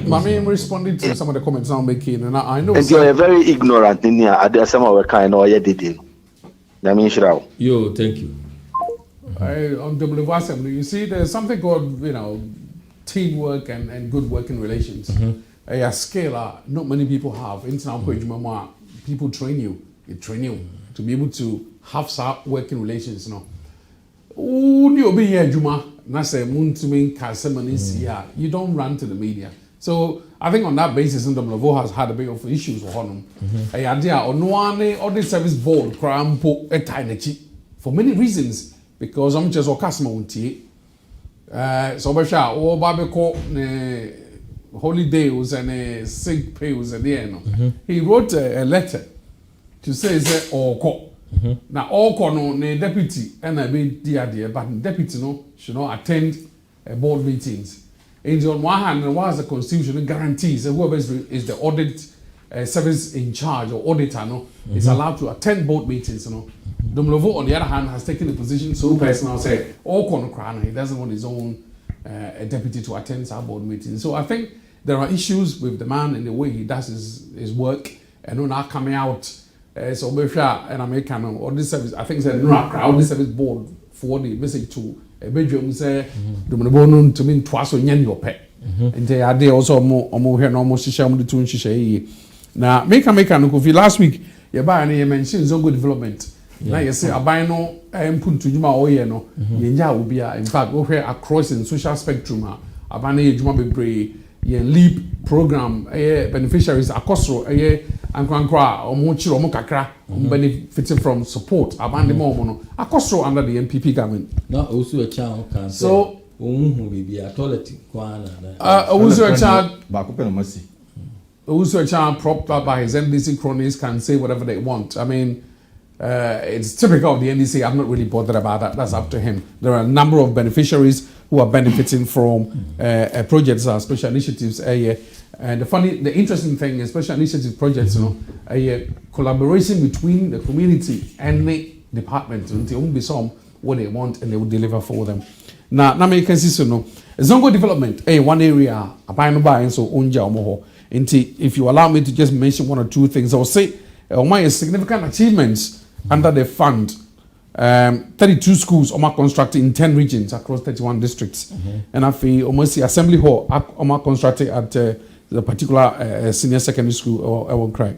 Mami responded to some of the comments I'm making, and I know. And you're very ignorant in here. There are some of the kind of did. Yo, thank you. On WW Assembly, you see, there's something called teamwork and good working relations. A scale not many people have. People train you. They train you to be able to have working relations. You don't run to the media. So I think on that basis, WW has had a bit of issues with him. Or the service board for many reasons, because I'm just a customer. So holidays and sick pays at the end. He wrote a letter to say now all no deputy and I mean dear, but deputy should not attend board meetings. And on one hand, what the constitution guarantees that whoever is the audit service in charge or auditor is allowed to attend board meetings. Domlovo on the other hand has taken a position so personal say he doesn't want his own deputy to attend our board meetings. So I think there are issues with the man and the way he does his work and now coming out. So and American or this service, I think it's a this service board for the message to a bedroom say Dominobono to mean twice on your pet. And they are there also more here almost to share the tune she now make no Kofi last week you buy and you mentioned Zongo development. Now you say I buy no put to Juma Oye no will be in fact over here across in social spectrum I buy Juma be LEAP program beneficiaries akosro ankwankwa omochiro omokakra benefiting from support abande mo akosro under the MPP government now also a child can so be a toilet kwana also a child bakopeno masi also a child propped up by his NDC cronies can say whatever they want. I mean it's typical of the NDC. I'm not really bothered about that. That's up to him. There are a number of beneficiaries who are benefiting from projects, special initiatives. And the interesting thing is special initiative projects, a collaboration between the community and the department until be some what they want and they will deliver for them. Now you can see Zongo development, one area, and so unja if you allow me to just mention one or two things, I'll say my significant achievements under the fund. 32 schools are constructed in 10 regions across 31 districts. And I feel almost the assembly hall are constructed at the particular senior secondary school or Ewon Cry.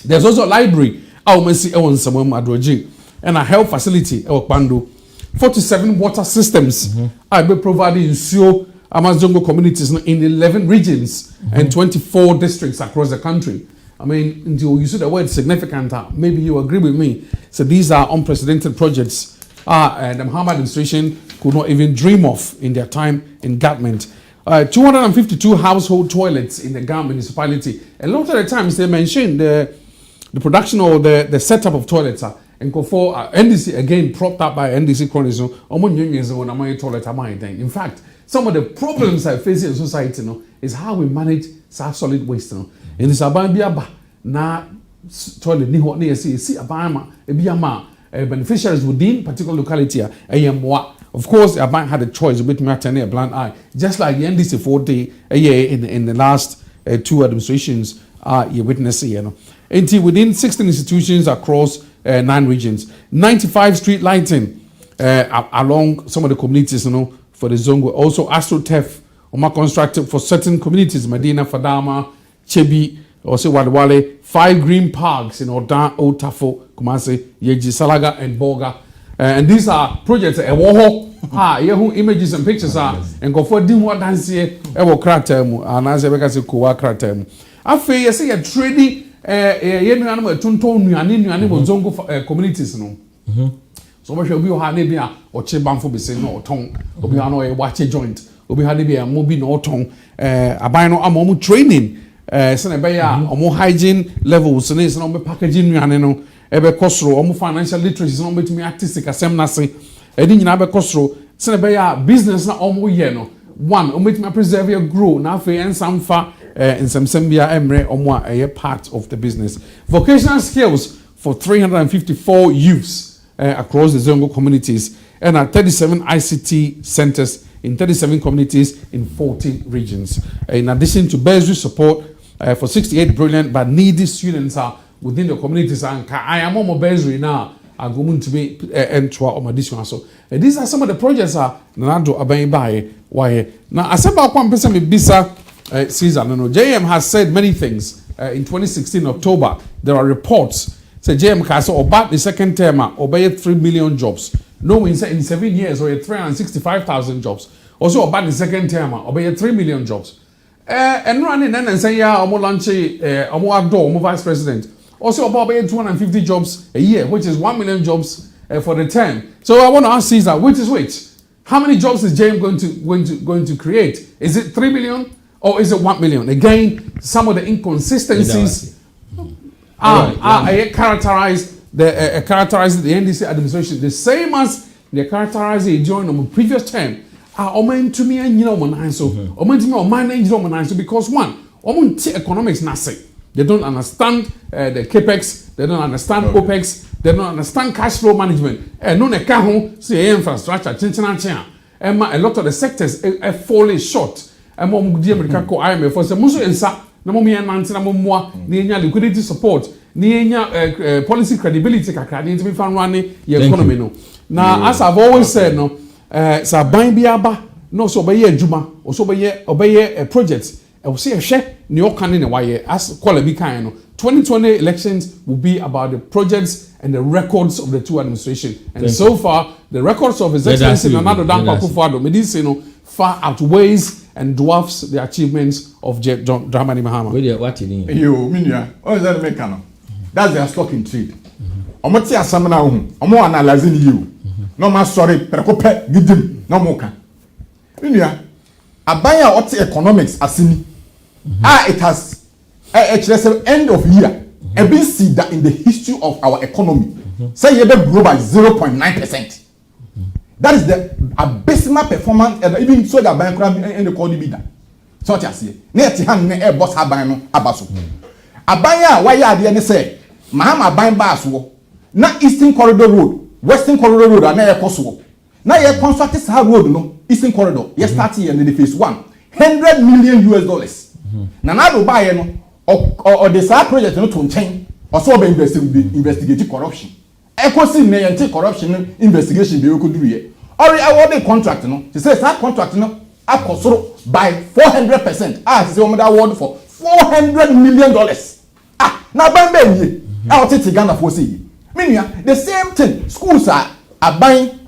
There's also a library, and a health facility, 47 water systems are being provided in Sio Amazongo communities in 11 regions and 24 districts across the country. I mean, until you see the word significant, maybe you agree with me. So these are unprecedented projects. The Mahama administration could not even dream of in their time in government. 252 household toilets in the Ghana municipality. A lot of the times they mention the production or the setup of toilets. And for NDC again propped up by NDC cronies. In fact, some of the problems I face in society is how we manage solid waste. In this Abambia na toilet ni hot near see Abama beneficiaries within particular locality. Of course, Aban had a choice with me a blind eye, just like the NDC 40 in the last 2 administrations you witness Until within 16 institutions across 9 regions, 95 street lighting along some of the communities, for the Zongo. Also, AstroTurf constructed for certain communities, Medina, Fadama, Chebi, also Wadwale, 5 green parks in Odan, Otafo, Kumasi, Yeji, Salaga, and Boga. And these are projects images and pictures and go for dim what dance here kratem and as a kowa kratem afi you say a trading animal tonton nuane zongo communities so we should be ha na bia o che banfo be say no ton obi ha no e wache joint obi ha na bia mo bi no ton aban no am training se na be ya omo hygiene levels ne se no be packaging nuane no ebe kosro omo financial literacy no betumi artistic asem na se edi nyina be kosro se na be ya business na omo ye no one omo betumi preserve your grow na afi ensamfa ensamsembia emre omo a part of the business. Vocational skills for 354 youths across the Zongo communities and at 37 ICT centers in 37 communities in 40 regions. In addition to bursary support for 68 brilliant but needy students within the communities, and I am on bursary now. I'm going to be entry on additional. So these are some of the projects Nando Abayi why now as about 1% with Bisa Ceasar. No, JM has said many things. In 2016 October, there are reports. Say JM has about the second term obey 3 million jobs. No, in 7 years or 365,000 jobs. Also about the second term obey 3 million jobs. And running then and say yeah, omo launch omo Agdo, omo vice president. Also about 250 jobs a year, which is 1 million jobs for the term. So I want to ask Ceasar, which is which? How many jobs is JM going to create? Is it 3 million or is it 1 million? Again, some of the inconsistencies characterize the NDC administration the same as they characterized it during the previous term. To me and so because one, economics nasi. They don't understand the capex, they don't understand opex, they don't understand cash flow management. And no say infrastructure, a lot of the sectors are falling short. And IMF for some liquidity support, policy credibility, running your economy. No. Now, as I've always said, no, so biaba no so obey juma or so obey a project. I will say a share New York in a way as quality kind. 2020 elections will be about the projects and the records of the two administrations. And so far, the records of His Excellency Nana Kwaku Medicino far outweighs and dwarfs the achievements of John Dramani Mahama. What you mean? You mean what is that mechanic? That's their stock in trade. Omoti asamna omo analyzing you. No ma sorry, prekope gidim no moka. Mean abaya what economics asini. It has HSL end of year. And we see that in the history of our economy. Say you grow by 0.9%. That is the abysmal performance and even so that bankrupt and the quality that. So what I say. Net hand ne boss abano abaso. Abaya why are the say Mahama buying bars na Eastern Corridor Road, Western Corridor Road and air cost. Now you construct this road no Eastern Corridor. You start here in the phase 1. $100 million. Nana do buy no or the SAR project no to change or so investigate corruption. Ecosi na yente corruption investigation be could do here. Or award contract no. She says that contract no akosoro by 400%. Say omo award for $400 million. Na bambe ye. Out it Ghana for say. Meaning the same thing. Schools are buying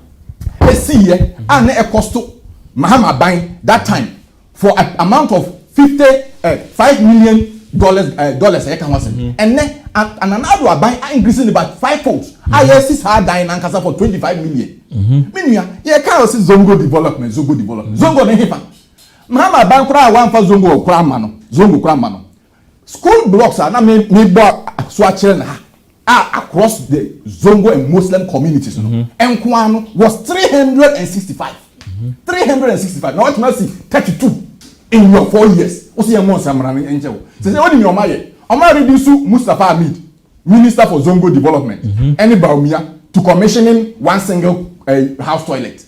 a year and a cost to Mahama buying that time for an amount of 5 million dollars I can was and then and another buy increasing about 5-fold. I Ceasar dying and casa for 25 million. Meaning, yeah, can see Zongo development. Zongo ne hipa. Mahama bankra one for Zongo Kramano. Zongo Kramano. School blocks are not me swatching across the Zongo and Muslim communities. And Kwano was 365. 365. Now it must see 32 in your 4 years. What's your most Samran angel? Say, what in your mind? Omar reduce Mustafa Hamid, Minister for Zongo Development, any Baumia to commissioning one single house toilet.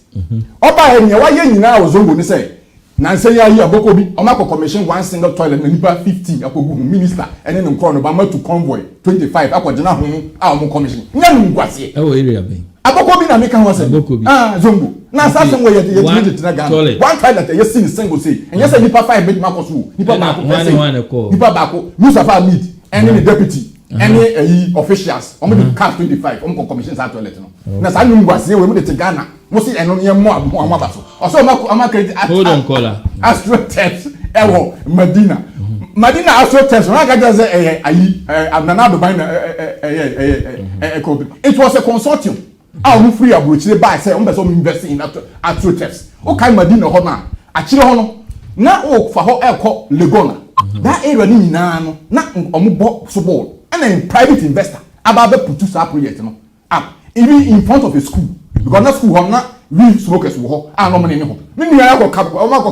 Opa Henya, why you now Zongo ni say? Nanseya here Bokobi, Omako commission one single toilet, Nipa 50, Akobu minister, and then Obama to convoy 25, Akojana Hunu, our commission. Nyan Gwasi. Our area being. Abokobi na make was Zongo. Na assassin way you toilet. One toilet you see single say. And yes, Nipa 5 bed Makosu, Nipa Bako, Nipa Bako, Mustafa Hamid, and the deputy, any officials, only cast 25, commissions at toilet. Na Sanu Gwasi, we moved to Ghana. Most and only more Basso. Also, hold on, caller. Astro test, Medina. Medina Astro test. When I got I'm not buying it was a consortium. I'll free a brooch. They buy, say, investing in Astro test. Okay, Medina Hona. Actually, Hono. Now, for her airport, Agona. That area in Nano, not on support. And then private investor. About the Putusa project. Even in front of a school. Because that school not real smokers who are no money. Meaning, I go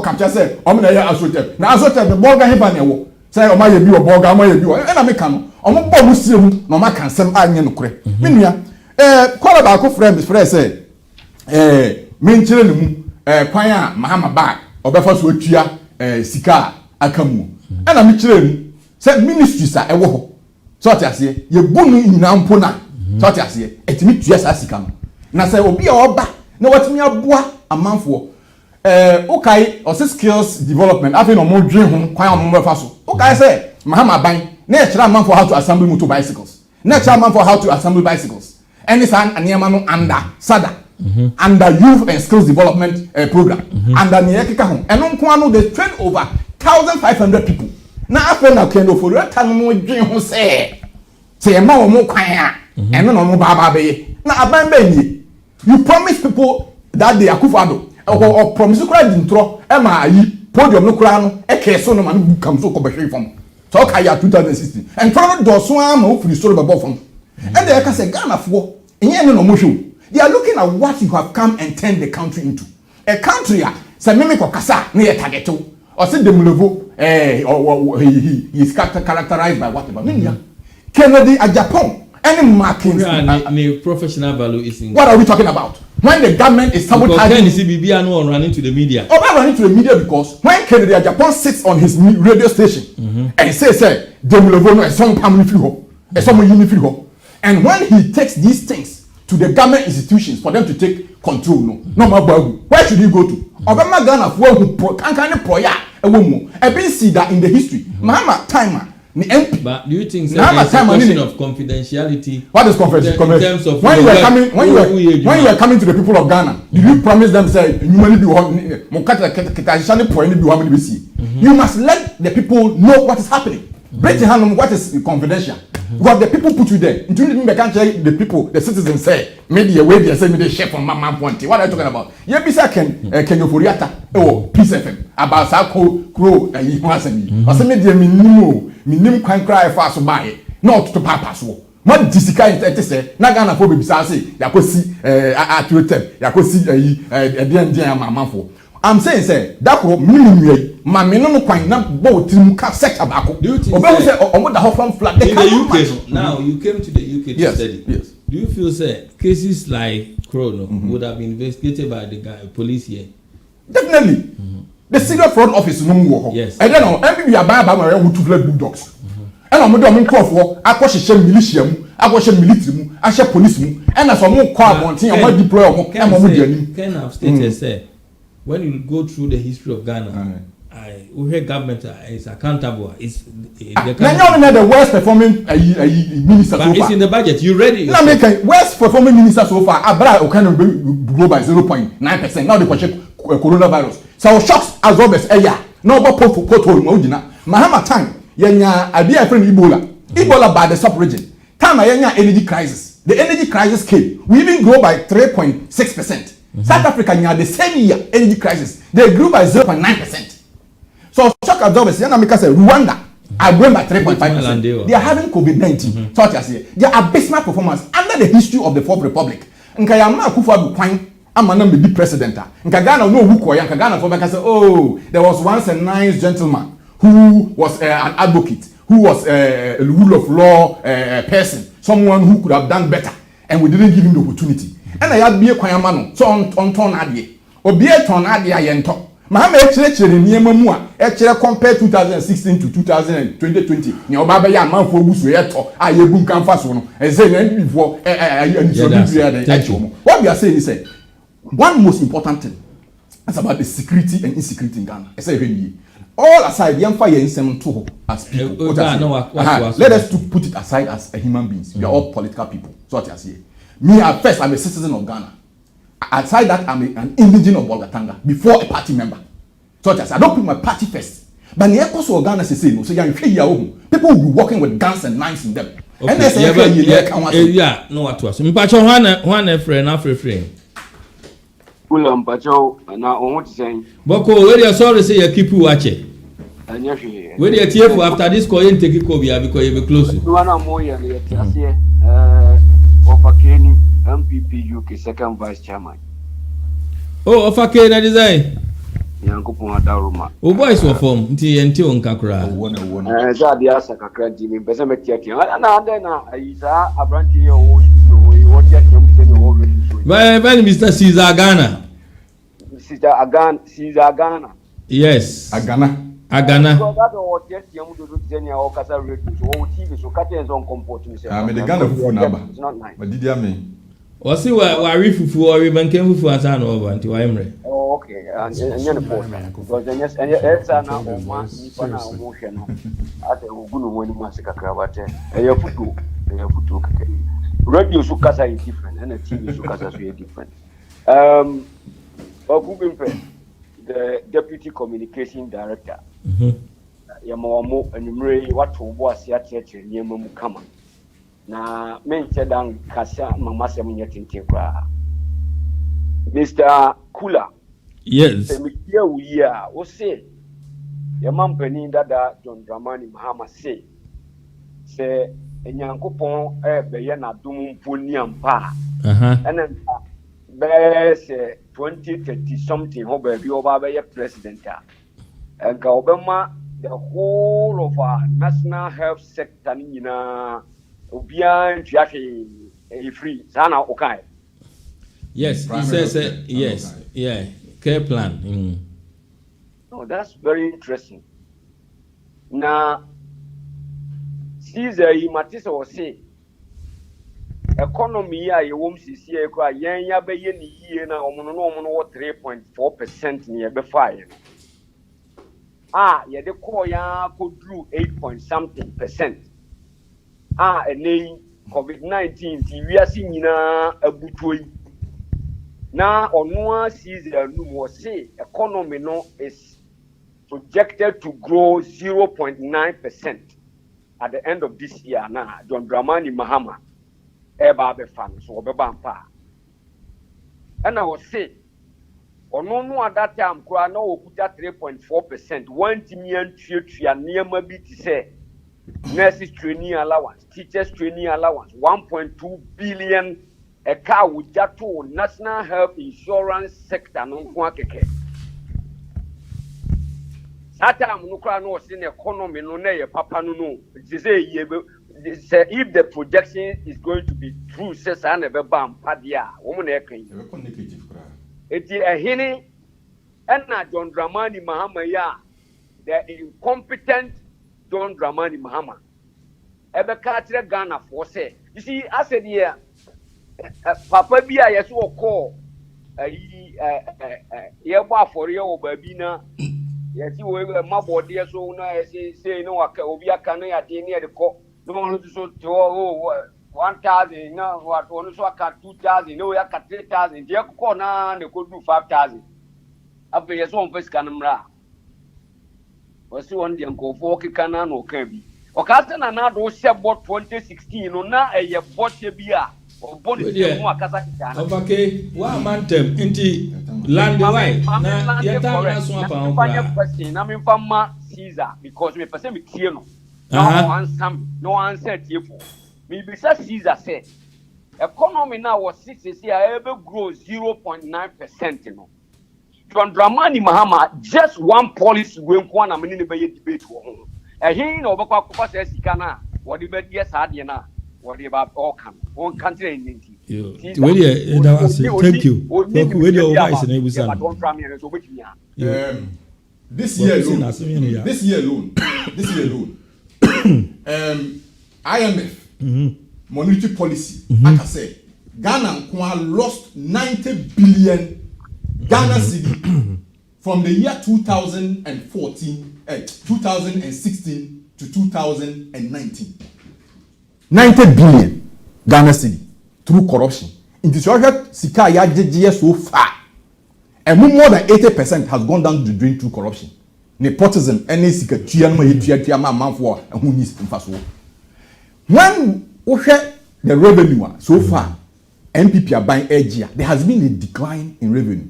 capture say, I'm going to associate. Now, associate the ball guy here. Say, oh, my view, a ball guy, my view, and I make I'm a ball still, no, my can send I no credit. Meaning, call about friends, friends say, main children, Paya, Mahama back, or Befas Wotia, Sika, Akamu. And I'm children, said ministries are a walk. So I say, you're booming in Nampona. So I say, it meets yes as Sikam. Na say obi a oba na watimi aboa amanfo okay or skills development afi no mo dwen ho kwan mo mfa so okay say mahama ban na e kira amanfo how to assemble motor bicycles na e kira amanfo how to assemble bicycles any san anema no under sada under youth and skills development program under ne ekeka ho eno nko ano they train over 1,500 people na afi na kendo Ofori-Atta no mo dwen ho say e ma wo mo kwan a eno no mo baba be na aban be ni. You promise people that they are Akufo-Addo or promise to cry intro ema yi podium no kura no e ke so no man book am so ko behwe fam so ka ya 2016 and try do so am o free story babo fam and they can say Ghana fo enye no mo hwe they are looking at what you have come and turned the country into a country say meme ko kasa na ye target or say dem level he is characterized by whatever mean Kennedy at Japan. Any markings professional value is in. What are we talking about? When the government is sabotaging CBB no running to the media. Running to the media because when Kennedy Japan sits on his radio station and says Demulevono and some family free and some unity and when he takes these things to the government institutions for them to take control no mababu where should he go to? Obama Ghana for who can proya a been see that in the history Mahama timer. But do you think there's a question of confidentiality? What is confidentiality? In terms of when you were coming to the people of Ghana, did you promise them say you must let the people know what is happening. What is confidential? Because the people put you there. Including the people, the citizens say, maybe a way they say me the chef on my point. What are you talking about? Yeah, bisa can Ofori-Atta Peace FM about Sako Crow and Yawson. I say me the minimum can cry fast by not to papa so. What disika it say? Na Ghana for be say yakosi atwetem yakosi dia mamafo. I'm saying say that minimum mame no kwan na bo tirim ka sector bako. Do you think say omo da from flat in the UK now you came to the UK to study. Yes. Do you feel say cases like Chrono would have been investigated by the police here? Definitely. The Secret Fraud Office no more. Yes. I don't know. MPB ababa ma we to flat bulldogs. And omo do omo crofo akwhehye militia mu, akwhehye military mu, ahye police mu, and as omo kwa abontin omo deploy omo e omo di anim. Can have stated say when you go through the history of Ghana, we hear government is accountable. It's the worst performing minister but so far. It's in the budget. You ready? No, worst performing minister so far. Abra kind of grow by 0.9%. Now they check coronavirus. So shocks absorbers. Yeah. No, but pothole. Mahama time. yenya abia friend Ebola by the sub-region. Time yenya energy crisis. The energy crisis came. We even grew by 3.6%. South Africa had the same year energy crisis. They grew by 0.9%. So shock absorbers, Yanamika said Rwanda are growing by 3.5%. They are having COVID-19. So I say their abysmal performance under the history of the Fourth Republic. Nkayama Akufo-Addo kwan amana be president. Nkagana no who koya Nkagana for say oh there was once a nice gentleman who was an advocate, who was a rule of law person, someone who could have done better, and we didn't give him the opportunity. And I had be a kwayamano so on ton adie. Obi e ton adie ayento. Mahama echere niema mu a echere compare 2016 to 2020. Ni oba be ya manfo oguso ye to ayebu nkamfa so no. Eze na before what we are saying is say one most important thing is about the security and insecurity in Ghana. I say all aside, young fire in some two as people. Let us put it aside as a human beings. We are all political people. So what I say. Me at first, I'm a citizen of Ghana. Aside that, I'm an indigene of Bolgatanga before a party member. So what I say, I don't put my party first. But the echoes of Ghana say no. So people will be walking with guns and knives in them. Okay. And they say, yeah, no what was. Mpacho one friend. Mpacho na omo tisen. Boko, where you sorry say you keep watching. Where you tearful after this call you take Kobe because you be close. Wana moya le tiasie Ofori-Atta MPP UK second vice chairman. Oh, Ofori-Atta design. Yankopon adaruma. O boys were form nti onka kra. Za dia sakakra di me pese metiatia. Na ande na isa abranti ye wo tiatia mtene wo redu. By Mr. Ceasar Agona. Ceasar Agona. Yes. Agona. Because that was tiatia mu do tenia o kasa redu. So wo TV so kate on comport me say. Me the Ghana fufu number. It's not nice. But did you mean? O si wa fufu o we bankem fufu asa na over nti wa emre. Oh, okay. And the post. Because then yes, and it's na oma nipa na omo hwe no. Ate ogunu woni masika krabate. Eya futu keke. Radio so kasa is different and the TV so kasa so different. Bimpeh, the Deputy Communication Director. Yamomo enumere watu obo asiache nyema mu kama. Na menche dan kasa mama se munyetinte kwa. Mr. Cula. Yes. Semikia uya o se yamampani dada John Dramani Mahama se enyankopon beye na dum mponi ampa. Ena be se 2030 something ho be bi oba be president a. Enka obema the whole of our national health sector nyina obian twiahwe free sana okai. Yes, he says yes. Okay. Yeah, care plan. Oh, that's very interesting. Now, Ceasar, you might say, economy, you won't see a cry, ya be ye na omono 3.4% near the fire. Yeah, the core ya could do 8.something%. And then COVID-19, we are seeing a butway. Now, on one season, say economy no is projected to grow 0.9% at the end of this year. Now, John Dramani Mahama, eba fan so bampa. And I was say, on no at that time, no put 3.4%. 1 million and near maybe to say nurses training allowance, teachers training allowance, 1.2 billion. A car with that to national health insurance sector no kwa keke. Sata munukra no sin economy no na ye papa no. Say if the projection is going to be true, says I never bam padia. Woman ekin. Eti ehini enna John Dramani Mahama ya the incompetent John Dramani Mahama. Ebe ka tire Ghana for say. You see, I said here. Papa bi a yeso call ye bo afori o baby na ye ti we mabode so na say no waka obi aka no ya de ne de ko no mo so to 1000 na what one so aka 2000 no ya ka 3000 de ko na ne ko do 5000 afi yeso on face kan mra wɔsi wɔn deɛ nkɔfoɔ keka na ɔka bi ɔkasa na n'ado hyɛ bɔ 2016 no na ɛyɛ bɔhyɛ bi a ɔbɔ ne sɛ mu akasa keka na. ɔbake wa amantem nti land right na yɛta na so apa ho kra. Question na me fa ma Ceasar because me pese me tie no. Na ɔansam na ɔansa tie fo. Me bisa Ceasar say economy now was 6 a ebe grow 0.9% no. John Dramani Mahama just one policy we nko na me ne be debate wo ho. Ehin na obekwa akwa say sika na wo de be die sa de na wo de ba all kan. Won country nti. We dey that was thank you. We dey advice na ebusa. This year alone. IMF monetary policy, like I said, Ghana lost 90 billion Ghana cedi from the year 2016 to 2019. 90 billion Ghana cedi through corruption. In the social sika ya so far, and more than 80% has gone down the drain through corruption. Nepotism, any sika tuya man for and who needs infrastructure. When we share the revenue so far, MPP are buying edge. There has been a decline in revenue.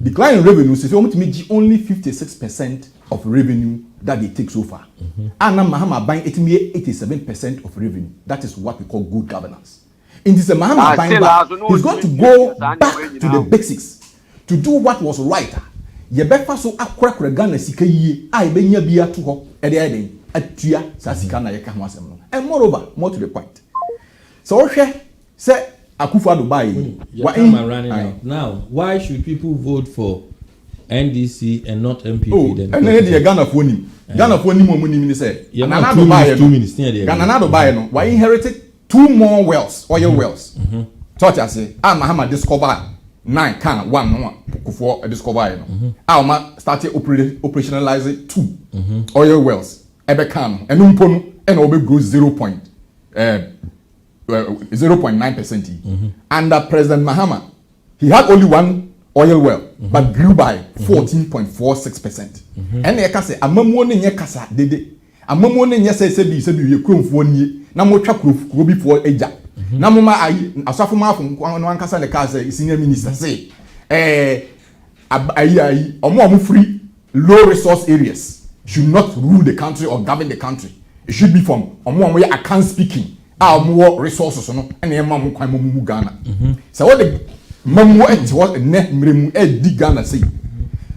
Decline in revenue is only 56% of revenue that they take so far. And Mahama buying 87% of revenue. That is what we call good governance. In this Mahama buying back, he's going to go back to the basics to do what was right. Yebefa so akura Ghana sika yie a ebenya bia to ho ede atua sa sika na yeka ho asem no. And moreover, more to the point. So ohwe say Akufo-Addo buy now why should people vote for NDC and not MPP then? And then the Ghana for him. Ghana for him mo ni say. Ghana 2 minutes near Ghana buy no. Why inherited 2 more wells, oil wells. Church I say, Mahama discover 9 can 1 no Akufo discover no. Alma started operationalizing 2 oil wells. Ebe can and mpo no and obe grow 0.9%. Under President Mahama, he had only 1 oil well, but grew by 14.46%. And they can say, "Amamu ne nye kasa dede. Amamu ne nye say bi ye kromfo nie. Na mo twa krofo bi for eja. Na mo ma ayi asafo ma afo no ankasa le ka say senior minister say, ayi omo free low resource areas should not rule the country or govern the country. It should be from omo ye account speaking. More resources no and mamu kwan mu Ghana. So what the mamu what ne mremu di Ghana say.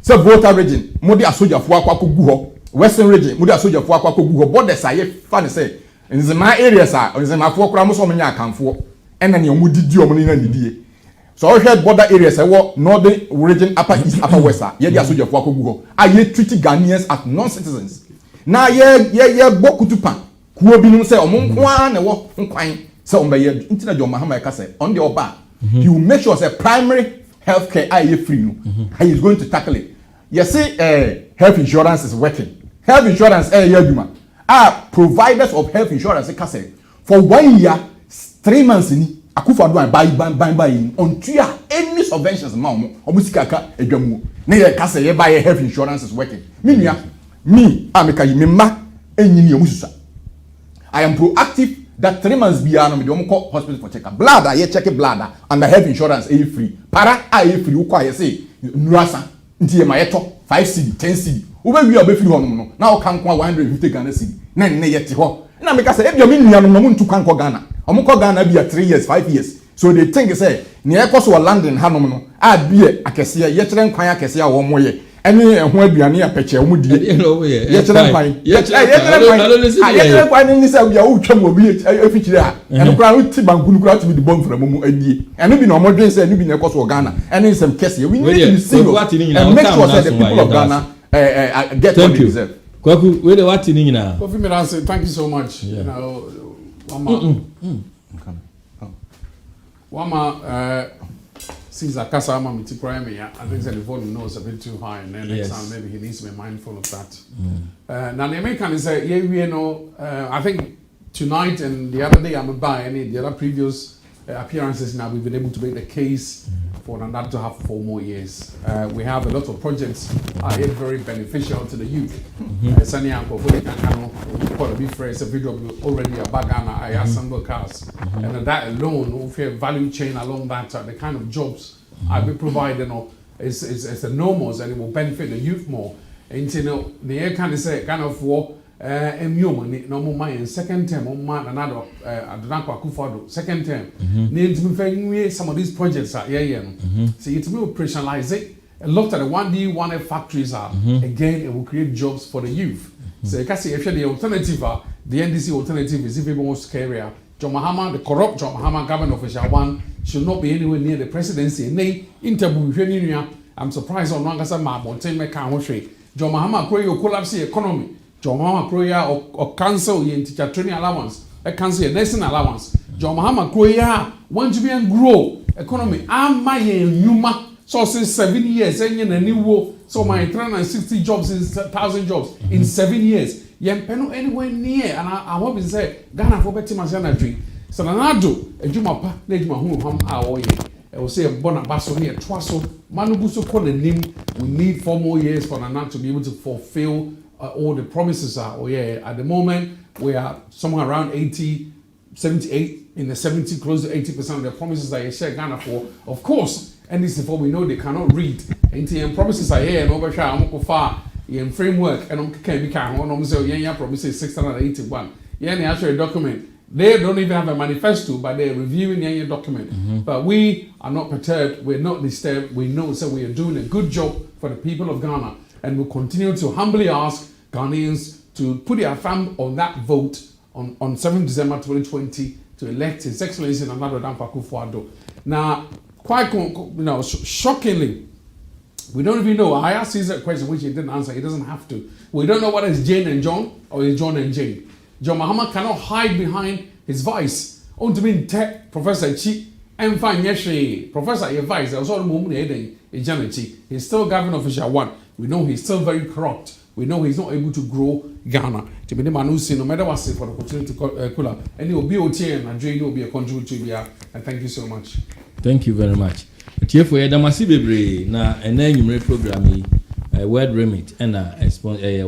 So Volta region modi asoja fo akwa gu ho. Western region modi asoja fo akwa gu ho. Borders aye fa ne say in the my areas are in the my fo kra mo so menya akanfo and na ne omu didi omu na didie. So we head border areas northern region, upper east, upper west ye di asoja fo akwa gu ho. Aye treat Ghanaians as non-citizens. Na ye bokutupan kuo bi no say omonkwa na wo nkwan say ombaye ntina John Mahama ka say on the oba he will make sure say primary healthcare are free no he is going to tackle it. You see health insurance is working. Health insurance aduma providers of health insurance ka say for 1 year 3 months ni Akufo-Addo buy on tua any subventions ma omusika ka adwamu na ye ka say ye buy health insurance is working. Me ameka yi me ma enyini omususa. I am proactive that 3 months beyond me don't call hospital for checkup. Blood, I check blood and the health insurance is free. Para I free. Ukwa say nuasa nti ma yeto 5 cedi 10 cedi. Ube wi obe free hono no. Na o kan kwa 150 Ghana cedi. Na ne yete ho. Na me ka say e bi o me nuanu no muntu kan ko Ghana. Omo ko Ghana bi 3 years 5 years. So they think say ne e koso London hanom no. A bi akese ye kire nkwan akese a wo moye. Any ho aduane a peche omu die ye kire kwan ye kire kwan ni say we o twam obi afikire a eno kra uti bankunu kra to be the bomb from mu adie eno bi na omo dwen say eno bi na ekoso Ghana ene sem kese we need to be serious and make sure that the people of Ghana get what they deserve. Kwaku we dey what ni nyina Kofi Cula, thank you so much. You know Wama Ceasar Kasa Miti Prime, I think the volume knows a bit too high, and then next time maybe he needs to be mindful of that. Now the American is I think tonight and the other day I'm by any the other previous appearances now, we've been able to make the case for Nana to have 4 more years. We have a lot of projects are very beneficial to the youth. Sunny Uncle for the friends, a video already a Bagana, I have single cars. And that alone, will feel value chain along that, the kind of jobs I will provide, is enormous and it will benefit the youth more. And you know, the air kind of say, kind of war. No more in second term, another Kwaku second term. Some of these projects are so it will operationalize it. A lot of the 1D, 1F factories are again it will create jobs for the youth. So you can see if the alternative, the NDC alternative is if it was scarier. John Mahama, the corrupt John Mahama government official one should not be anywhere near the presidency. Nay, interview, I'm surprised on Langasa Mabo, John Mahama will collapse the economy. John Mahama Kroya or cancel your teacher training allowance, cancel your nursing allowance. John Mahama Kroya want to be and grow economy. I'm my Numa so since 7 years, and a new war. So my 360 jobs is 1,000 jobs in 7 years. Yem peno anywhere near, and I hope to say Ghana for better Mazana dream. So Nanado, a Jumapa, Nejma home, our I will say a Bonabaso here, Twasso, Manubuso Kolenim. We need 4 more years for Nana to be able to fulfill. All the promises are, at the moment, we are somewhere around 80, 78, in the 70, close to 80% of the promises that you share Ghana for. Of course, and this is before we know they cannot read. And the promises are here and over here, I'm far in framework, and I'm can be kind of say, promises 681. Yeah, actually document. They don't even have a manifesto, but they're reviewing the document. But we are not perturbed, we're not disturbed, we know that we are doing a good job for the people of Ghana. And we'll continue to humbly ask Ghanaians to put their thumb on that vote on 7th December 2020 to elect His Excellency Nana Kwaku Akufo-Addo. Now, quite shockingly, we don't even know. I asked Ceasar a question which he didn't answer. He doesn't have to. We don't know whether it's Jane and John or it's John and Jane. John Mahama cannot hide behind his vice. On to be tech Professor Chi and find Yeshi Professor your vice. There was all the moment he's still government official one. We know he's still very corrupt. We know he's not able to grow Ghana. To be the man who no matter what say for the opportunity to Kula. And he will be OT and Nigeria will be a contributor. And thank you so much. Thank you very much. Here for Yadamasi Bebre na a program Word Remit and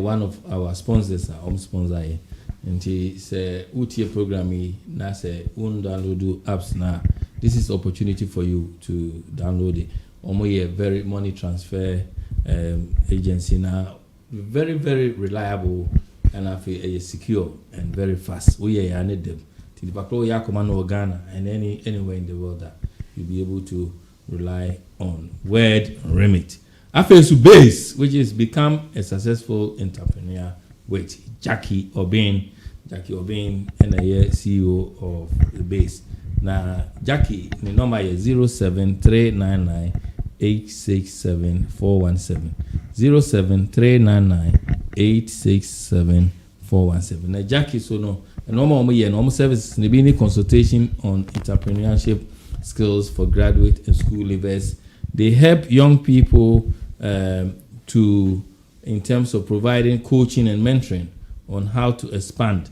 one of our sponsors, our sponsor. And he say UTA program na say download apps na. This is opportunity for you to download it. A very money transfer agency now, very, very reliable and I feel secure and very fast. We need them. To the Bakro Yakomano or Ghana and anywhere in the world that you'll be able to rely on. Word Remit. I feel to base, which is become a successful entrepreneur with Jackie Obin, and the CEO of the base. Now, Jackie, the number is 07399 867-417 07399-867-417. Now Jackie so no normal service ne be consultation on entrepreneurship skills for graduate and school leavers. They help young people to in terms of providing coaching and mentoring on how to expand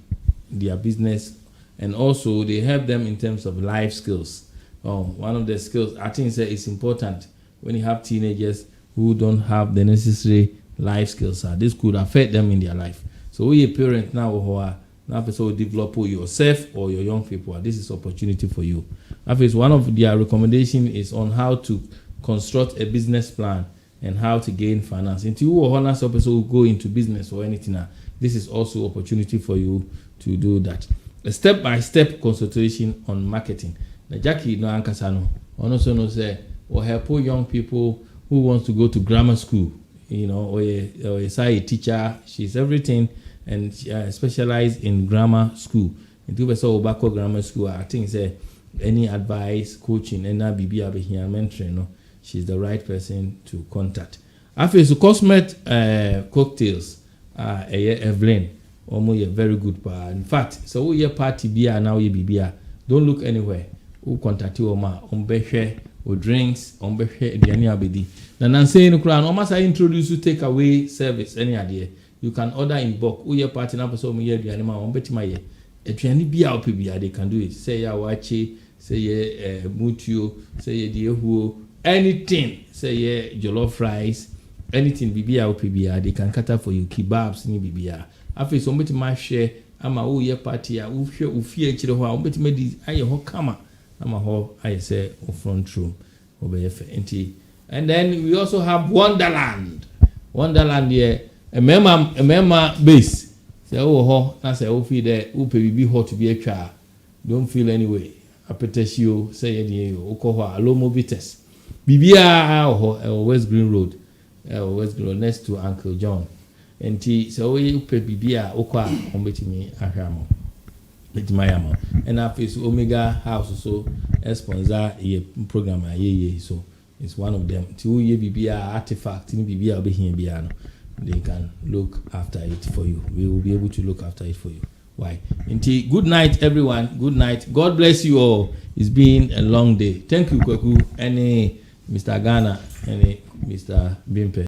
their business, and also they help them in terms of life skills. One of the skills I think is important when you have teenagers who don't have the necessary life skills, this could affect them in their life. So we a parent now who are now develop yourself or your young people. This is opportunity for you. One of their recommendation is on how to construct a business plan and how to gain finance. Into you or honors also go into business or anything. This is also opportunity for you to do that. A step-by-step consultation on marketing. Now Jackie no ankasano. Also no say or help young people who wants to go to grammar school, or a teacher. She's everything and specialized in grammar school. And to be so Obako grammar school, I think any advice, coaching, and BB here mentoring, she's the right person to contact. After so Cosmet cocktails, Evelyn, almost a very good part. In fact, so we are party beer now you BB. Don't look anywhere. Who contact you or drinks on Behe Abedi. Then I'm saying the crown almost I introduce you take away service any idea. You can order in bulk. Who your party now so me the animal on bet my a tranny be out PBR they can do it. Say ya wachi, say ye mutuo, say ye diehuo, anything, say ye jollof rice, anything bibia or PBR, they can cater for you, kebabs ni bibia. After somebody my share, ama oh ye party, ufie chile hoa, umbeti medi aye ho kama, ama ho aye say front room, obeyefe enti. And then we also have Wonderland. Wonderland here, a member base. Say oh ho, na say oh feel there, upe bibi ho to be a child. Don't feel anyway. Apetesio say ye okoho alomo vites. Bibia ho West Green Road. West Green Road next to Uncle John. Enti say oh upe bibia okwa ombetimi ahwamo. Mayamo. And after so Omega House so sponsor a program so it's one of them. 2 year BBA artifact in BBA be here biano. They can look after it for you. We will be able to look after it for you. Why? Indeed, good night, everyone. Good night. God bless you all. It's been a long day. Thank you, Kwaku, and Mr. Agona, and Mr. Bimpeh.